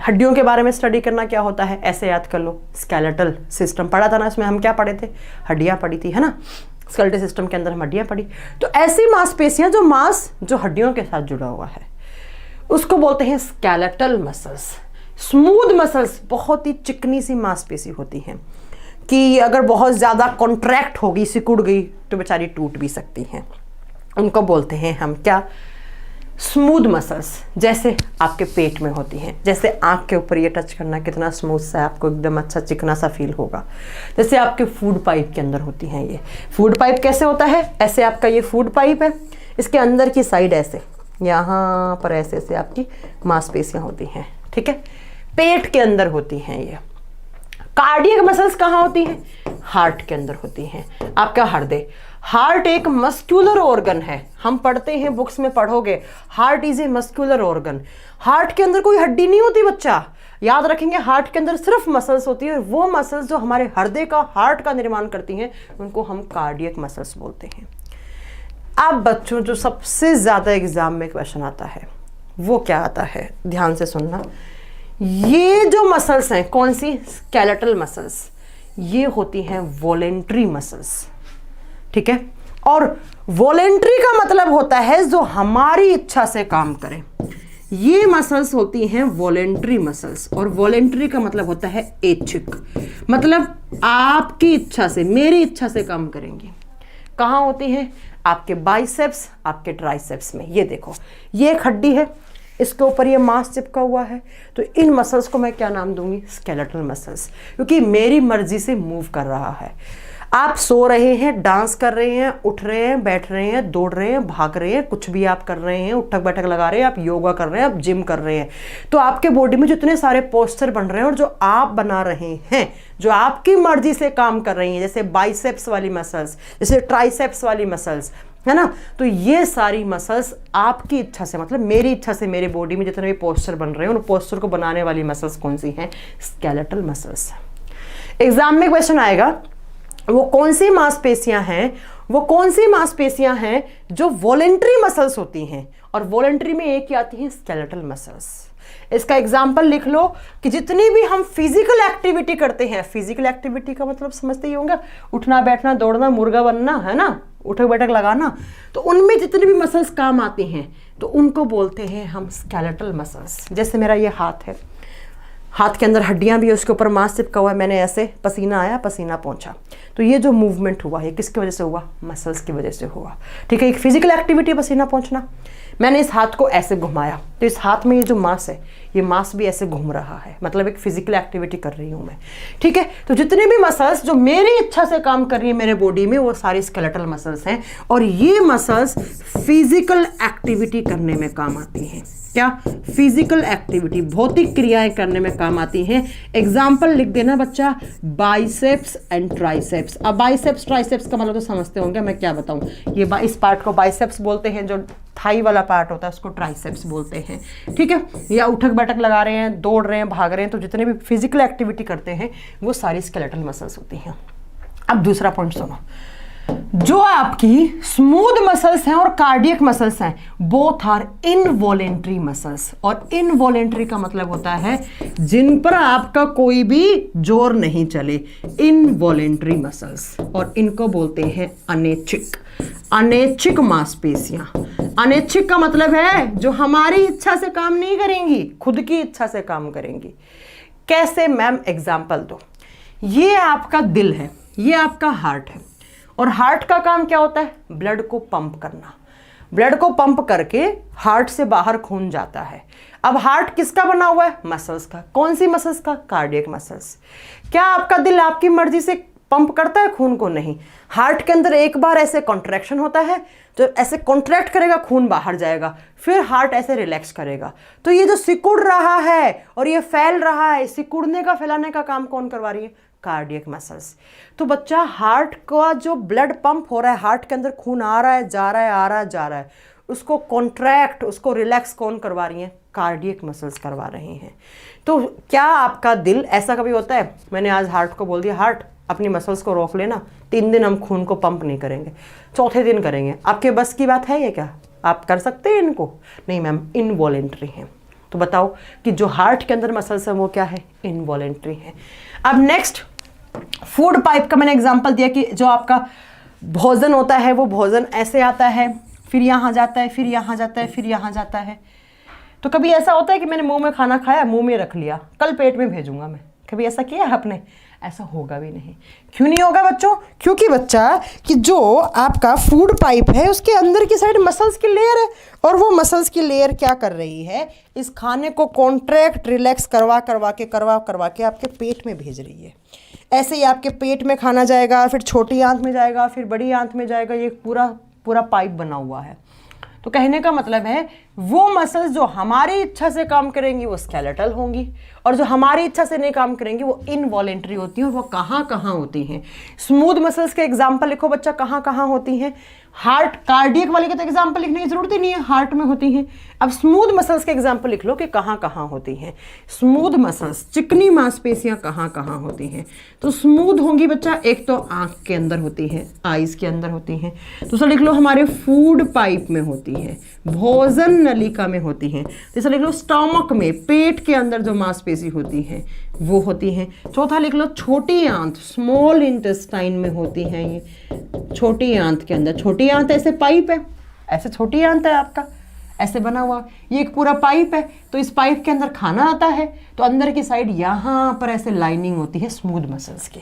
हड्डियों के बारे में स्टडी करना क्या होता है? ऐसे याद कर लो, स्केलेटल सिस्टम पढ़ा था ना, इसमें हम क्या पढ़े थे? हड्डियां पढ़ी थी, है ना? स्केलेटल सिस्टम के अंदर हम हड्डियां पढ़ी। तो ऐसी मांसपेशियां जो मांस जो हड्डियों के साथ जुड़ा हुआ है, उसको बोलते हैं स्केलेटल मसल्स। स्मूथ मसल्स बहुत ही चिकनी सी मांसपेशी होती हैं कि अगर बहुत ज़्यादा कॉन्ट्रैक्ट होगी, सिकुड़ गई, तो बेचारी टूट भी सकती हैं। उनको बोलते हैं हम क्या? Smooth muscles. जैसे आपके पेट में होती हैं, जैसे आँख के ऊपर ये टच करना कितना स्मूथ सा, आपको एकदम अच्छा चिकना सा फील होगा। जैसे आपके फूड पाइप के अंदर होती हैं। ये फूड पाइप कैसे होता है? ऐसे आपका ये फूड पाइप है, इसके अंदर की साइड ऐसे, यहाँ पर ऐसे ऐसे आपकी मांसपेशियाँ होती हैं, ठीक है? पेट के अंदर होती हैं ये। कार्डियक मसल्स कहाँ होती हैं? हार्ट के अंदर होती हैं। आपका हृदय, हार्ट एक मस्कुलर ऑर्गन है। हम पढ़ते हैं, बुक्स में पढ़ोगे, heart is a muscular organ. Heart के अंदर कोई हड्डी नहीं होती बच्चा, याद रखेंगे। हार्ट के अंदर सिर्फ मसल्स होती है, और वो मसल्स जो हमारे हृदय का, हार्ट का निर्माण करती हैं, उनको हम कार्डियक मसल्स बोलते हैं। अब बच्चों, जो सबसे ज्यादा एग्जाम में क्वेश्चन आता है वो क्या आता है? ध्यान से सुनना। ये जो मसल्स हैं, कौन सी? स्केलेटल मसल्स, ये होती हैं वॉलेंट्री मसल्स, ठीक है? और वॉलेंट्री का मतलब होता है जो हमारी इच्छा से काम करें। ये मसल्स होती हैं वॉलेंट्री मसल्स, और वॉलेंट्री का मतलब होता है ऐच्छिक, मतलब आपकी इच्छा से, मेरी इच्छा से काम करेंगी। कहाँ होती हैं? आपके बाइसेप्स, आपके ट्राइसेप्स में। ये देखो, ये एक हड्डी है, इसके ऊपर ये मांस चिपका हुआ है, तो इन मसल्स को मैं क्या नाम दूंगी? स्केलेटल मसल्स, क्योंकि मेरी मर्जी से मूव कर रहा है। आप सो रहे हैं, डांस कर रहे हैं, उठ रहे हैं, बैठ रहे हैं, दौड़ रहे हैं, भाग रहे हैं, कुछ भी आप कर रहे हैं, उठक बैठक लगा रहे हैं, आप योगा कर रहे हैं, आप जिम कर रहे हैं, तो आपके बॉडी में जितने सारे पोस्चर बन रहे हैं और जो आप बना रहे हैं, जो आपकी मर्जी से काम कर रही हैं, जैसे बाइसेप्स वाली मसल्स, जैसे ट्राइसेप्स वाली मसल्स, है ना? तो ये सारी मसल्स आपकी इच्छा से, मतलब मेरी इच्छा से, मेरे बॉडी में जितने भी पोस्चर बन रहे हैं, उन पोस्चर को बनाने वाली मसल्स कौन सी हैं? Skeletal muscles. एग्जाम में क्वेश्चन आएगा, वो कौन सी मांसपेशियां हैं, वो कौन सी मांसपेशियां हैं जो वॉलेंट्री मसल्स होती हैं, और वॉलेंट्री में एक ही आती है स्केलेटल मसल्स। इसका एग्जाम्पल लिख लो कि जितनी भी हम फिजिकल एक्टिविटी करते हैं, फिजिकल एक्टिविटी का मतलब समझते ही होंगे, उठना बैठना, दौड़ना, मुर्गा बनना, है ना, उठक बैठक लगाना, तो उनमें जितने भी मसल्स काम आते हैं, तो उनको बोलते हैं हम स्केलेटल मसल्स। जैसे मेरा ये हाथ है, हाथ के अंदर हड्डियां भी है, उसके ऊपर मांस चिपका हुआ है, मैंने ऐसे पसीना आया, पसीना पहुंचा, तो ये जो मूवमेंट हुआ है किसकी वजह से हुआ? मसल्स की वजह से हुआ, ठीक है? एक फिजिकल एक्टिविटी पसीना पहुंचना। मैंने इस हाथ को ऐसे घुमाया, तो इस हाथ में ये जो मांस है, ये मांस भी ऐसे घूम रहा है, मतलब एक फिजिकल एक्टिविटी कर रही हूं मैं, ठीक है? तो जितने भी मसल्स जो मेरी इच्छा से काम कर रही है मेरे बॉडी में, वो सारी स्केलेटल मसल्स हैं, और ये मसल्स फिजिकल एक्टिविटी करने में काम आती हैं। क्या? फिजिकल एक्टिविटी, भौतिक क्रियाएं करने में काम आती हैं। एग्जाम्पल लिख देना बच्चा, बाइसेप्स एंड ट्राइसेप्स। अब बाइसेप्स ट्राइसेप्स का मतलब तो समझते होंगे, मैं क्या बताऊं? ये इस पार्ट को बाइसेप्स बोलते हैं, जो थाई वाला पार्ट होता है उसको ट्राइसेप्स बोलते हैं, ठीक है? या उठक बैठक लगा रहे हैं, दौड़ रहे हैं, भाग रहे हैं, तो जितने भी फिजिकल एक्टिविटी करते हैं वो सारी स्केलेटल मसल्स होती हैं। अब दूसरा पॉइंट सुनो, जो आपकी स्मूथ मसल्स हैं और कार्डियक मसल्स हैं, बोथ आर इनवॉलेंट्री मसल्स। और इनवॉलेंट्री का मतलब होता है जिन पर आपका कोई भी जोर नहीं चले, इनवॉलेंट्री मसल्स, और इनको बोलते हैं अनैच्छिक। अनैच्छिक मांसपेशियां। अनैच्छिक का मतलब है जो हमारी इच्छा से काम नहीं करेंगी, खुद की इच्छा से काम करेंगी। कैसे मैम? एग्जाम्पल दो। ये आपका दिल है, ये आपका हार्ट है, और हार्ट का काम क्या होता है? ब्लड को पंप करना। ब्लड को पंप करके हार्ट से बाहर खून जाता है। अब हार्ट किसका बना हुआ है? मसल्स का। कौन सी मसल्स का? Cardiac muscles. क्या आपका दिल आपकी मर्जी से पंप करता है खून को? नहीं। हार्ट के अंदर एक बार ऐसे कॉन्ट्रैक्शन होता है, जो ऐसे कॉन्ट्रैक्ट करेगा खून बाहर जाएगा, फिर हार्ट ऐसे रिलैक्स करेगा। तो ये जो सिकुड़ रहा है और ये फैल रहा है, सिकुड़ने का फैलाने का काम कौन करवा रही है? Cardiac muscles. तो बच्चा, हार्ट का जो ब्लड पंप हो रहा है, हार्ट के अंदर खून आ रहा है, जा रहा है, आ रहा है, जा रहा है, उसको कॉन्ट्रैक्ट, उसको रिलैक्स कौन करवा रही है? कार्डियक मसल्स करवा रही हैं। तो क्या आपका दिल, ऐसा कभी होता है मैंने आज हार्ट को बोल दिया, हार्ट अपनी मसल्स को रोक लेना, 3 दिन हम खून को पंप नहीं करेंगे, चौथे दिन करेंगे, आपके बस की बात है ये? क्या आप कर सकते हैं इनको? नहीं मैम, इनवॉलेंट्री हैं। तो बताओ कि जो हार्ट के अंदर मसल्स है वो क्या है? इनवॉलेंट्री है। अब नेक्स्ट, फूड पाइप का मैंने एग्जांपल दिया कि जो आपका भोजन होता है वो भोजन ऐसे आता है, फिर यहाँ जाता है, फिर यहाँ जाता है, फिर यहाँ जाता है। तो कभी ऐसा होता है कि मैंने मुंह में खाना खाया, मुंह में रख लिया, कल पेट में भेजूंगा मैं? कभी ऐसा किया है आपने? ऐसा होगा भी नहीं। क्यों नहीं होगा बच्चों? क्योंकि बच्चा कि जो आपका फूड पाइप है उसके अंदर की साइड मसल्स की लेयर है, और वो मसल्स की लेयर क्या कर रही है? इस खाने को कॉन्ट्रैक्ट, रिलैक्स करवा करवा के आपके पेट में भेज रही है। ऐसे ही आपके पेट में खाना जाएगा, फिर छोटी आंत में जाएगा, फिर बड़ी आंत में जाएगा। ये पूरा पाइप बना हुआ है। तो कहने का मतलब है वो मसल्स जो हमारी इच्छा से काम करेंगी वो स्केलेटल होंगी, और जो हमारी इच्छा से नहीं काम करेंगी वो इनवॉलेंट्री होती हैं। और वो कहाँ कहाँ होती हैं? स्मूथ मसल्स के एग्जाम्पल लिखो बच्चा, कहाँ कहाँ होती हैं? हार्ट, कार्डियक वाले के तो एग्जाम्पल लिखने की जरूरत ही नहीं है, हार्ट में होती हैं। अब स्मूथ मसल्स के एग्जाम्पल लिख लो कि कहाँ कहाँ होती हैं। स्मूथ मसल्स, चिकनी मांसपेशियां कहाँ कहाँ होती हैं? तो स्मूथ होंगी बच्चा, एक तो आंख के अंदर होती है, आईज के अंदर होती हैं। दूसरा लिख लो हमारे फूड पाइप में होती है, भोजन नलिका में होती हैं। तीसरा लिख लो स्टमक में, पेट के अंदर जो मांसपेशी होती है वो होती हैं। चौथा लिख लो छोटी आंत, स्मॉल इंटेस्टाइन में होती हैं। ये छोटी आंत के अंदर, छोटी आंत ऐसे पाइप है, ऐसे छोटी आंत है आपका, ऐसे बना हुआ, ये एक पूरा पाइप है। तो इस पाइप के अंदर खाना आता है, तो अंदर की साइड यहाँ पर ऐसे लाइनिंग होती है स्मूथ मसल्स की।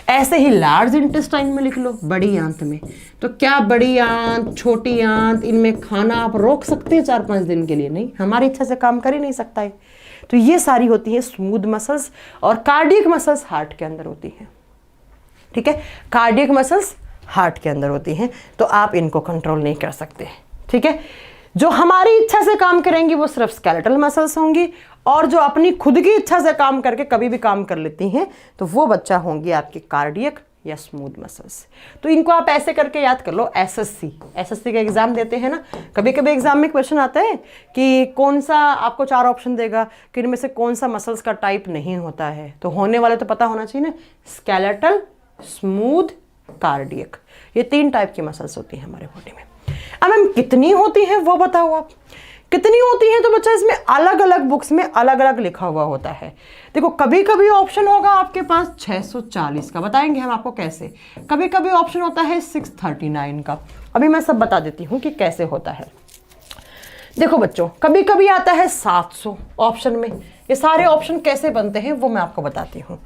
ऐसे ही लार्ज इंटेस्टाइन में लिख लो, बड़ी आंत में। तो क्या बड़ी आंत, छोटी आंत, इनमें खाना आप रोक सकते हैं 4-5 दिन के लिए? नहीं, हमारी इच्छा से काम कर ही नहीं सकता है। तो ये सारी होती है स्मूथ मसल्स, और कार्डियक मसल्स हार्ट के अंदर होती हैं। ठीक है, कार्डियक मसल्स हार्ट के अंदर होती हैं, तो आप इनको कंट्रोल नहीं कर सकते। ठीक है, जो हमारी इच्छा से काम करेंगी वो सिर्फ स्केलेटल मसल्स होंगी, और जो अपनी खुद की इच्छा से काम करके कभी भी काम कर लेती हैं तो वो बच्चा होंगी आपकी कार्डियक या स्मूथ मसल्स। तो इनको आप ऐसे करके याद कर लो। एसएससी का एग्जाम देते हैं ना, कभी कभी एग्जाम में क्वेश्चन आता है कि कौन सा, आपको 4 ऑप्शन देगा कि इनमें से कौन सा मसल्स का टाइप नहीं होता है। तो होने वाले तो पता होना चाहिए ना, स्केलेटल, स्मूथ, कार्डियक, ये 3 टाइप की मसल्स होती हैं हमारे बॉडी में। अब मैम कितनी होती हैं वो बताओ आप, कितनी होती हैं? तो बच्चा इसमें अलग अलग बुक्स में अलग अलग लिखा हुआ होता है। देखो, कभी कभी ऑप्शन होगा आपके पास 640 का, बताएंगे हम आपको कैसे। कभी कभी ऑप्शन होता है 639 का। अभी मैं सब बता देती हूँ कि कैसे होता है। देखो बच्चों, कभी कभी आता है 700 ऑप्शन में। ये सारे ऑप्शन कैसे बनते हैं वो मैं आपको बताती हूँ।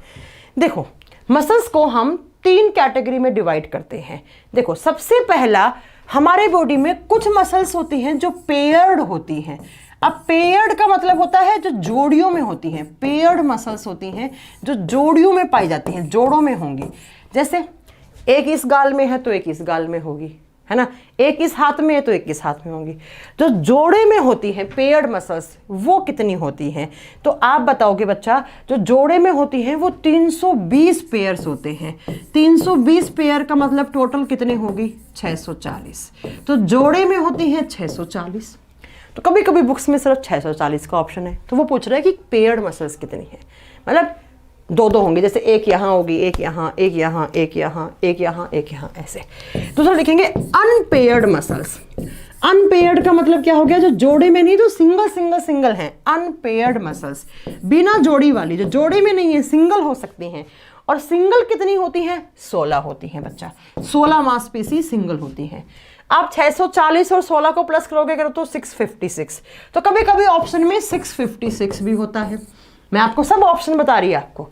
देखो, मसल्स को हम 3 कैटेगरी में डिवाइड करते हैं। देखो, सबसे पहला, हमारे बॉडी में कुछ मसल्स होती हैं जो पेयर्ड होती हैं। अब पेयर्ड का मतलब होता है जो जोड़ियों में होती हैं। पेयर्ड मसल्स होती हैं जो जोड़ियों में पाई जाती हैं, जोड़ों में होंगी। जैसे एक इस गाल में है तो एक इस गाल में होगी, है ना, एक इस हाथ में है तो एक इस हाथ में होंगी। जो जोड़े में होती हैं पेयर्ड मसल्स, वो कितनी होती हैं? तो आप बताओगे बच्चा, जो जोड़े में होती हैं वो 320 पेयर्स होते हैं। 320 पेयर का मतलब टोटल कितनी होगी? 640। तो जोड़े में होती हैं 640। तो कभी कभी बुक्स में सिर्फ 640 का ऑप्शन है, तो वो पूछ रहा है कि पेयर्ड मसल्स कितनी है, मतलब 2-2 होंगे। जैसे एक यहाँ होगी, एक यहाँ, एक यहाँ, एक यहाँ, एक यहाँ, एक यहाँ, ऐसे। दूसरा लिखेंगे अनपेयर्ड मसल्स। अनपेयर्ड का मतलब क्या हो गया? जो जोड़े में नहीं, जो सिंगल हैं, अनपेयर्ड मसल्स, बिना जोड़ी वाली, जो जोड़े में नहीं है, सिंगल हो सकती हैं। और सिंगल कितनी होती हैं? 16 होती हैं बच्चा, 16 मांसपेशी सिंगल होती हैं। आप 640 और 16 को प्लस करोगे करो तो 656। तो कभी कभी ऑप्शन में 656 भी होता है। मैं आपको सब ऑप्शन बता रही है आपको।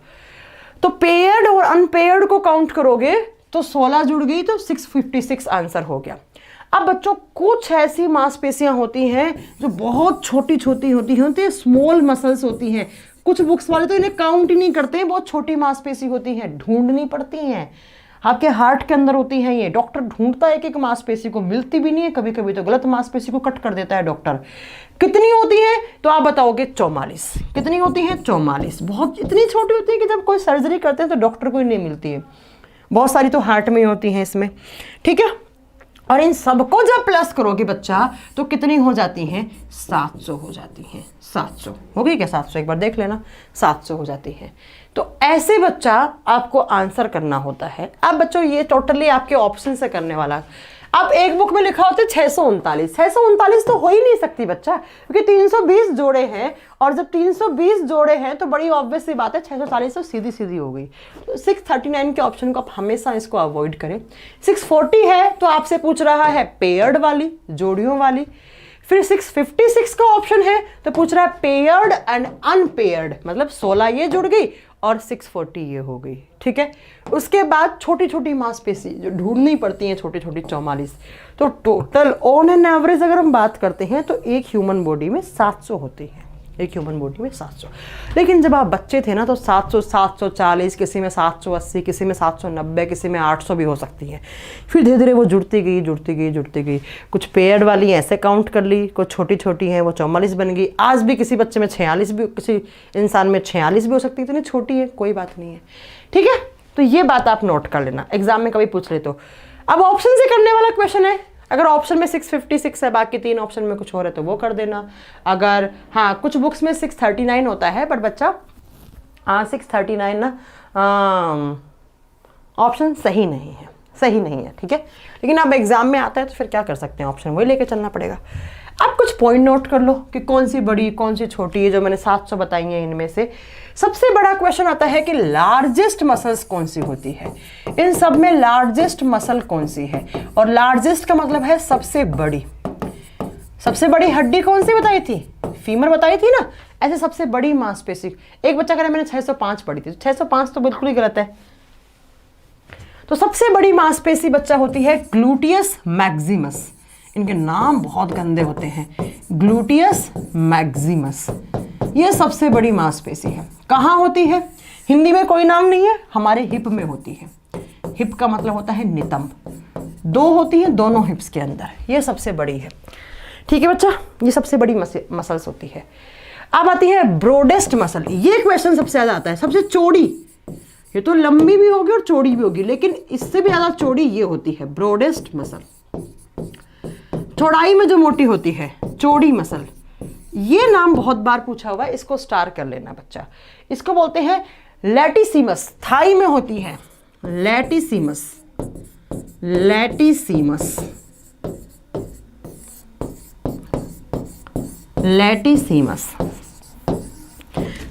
तो पेयर्ड और अनपेयर्ड को काउंट करोगे तो 16 जुड़ गई तो 656 आंसर हो गया। अब बच्चों कुछ ऐसी मांसपेशियां होती हैं जो बहुत छोटी छोटी होती हैं, स्मॉल मसल्स होती हैं। कुछ बुक्स वाले तो इन्हें काउंट ही नहीं करते हैं, बहुत छोटी मांसपेशी होती हैं, ढूंढनी पड़ती हैं। आपके हार्ट के अंदर होती है ये, डॉक्टर ढूंढता है कि मांसपेशी को, मिलती भी नहीं है, कभी कभी तो गलत मांसपेशी को कट कर देता है डॉक्टर। कितनी होती है तो आप बताओगे 44। कितनी होती है? 44। बहुत इतनी छोटी होती है कि जब कोई सर्जरी करते हैं तो डॉक्टर को ही नहीं मिलती है। बहुत सारी तो हार्ट में होती हैं इसमें, ठीक है। और इन सबको जब प्लस करोगे बच्चा तो कितनी हो जाती हैं? 700 हो जाती हैं। 700 हो गई क्या? 700 एक बार देख लेना, 700 हो जाती है। तो ऐसे बच्चा आपको आंसर करना होता है। अब बच्चों ये टोटली आपके ऑप्शन से करने वाला। अब एक बुक में लिखा होता है 639। 639 तो हो ही नहीं सकती बच्चा, क्योंकि 320 जोड़े हैं, और जब 320 जोड़े हैं तो बड़ी ऑब्वियस सी बात है 640 तो सीधी सीधी हो गई। तो 639 के ऑप्शन को आप हमेशा इसको अवॉइड करें। 640 है तो आपसे पूछ रहा है पेयर्ड वाली, जोड़ियों वाली। फिर 656 का ऑप्शन है तो पूछ रहा है पेयर्ड एंड अनपेयर्ड, मतलब 16 ये जुड़ गई और 640 ये हो गई, ठीक है। उसके बाद छोटी छोटी मांसपेशी जो ढूंढनी पड़ती हैं, छोटी छोटी 44। तो टोटल ऑन एन एवरेज अगर हम बात करते हैं तो एक ह्यूमन बॉडी में 700 होती है, एक ह्यूमन बॉडी में 700। लेकिन जब आप बच्चे थे ना तो 700, 740, किसी में 780, किसी में 790, किसी में 800 भी हो सकती है। फिर धीरे धीरे वो जुड़ती गई, जुड़ती गई, जुड़ती गई। कुछ पेयर्ड वाली ऐसे काउंट कर ली, कुछ छोटी छोटी हैं वो 44 बन गई। आज भी किसी बच्चे में 46 भी, किसी इंसान में 46 भी हो सकती है, इतनी छोटी है, कोई बात नहीं है, ठीक है। तो ये बात आप नोट कर लेना, एग्जाम में कभी पूछ ले तो। अब ऑप्शन से करने वाला क्वेश्चन है, अगर ऑप्शन में 656 है, बाकी 3 ऑप्शन में कुछ और है तो वो कर देना। अगर हाँ कुछ बुक्स में 639 होता है, बट बच्चा 639 ना ऑप्शन सही नहीं है, सही नहीं है, ठीक है। लेकिन अब एग्जाम में आता है तो फिर क्या कर सकते हैं, ऑप्शन वही लेके चलना पड़ेगा। अब कुछ पॉइंट नोट कर लो कि कौन सी बड़ी कौन सी छोटी है। जो मैंने 700 बताई हैं इनमें से सबसे बड़ा क्वेश्चन आता है कि लार्जेस्ट मसल्स कौन सी होती है। इन सब में लार्जेस्ट मसल कौन सी है, और लार्जेस्ट का मतलब है सबसे बड़ी। सबसे बड़ी हड्डी कौन सी बताई थी? फीमर बताई थी ना। ऐसे सबसे बड़ी मांसपेशी, एक बच्चा कह रहा है मैंने 605 पढ़ी थी, 605 तो बिल्कुल ही गलत है। तो सबसे बड़ी मांसपेशी बच्चा होती है ग्लूटियस मैक्सिमस। इनके नाम बहुत गंदे होते हैं, ग्लूटियस मैक्सिमस। ये सबसे बड़ी मांसपेशी है। कहाँ होती है? हिंदी में कोई नाम नहीं है, हमारे हिप में होती है। हिप का मतलब होता है नितंब, 2 होती है दोनों हिप्स के अंदर, ये सबसे बड़ी है, ठीक है बच्चा। ये सबसे बड़ी मसल्स होती है। अब आती है ब्रॉडेस्ट मसल। ये क्वेश्चन सबसे ज्यादा आता है, सबसे चौड़ी। ये तो लंबी भी होगी और चौड़ी भी होगी, लेकिन इससे भी ज्यादा चौड़ी ये होती है ब्रॉडेस्ट मसल। चौड़ाई में जो मोटी होती है, चौड़ी मसल। ये नाम बहुत बार पूछा हुआ है, इसको स्टार कर लेना बच्चा। इसको बोलते हैं लैटिसिमस, थाई में होती है लैटिसिमस। लैटिसिमस, लैटिसिमस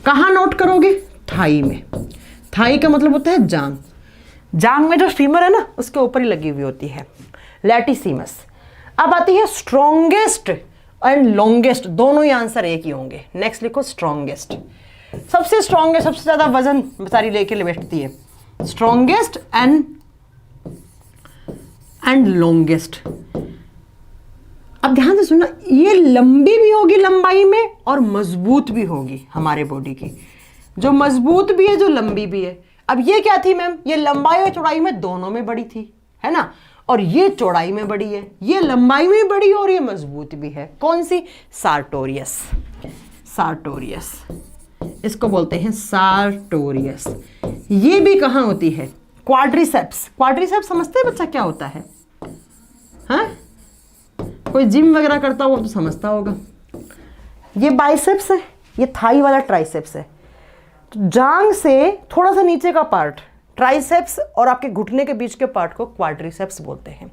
कहाँ नोट करोगे? थाई में। थाई का मतलब होता है जांग। जांग में जो फीमर है ना उसके ऊपर ही लगी हुई होती है, लैटिसिमस। अब आती है स्ट्रॉन्गेस्ट एंड लॉन्गेस्ट, दोनों ही आंसर एक ही होंगे। नेक्स्ट लिखो स्ट्रॉन्गेस्ट। सबसे स्ट्रॉन्गेस्ट, सबसे ज्यादा वजन बेचारी लेके बैठती है। Strongest and longest. अब ध्यान से सुनना, ये लंबी भी होगी लंबाई में और मजबूत भी होगी हमारे बॉडी की। जो मजबूत भी है, जो लंबी भी है। अब ये क्या थी मैम? ये लंबाई और चौड़ाई में दोनों में बड़ी थी, है ना। और ये चौड़ाई में बड़ी है, ये लंबाई में बड़ी और ये मजबूत भी है। कौन सी? सार्टोरियस। सार्टोरियस, इसको बोलते हैं सार्टोरियस। ये भी कहाँ होती है? क्वाड्रिसेप्स। क्वाड्रिसेप्स समझते हैं बच्चा क्या होता है? हाँ, कोई जिम वगैरह करता हो तो समझता होगा। ये बाइसेप्स है, ये थाई वाला ट्राइसेप्स है। तो जांग से थोड़ा सा नीचे का पार्ट ट्राइसेप्स और आपके घुटने के बीच के पार्ट को क्वाड्रिसेप्स बोलते हैं।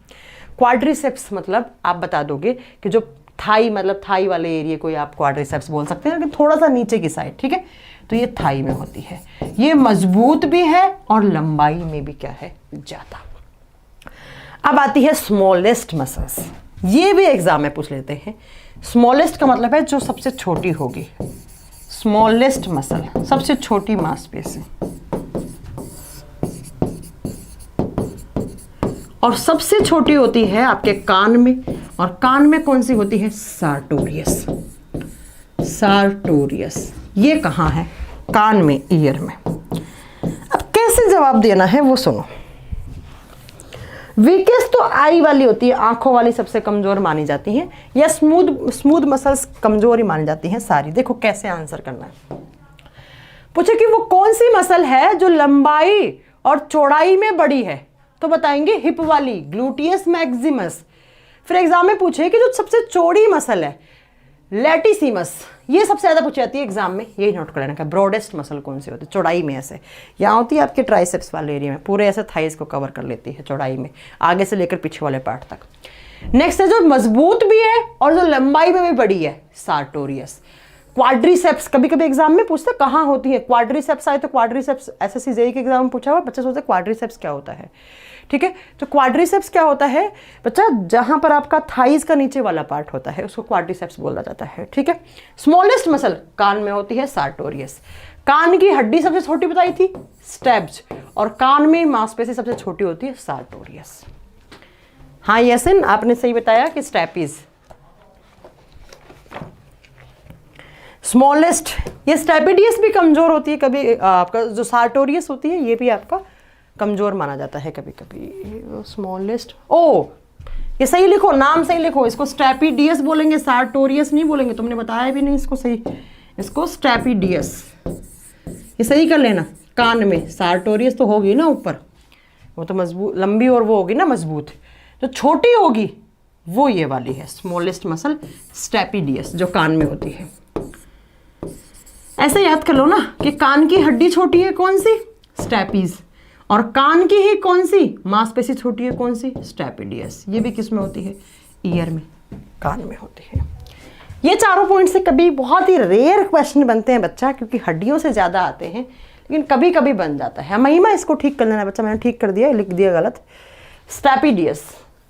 क्वाड्रिसेप्स मतलब आप बता दोगे कि जो थाई, मतलब थाई वाले एरिया को आप क्वाड्रिसेप्स बोल सकते हैं, लेकिन थोड़ा सा नीचे की साइड, ठीक है। तो ये थाई में होती है। ये मजबूत भी है और लंबाई में भी क्या है? ज्यादा। अब आती है स्मॉलेस्ट मसल्स। ये भी एग्जाम में पूछ लेते हैं। स्मॉलेस्ट का मतलब है जो सबसे छोटी होगी। स्मॉलेस्ट मसल, सबसे छोटी मांसपेशी। और सबसे छोटी होती है आपके कान में, और कान में कौन सी होती है? सार्टोरियस। सार्टोरियस ये कहाँ है? कान में, ईयर में। अब कैसे जवाब देना है वो सुनो। वीकेस्ट तो आई वाली होती है, आंखों वाली सबसे कमजोर मानी जाती है, या स्मूथ मसल्स कमजोर ही मानी जाती हैं सारी। देखो कैसे आंसर करना है। पूछे कि वो कौन सी मसल है जो लंबाई और चौड़ाई में बड़ी है, तो बताएंगे हिप वाली, ग्लूटियस मैक्सिमस। फिर एग्जाम में पूछे कि जो सबसे चौड़ी मसल है, लैटिसिमस। ये सबसे ज्यादा पूछी जाती है एग्जाम में, यही नोट कर लेना का। ब्रॉडेस्ट मसल कौन सी होती है चौड़ाई में? ऐसे यहाँ होती है आपके ट्राइसेप्स वाले एरिया में, पूरे ऐसे थाइस को कवर कर लेती है चौड़ाई में, आगे से लेकर पीछे वाले पार्ट तक। नेक्स्ट है जो मजबूत भी है और जो लंबाई में भी बड़ी है, सार्टोरियस। क्वाड्रिसेप्स कभी कभी एग्जाम में पूछते कहाँ होती है, क्वाड्रिसेप्स आए तो क्वाड्रिसेप्स एसएससी जेईई के एग्जाम में पूछा हुआ, बच्चे सोचते क्वाड्रिसेप्स क्या होता है। ठीक है, तो क्वाड्रिसेप्स क्या होता है बच्चा? जहां पर आपका थाइस का नीचे वाला पार्ट होता है उसको क्वाड्रिसेप्स बोला जाता है। ठीक है, स्मॉलेस्ट मसल कान में होती है, सार्टोरियस। कान की हड्डी सबसे छोटी बताई थी, स्टेप्स, और कान में मांसपेशी सबसे छोटी होती है, सार्टोरियस। हाँ यसन, आपने सही बताया कि स्टेपीज स्मॉलेस्ट। ये स्टेपिडियस भी कमजोर होती है कभी, आपका जो सार्टोरियस होती है ये भी आपका कमजोर माना जाता है कभी कभी। स्मॉलेस्ट, ओ ये सही लिखो, नाम सही लिखो, इसको स्टेपिडियस बोलेंगे, सार्टोरियस नहीं बोलेंगे। तुमने बताया भी नहीं इसको सही, इसको स्टेपिडियस, ये सही कर लेना। कान में सार्टोरियस तो होगी ना ऊपर, वो तो मजबूत लंबी और वो होगी ना मजबूत, जो छोटी होगी वो ये वाली है, स्मॉलेस्ट मसल स्टेपिडियस, जो कान में होती है। ऐसे याद कर लो ना कि कान की हड्डी छोटी है कौन सी? स्टेपीज। और कान की ही कौन सी मांसपेशी छोटी है कौन सी? स्टेपिडियस। ये भी किस में होती है? ईयर में, कान में होती है। ये चारों पॉइंट से कभी बहुत ही रेयर क्वेश्चन बनते हैं बच्चा, क्योंकि हड्डियों से ज्यादा आते हैं, लेकिन कभी कभी बन जाता है। महिमा इसको ठीक कर लेना बच्चा, मैंने ठीक कर दिया, लिख दिया गलत। स्टेपिडियस,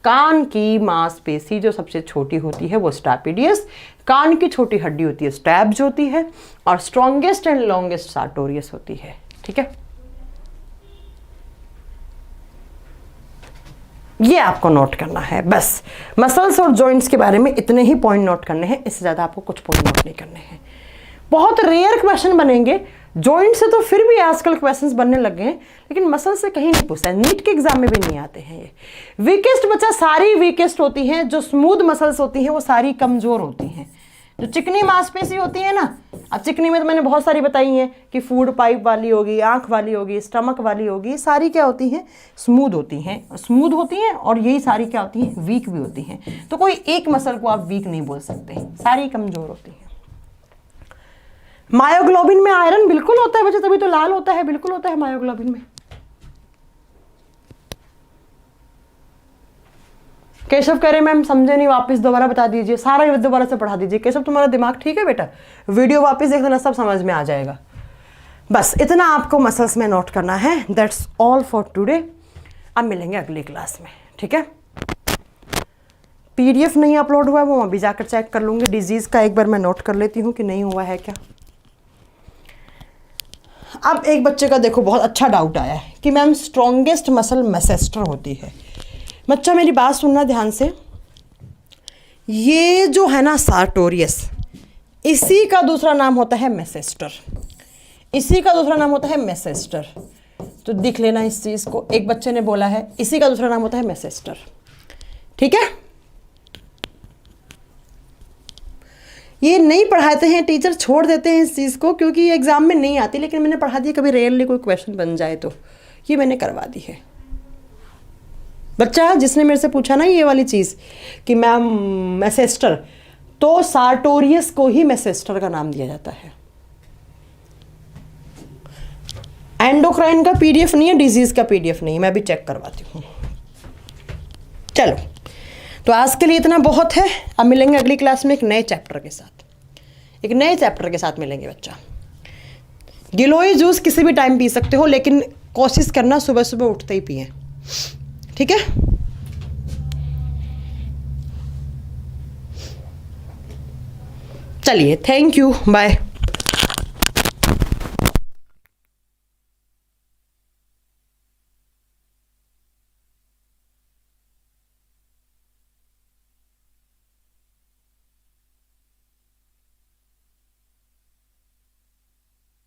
कान की मांसपेशी जो सबसे छोटी होती है वो स्टेपिडियस, कान की छोटी हड्डी होती है स्टैब्स होती है, और स्ट्रॉन्गेस्ट एंड लॉन्गेस्ट सार्टोरियस होती है। ठीक है, ये आपको नोट करना है बस। मसल्स और जॉइंट्स के बारे में इतने ही पॉइंट नोट करने हैं, इससे ज़्यादा आपको कुछ पॉइंट नोट नहीं करने हैं। बहुत रेयर क्वेश्चन बनेंगे, जॉइंट से तो फिर भी आजकल क्वेश्चंस बनने लगे हैं, लेकिन मसल से कहीं नहीं पूछता है, नीट के एग्जाम में भी नहीं आते हैं ये। वीकेस्ट बच्चा सारी वीकेस्ट होती हैं, जो स्मूथ मसल्स होती हैं वो सारी कमज़ोर होती हैं। जो चिकनी मांसपेशी होती है ना, अब चिकनी में तो मैंने बहुत सारी बताई हैं कि फूड पाइप वाली होगी, आंख वाली होगी, स्टमक वाली होगी, सारी क्या होती हैं? स्मूथ होती हैं, स्मूथ होती हैं, और यही सारी क्या होती हैं? वीक भी होती हैं। तो कोई एक मसल को आप वीक नहीं बोल सकते, सारी कमज़ोर होती हैं। मायोग्लोबिन में आयरन बिल्कुल होता है बच्चे, तभी तो लाल होता है, बिल्कुल होता है मायोग्लोबिन में। केशव कह रहे मैम समझे नहीं, वापस दोबारा बता दीजिए, सारा दोबारा से पढ़ा दीजिए। केशव तुम्हारा दिमाग ठीक है बेटा, वीडियो वापस देख लेना, सब समझ में आ जाएगा। बस इतना आपको मसल्स में नोट करना है। That's all for today. अब मिलेंगे अगली क्लास में, ठीक है। पीडीएफ नहीं अपलोड हुआ है, वो अभी जाकर चेक कर लूँगी। डिजीज़ का एक बार मैं नोट कर लेती हूँ कि नहीं हुआ है क्या। अब एक बच्चे का देखो बहुत अच्छा डाउट आया है कि मैम स्ट्रॉन्गेस्ट मसल मैसेस्टर होती है। बच्चा मेरी बात सुनना ध्यान से, ये जो है ना सार्टोरियस, इसी का दूसरा नाम होता है मैसेस्टर, इसी का दूसरा नाम होता है मैसेस्टर। तो दिख लेना इस चीज़ को, एक बच्चे ने बोला है इसी का दूसरा नाम होता है मैसेस्टर, ठीक है। ये नहीं पढ़ाते हैं टीचर, छोड़ देते हैं इस चीज़ को क्योंकि ये एग्ज़ाम में नहीं आती, लेकिन मैंने पढ़ा दी, कभी रेयरली कोई क्वेश्चन बन जाए तो ये मैंने करवा दी है। बच्चा जिसने मेरे से पूछा ना ये वाली चीज़ कि मैम मैसेस्टर, तो सार्टोरियस को ही मैसेस्टर का नाम दिया जाता है। एंडोक्राइन का पीडीएफ नहीं है, डिजीज़ का पीडीएफ नहीं है, मैं भी चेक करवाती हूँ। चलो तो आज के लिए इतना बहुत है। अब मिलेंगे अगली क्लास में एक नए चैप्टर के साथ, एक नए चैप्टर के साथ मिलेंगे बच्चा। गिलोय जूस किसी भी टाइम पी सकते हो, लेकिन कोशिश करना सुबह सुबह उठते ही पिएं, ठीक है। चलिए, थैंक यू, बाय।